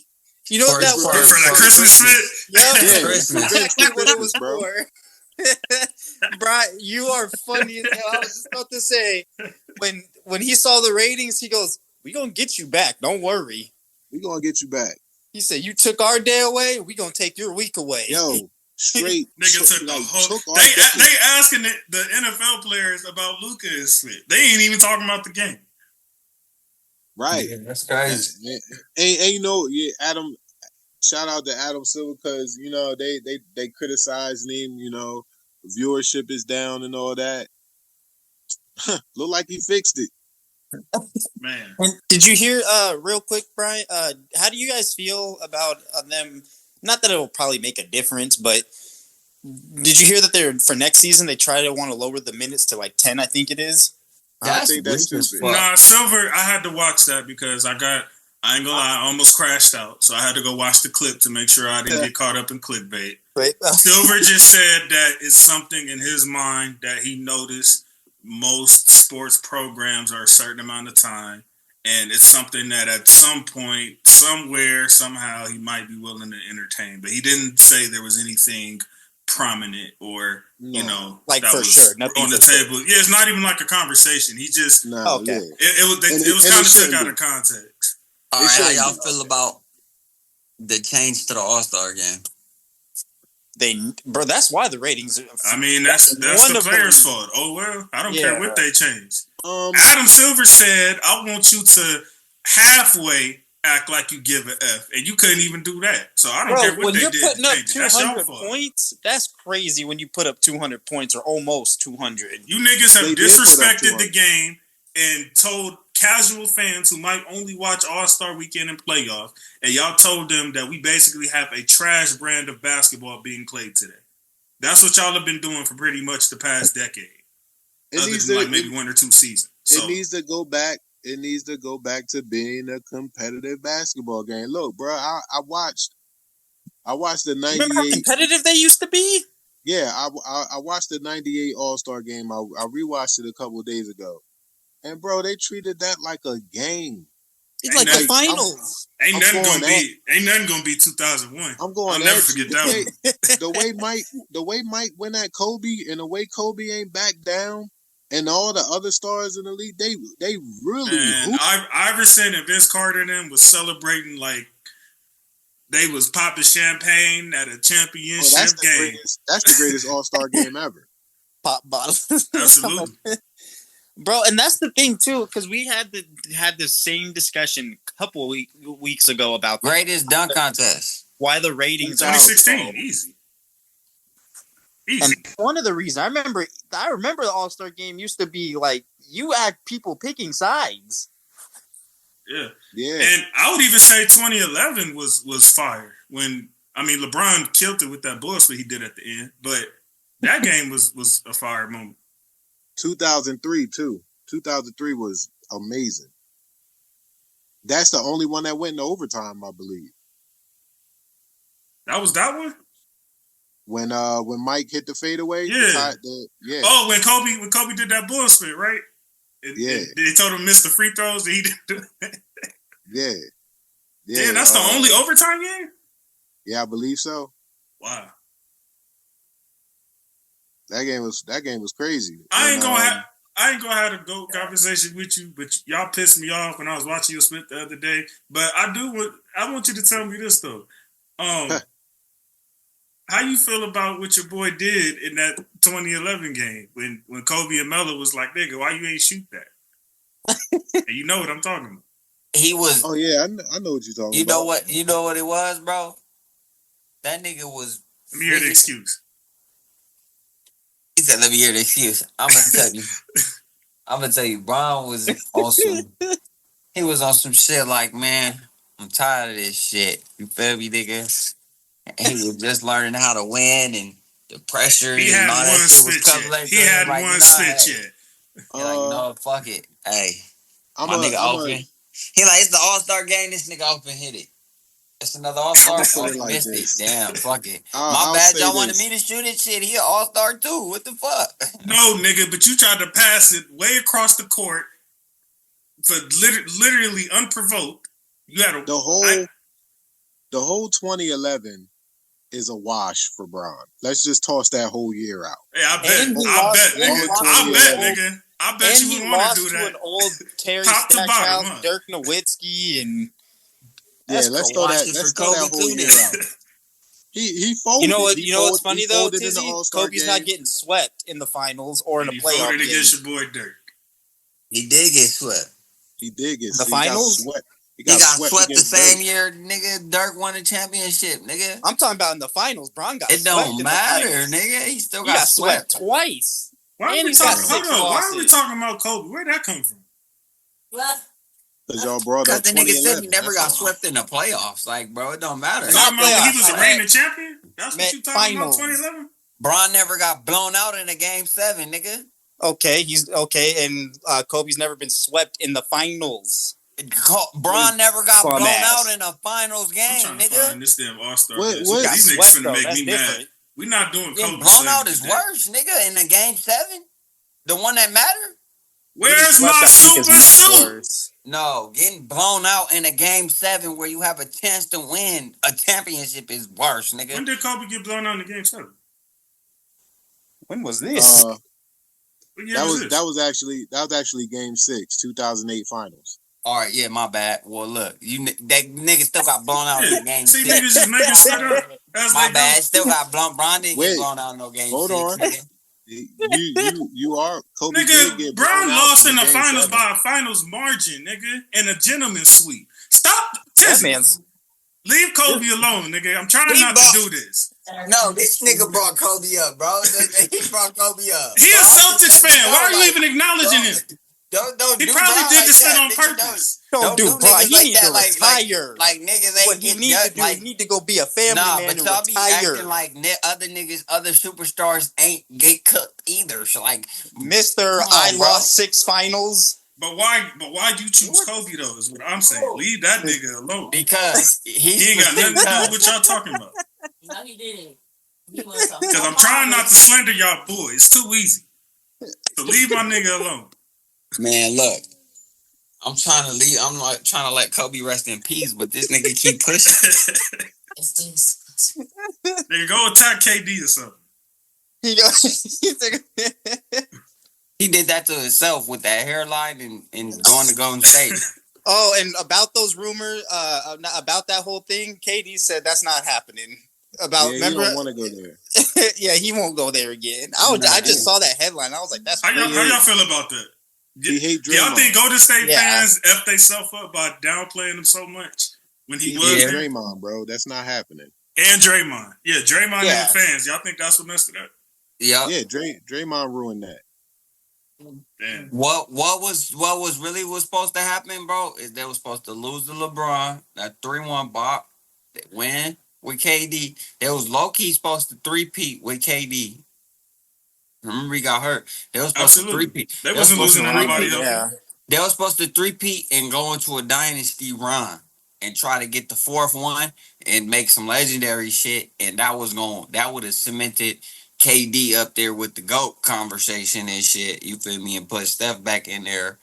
You know what that For was? For that Christmas shit? Yep. Yeah, Christmas. Exactly what it was bro. for. Brian, you are funny as hell. I was just about to say, when he saw the ratings, he goes, "We gonna get you back. Don't worry." We gonna get you back. He said, "You took our day away. We gonna take your week away." Yo, straight. Nigga took the whole. took our day. They asking the NFL players about Luka and shit. They ain't even talking about the game. Right. Yeah, that's crazy. And you know, Adam. Shout out to Adam Silver because you know they criticized him. You know, viewership is down and all that. Look like he fixed it. Man. And did you hear, real quick, Brian? How do you guys feel about them? Not that it'll probably make a difference, but did you hear that they're for next season they try to want to lower the minutes to like 10? I think it is. I think that's stupid. Nah, Silver. I had to watch that because I ain't gonna lie, I almost crashed out, so I had to go watch the clip to make sure I didn't get caught up in clickbait. Right. Silver just said that it's something in his mind that he noticed most sports programs are a certain amount of time, and it's something that at some point, somewhere, somehow, he might be willing to entertain. But he didn't say there was anything prominent or, you know, like that for was sure, nothing on the for sure. table. Yeah, it's not even like a conversation. He just, Okay. Yeah. it was And kind of it took shouldn't out be. of context. All right, how shouldn't y'all be. feel about the change to the All-Star game? Bro, that's why the ratings. I mean, that's the wonderful. players' fault. Oh well, I don't care what they changed. Adam Silver said, "I want you to halfway act like you give an F," and you couldn't even do that. So I don't care what when they you're did. putting up That's your 200 fault. points, that's crazy. When you put up 200 points or almost 200, You niggas have They did put up disrespected 200. the game and told casual fans who might only watch All-Star Weekend and playoff, and y'all told them that we basically have a trash brand of basketball being played today. That's what y'all have been doing for pretty much the past decade. Other than like maybe 1 or 2 seasons. So It needs to go back. It needs to go back to being a competitive basketball game. Look, bro, I watched the remember how 98. competitive they used to be? Yeah, I watched the 98 All-Star game. I rewatched it a couple of days ago. And bro, they treated that like a game. It's like the finals. Ain't I'm nothing going gonna be 2001. I'm going. I'll never forget that one. The way Mike went at Kobe, and the way Kobe ain't back down, and all the other stars in the league, they really. And Iverson and Vince Carter and them was celebrating like They was popping champagne at a championship game. That's the greatest All-Star game ever. Pop bottles. Absolutely. Bro, and that's the thing too, because we had the same discussion a couple weeks ago about greatest dunk contest. Why the ratings 2016, easy. And one of the reasons I remember the All-Star game used to be like you had people picking sides. Yeah. Yeah. And I would even say 2011 was fire. When LeBron killed it with that bullshit he did at the end, but that game was a fire moment. 2003 too. 2003 was amazing. That's the only one that went into overtime, I believe. That was that one? When Mike hit the fadeaway. Yeah. Yeah. Oh, when Kobe did that bullshit, right? They told him to miss the free throws. He didn't do it. Yeah. Yeah, that's the only overtime game? Yeah, I believe so. Wow. That game was crazy. I ain't gonna have a GOAT conversation with you, but y'all pissed me off when I was watching you split the other day. But I want you to tell me this though. How you feel about what your boy did in that 2011 game when Kobe and Melo was like, nigga, why you ain't shoot that? And you know what I'm talking about. He was. Oh yeah, I know what you're talking about. You know what it was, bro? That nigga was. Let me hear the excuse. He said, "Let me hear the excuse." I'm gonna tell you. Bron was on some. He was on some shit like, man, I'm tired of this shit. You feel me, nigga? And he was just learning how to win and the pressure He and had all that one shit was spit coming yet. like He that. had Like, one nah, spit yet. He like, no, fuck it. Hey, I'm my nigga open. He like, it's the All-Star game. This nigga open hit it. It's another All-Star. Oh, missed it. Damn, fuck it. My bad. Y'all wanted me to shoot it. Shit, he an All-Star too. What the fuck? No, nigga, but you tried to pass it way across the court for literally unprovoked. You had a the whole 2011 is a wash for Bron. Let's just toss that whole year out. Yeah, I bet, nigga. I bet you would want to do that. To an old Terry Top to bottom, Stackhouse, Dirk Nowitzki, and let's throw that whole year out. He folded. You know what's funny though, Tizzy? Kobe's not getting swept in the finals or in a playoff. He folded against your boy Dirk. He did get swept. He did get the finals. He got swept the same year, nigga. Dirk won the championship, nigga. I'm talking about in the finals. Bron got. It don't matter, nigga. He still got swept twice. Why are we talking about Kobe? Where'd that come from? Because y'all brought up. Because the nigga said he never got swept in the playoffs. Like, bro, it don't matter. He was a reigning champion. That's what you talking about. 2011. Bron never got blown out in a game 7, nigga. Okay, he's okay, and Kobe's never been swept in the finals. Bron never got blown out in a finals game, nigga. Find this damn All-Star. These niggas finna make me mad. We're not doing Kobe. Blown out is worse, nigga, in a game 7. The one that matter. Where's my super suit? No, getting blown out in a game 7 where you have a chance to win a championship is worse, nigga. When did Kobe get blown out in the game 7? When was this? That was actually game 6, 2008 finals. All right, yeah, my bad. Well, look, that nigga still got blown out in game 6. Niggas just making shit up. My bad. Still got blown. Bron didn't get blown out in no game 6. Hold on. Nigga. You are Kobe. Nigga, Bron lost in the finals by a finals margin, nigga, in a gentleman's sweep. Stop. Leave Kobe alone, nigga. I'm trying not to do this. No, this nigga brought Kobe up, bro. He brought Kobe up. He a Celtics fan. Why are you even acknowledging him? He probably did this shit on purpose. Don't do bro. He need to retire. Like niggas ain't what he need to go be a family man and y'all retire. Be acting like other niggas, other superstars ain't get cooked either. So like, Mr. I lost 6 finals. But why you choose Kobe though? Is what I'm saying. Leave that nigga alone. Because he ain't got nothing to do with what y'all talking about. No, he didn't. Because I'm trying not to slander y'all boy. It's too easy. So leave my nigga alone. Man, look. I'm trying to leave. I'm like trying to let Kobe rest in peace, but this nigga keep pushing. Nigga, go attack KD or something. He did that to himself with that hairline and going to Golden State. Oh, and about those rumors, about that whole thing, KD said that's not happening. Remember, he don't want to go there. Yeah, he won't go there again. I just saw that headline. I was like, that's crazy. How y'all feel about that? He hate Draymond. Y'all think Golden State fans F themselves up by downplaying him so much when he was there? Draymond, bro. That's not happening. And Draymond. Yeah, Draymond and the fans. Y'all think that's what messed it up? Yeah. Yeah, Draymond ruined that. Damn. What was really supposed to happen, bro, is they were supposed to lose to LeBron, that 3-1 bop, win with KD. They was low-key supposed to three-peat with KD. Remember he got hurt. They was supposed to three-peat. They wasn't losing to nobody else. Yeah. They were supposed to three-peat and go into a dynasty run and try to get the fourth one and make some legendary shit. And that would have cemented KD up there with the GOAT conversation and shit. You feel me? And put Steph back in there,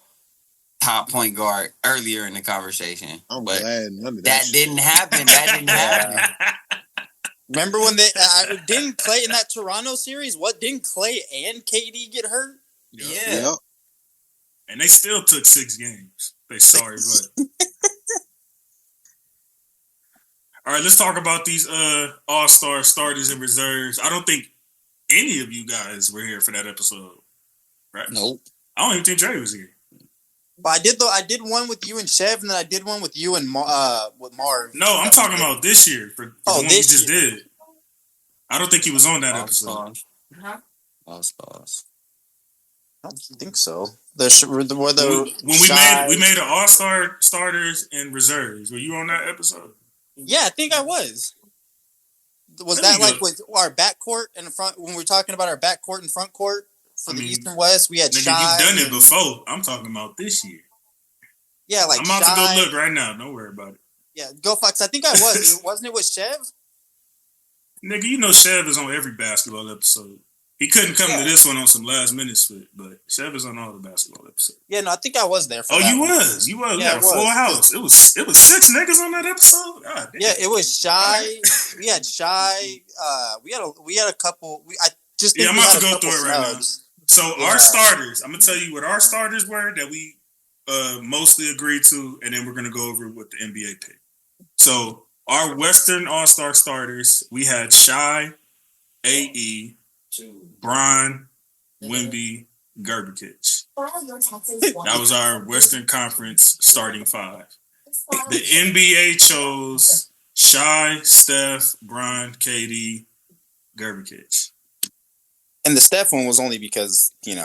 top point guard earlier in the conversation. I'm glad none of that didn't happen. That didn't happen. Remember when they didn't Clay in that Toronto series? What, didn't Clay and KD get hurt? Yeah. Yep. And they still took 6 games. They sorry, but all right, let's talk about these all-star starters and reserves. I don't think any of you guys were here for that episode, right? Nope. I don't even think Dre was here. But I did one with you and Chev, and then I did one with you and with Marv. No, I'm talking about this year for the one we just did. I don't think he was on that episode. All-stars. I don't think so. When we made an all-star starters and reserves. Were you on that episode? Yeah, I think I was. Was that like with our backcourt in the front when we were talking about our backcourt and front court for the East and West? We had Shy. You've done it before. I'm talking about this year. Yeah, like I'm about to go look right now. Don't worry about it. Yeah, go Fox. I think I was. Wasn't it with Chev? Nigga, you know Chev is on every basketball episode. He couldn't come to this one on some last minute split, but Chev is on all the basketball episodes. Yeah, no, I think I was there for that. You was. You had a full house. It was 6 niggas on that episode. God damn. Yeah, it was Shy. We had Shy. We had a couple. I'm about to go through it right now. So our starters, I'm gonna tell you what our starters were that we mostly agreed to, and then we're gonna go over what the NBA picked. So our Western All-Star starters, we had Shy, AE, Bron, Wemby, Gerbikic. That was our Western Conference starting 5. The NBA chose Shy, Steph, Bron, KD, Gerbikic. And the Steph one was only because, and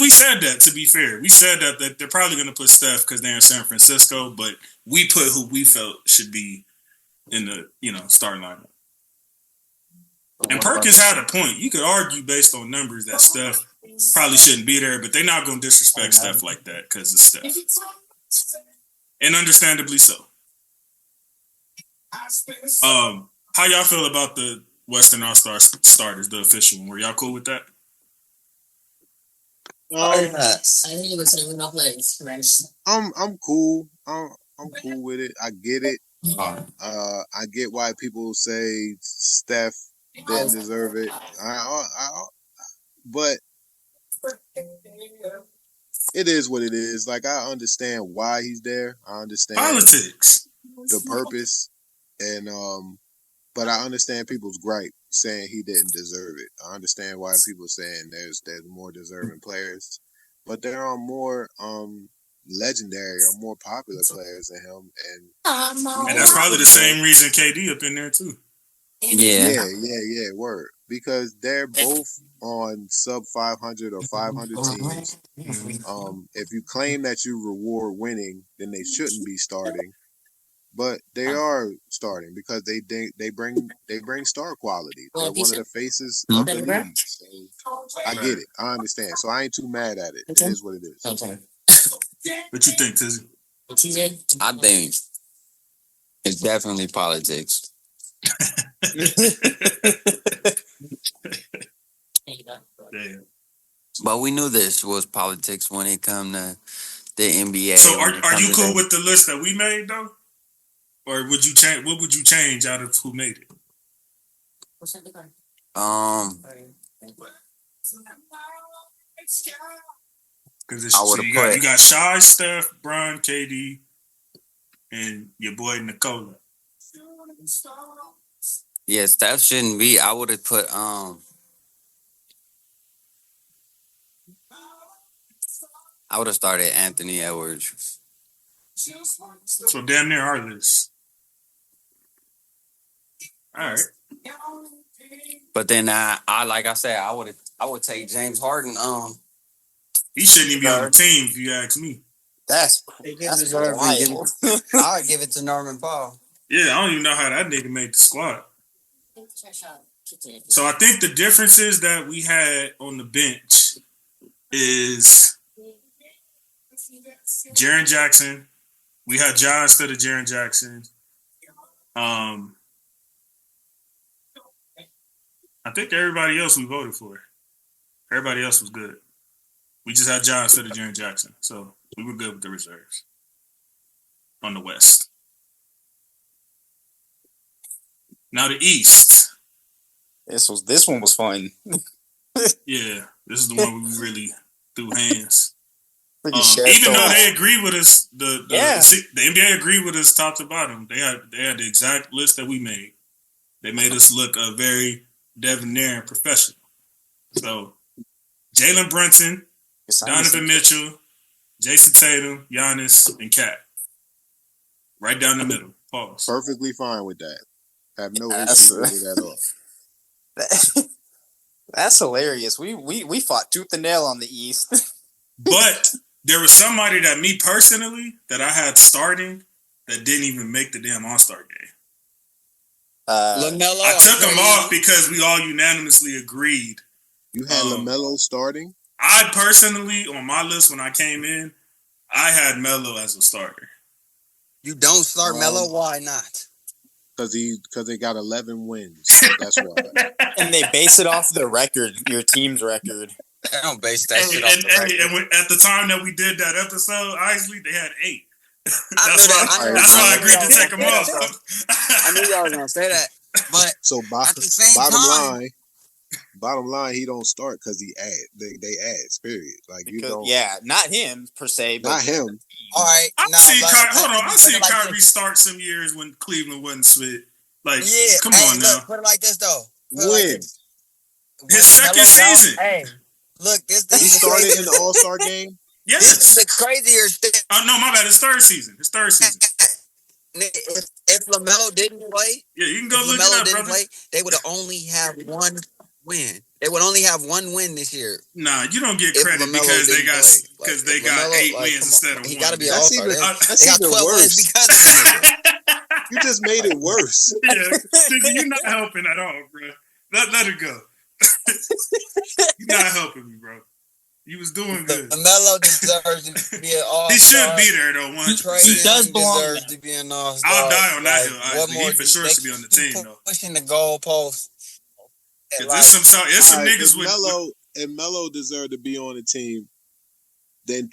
we said that, to be fair. We said that they're probably going to put Steph because they're in San Francisco, but we put who we felt should be in the, starting lineup. And Perkins had a point. You could argue based on numbers that Steph probably shouldn't be there, but they're not going to disrespect Steph like that because it's Steph. And understandably so. How y'all feel about the Western All-Star starters, the official one? Were y'all cool with that? I think it was enough legs. I'm cool. I'm cool with it. I get it. I get why people say Steph didn't deserve it. But it is what it is. Like, I understand why he's there. I understand politics, the purpose, and but I understand people's gripe saying he didn't deserve it. I understand why people are saying there's more deserving players, but there are more legendary or more popular players than him, and that's probably the same reason KD up in there too. Yeah. Word, because they're both on sub 500 or 500 teams. If you claim that you reward winning, then they shouldn't be starting. But they are starting because they bring star quality. They're one of the faces of the league. So I get it. I understand. So I ain't too mad at it. It is what it is. What you think, Tizzy? I think it's definitely politics. But we knew this was politics when it come to the NBA. So are you cool with the list that we made though? Or would you change? What would you change out of who made it? Because you got Shy, Steph, Bron, KD, and your boy Nikola. Yeah, Steph shouldn't be. I would have put I would have started Anthony Edwards. So damn near our list. All right. But then I like I said, I would take James Harden. He shouldn't even be on the team if you ask me. That's wild. I'd give it to Norman Powell. Yeah, I don't even know how that nigga made the squad. So I think the differences that we had on the bench is Jaren Jackson. We had Ja instead of Jaren Jackson. I think everybody else we voted for. Everybody else was good. We just had Ja instead of Jaren Jackson. So we were good with the reserves on the West. Now the East. This one was fun. Yeah, this is the one we really threw hands. Even though they agree with us, the NBA agreed with us top to bottom. They had the exact list that we made. They made us look very debonair and professional. So Jalen Brunson, Donovan Mitchell, Jason Tatum, Giannis, and Kat. Right down the middle. Pause. Perfectly fine with that. Have no issue with it at all. That's hilarious. We fought tooth and nail on the East. But there was somebody that me personally that I had starting that didn't even make the damn All-Star game. LaMelo. I took him off because we all unanimously agreed. You had LaMelo starting? I personally, on my list when I came in, I had Melo as a starter. You don't start Melo? Why not? Because they got 11 wins. That's why. And they base it off the record, your team's record. They don't base that shit off the record. And at the time that we did that episode, Isley, they had 8. That's why I agreed to take them off. I knew y'all was gonna say that. But so at the same bottom line, he don't start because they add. Period. Like because, you don't. Yeah, not him per se. But not him. All right. I see Kyrie start some years when Cleveland wasn't sweet. Like, come on now. Put it like this though. When his second season. Hey, look, this he started in the All-Star game. Yes. This is the crazier thing. Oh no, my bad. His third season. If LaMelo didn't play, you can go look it up, brother. They would only have one win. They would only have one win this year. Nah, you don't get credit because they got 8 wins instead of 1. He got to be All-Star. They got 12 worse. wins because of him. You just made it worse. Yeah, you're not helping at all, bro. Let it go. You're not helping me, bro. You was doing good. LaMelo deserves to be an All-Star. He should be there though. 100%. He does belong. Deserves to be an All-Star. I'll die on that hill. He for sure should be on the team though. Pushing the goalpost. There's some niggas if Melo deserved to be on the team, then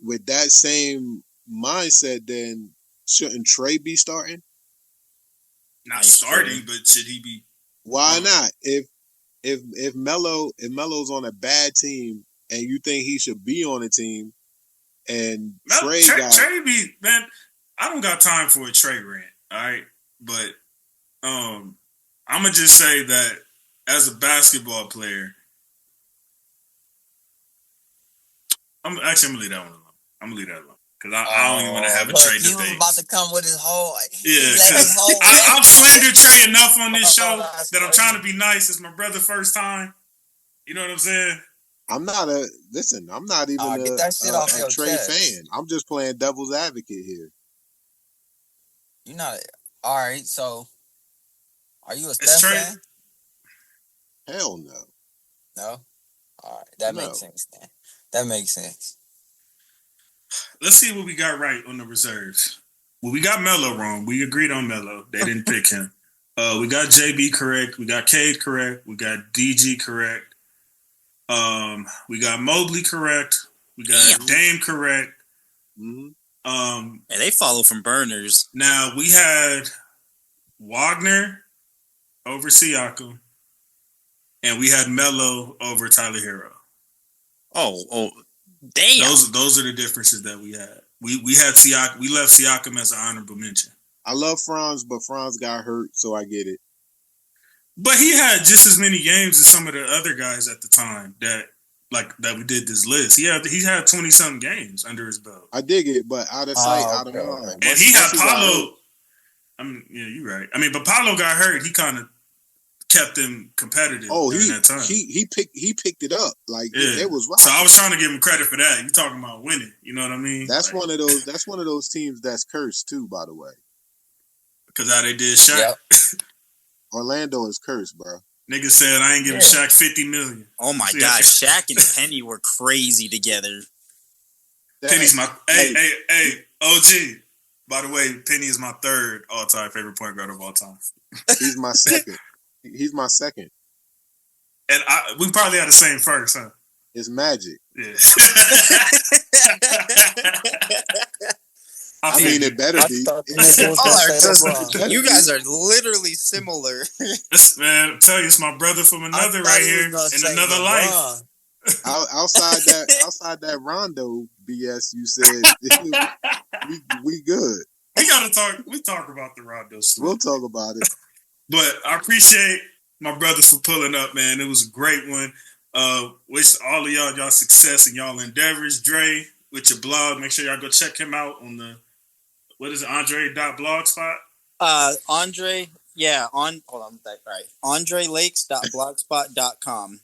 with that same mindset, then shouldn't Trey be starting? Not starting, but should he be? Why not? If Melo's on a bad team and you think he should be on a team, and Trey be, man, I don't got time for a Trey rant. All right, but I'm gonna just say that as a basketball player, I'm gonna leave that one alone. Because I don't even want to have a Trey debate. He was about to come with his whole... Yeah, I've slandered Trey enough on this show that I'm trying to be nice. It's my brother's first time. You know what I'm saying? I'm not even a Trey fan. I'm just playing devil's advocate here. You're not... All right, so... Are you a Steph fan? Hell no. No? All right, that makes sense, then. That makes sense. Let's see what we got right on the reserves. Well, we got Melo wrong. We agreed on Melo. They didn't pick him. We got JB correct. We got Cade correct. We got DG correct. We got Mobley correct. We got Dame correct. Mm-hmm. And they follow from burners. Now, we had Wagner over Siakam. And we had Melo over Tyler Hero. Oh, Damn. Those are the differences that we had. We had Siakam. We left Siakam as an honorable mention. I love Franz, but Franz got hurt, so I get it. But he had just as many games as some of the other guys at the time that we did this list. He had 20-something games under his belt. I dig it, but out of sight, out of mind. And he had Paolo. I mean, yeah, you're right. I mean, but Paolo got hurt. He kind of kept them competitive during that time. He picked it up. Like it was right. So I was trying to give him credit for that. You talking about winning? You know what I mean? That's one of those. That's one of those teams that's cursed too. By the way, because how they did Shaq. Yep. Orlando is cursed, bro. Nigga said I ain't giving Shaq $50 million. Oh my God, Shaq and Penny were crazy together. Penny's my hey OG. By the way, Penny is my third all-time favorite point guard of all time. He's my second. He's my second. And we probably had the same first, huh? It's Magic. Yeah. I mean, it better be. You guys are literally similar. Man, I'm telling you, it's my brother from another right here in another life. Outside that Rondo BS, you said we good. We talk about the Rondo story. We'll talk about it. But I appreciate my brothers for pulling up, man. It was a great one. Wish all of y'all success in y'all endeavors. Dre, with your blog, make sure y'all go check him out on the, what is it, Aundre.blogspot? Aundre, yeah, hold on, right. AundreLakes.blogspot.com.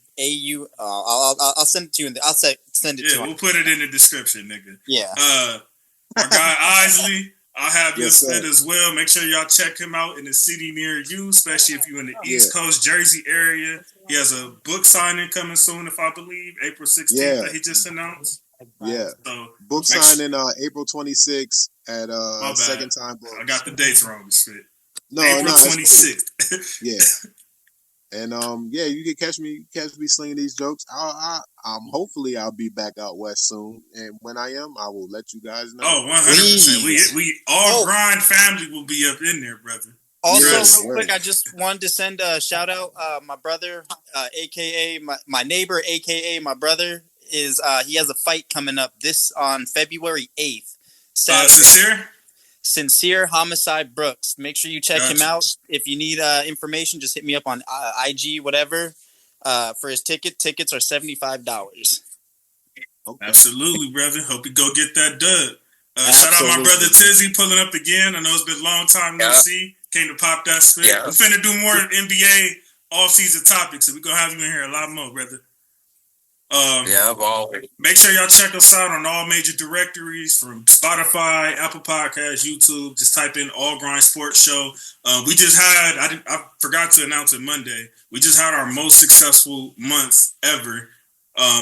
I'll send it to you. I'll send it to you. Yeah, we'll put it in the description, nigga. Yeah. Our guy Isley, I'll have you listed as well. Make sure y'all check him out in the city near you, especially if you're in the East Coast, Jersey area. He has a book signing coming soon, if I believe, April 16th that he just announced. Yeah. So book signing April 26th at Second Time Books. I got the dates wrong. Shit. No, April 26th. Yeah. And you can catch me slinging these jokes. Hopefully I'll be back out west soon, and when I am, I will let you guys know. Oh, 100%. We all grind family will be up in there, brother. Also, real quick, I just wanted to send a shout out. My brother, aka my neighbor, aka my brother, is he has a fight coming up on February 8th. Sincere Homicide Brooks. Make sure you check him out. If you need information, just hit me up on IG, whatever. For his tickets are $75. Okay. Absolutely, brother. Hope you go get that dub. Shout out my brother Tizzy pulling up again. I know it's been a long time no see. Came to pop that spit. Yeah. We're finna do more NBA off-season topics, so we're gonna have you in here a lot more, brother. Make sure y'all check us out on all major directories from Spotify, Apple Podcasts, YouTube. Just type in All Grind Sports Show. We just had, I forgot to announce it Monday. We just had our most successful month ever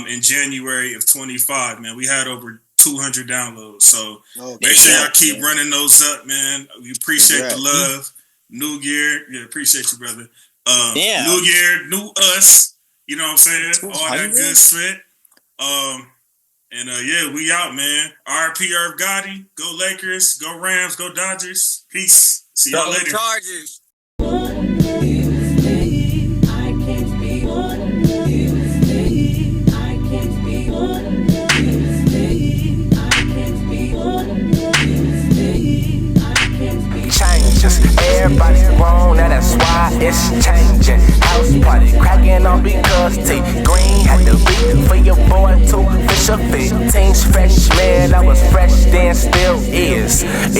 in January of 25, man. We had over 200 downloads. So make sure y'all keep running those up, man. We appreciate the love. New year. Yeah, appreciate you, brother. New year, new us. You know what I'm saying? All that good shit. We out, man. RP Irv Gotti. Go Lakers. Go Rams. Go Dodgers. Peace. See y'all later. Chargers. Everybody's grown, now that's why it's changing. House party cracking on because T Green had to beat for your boy too. Fisher 15's freshman, I was fresh then, still is.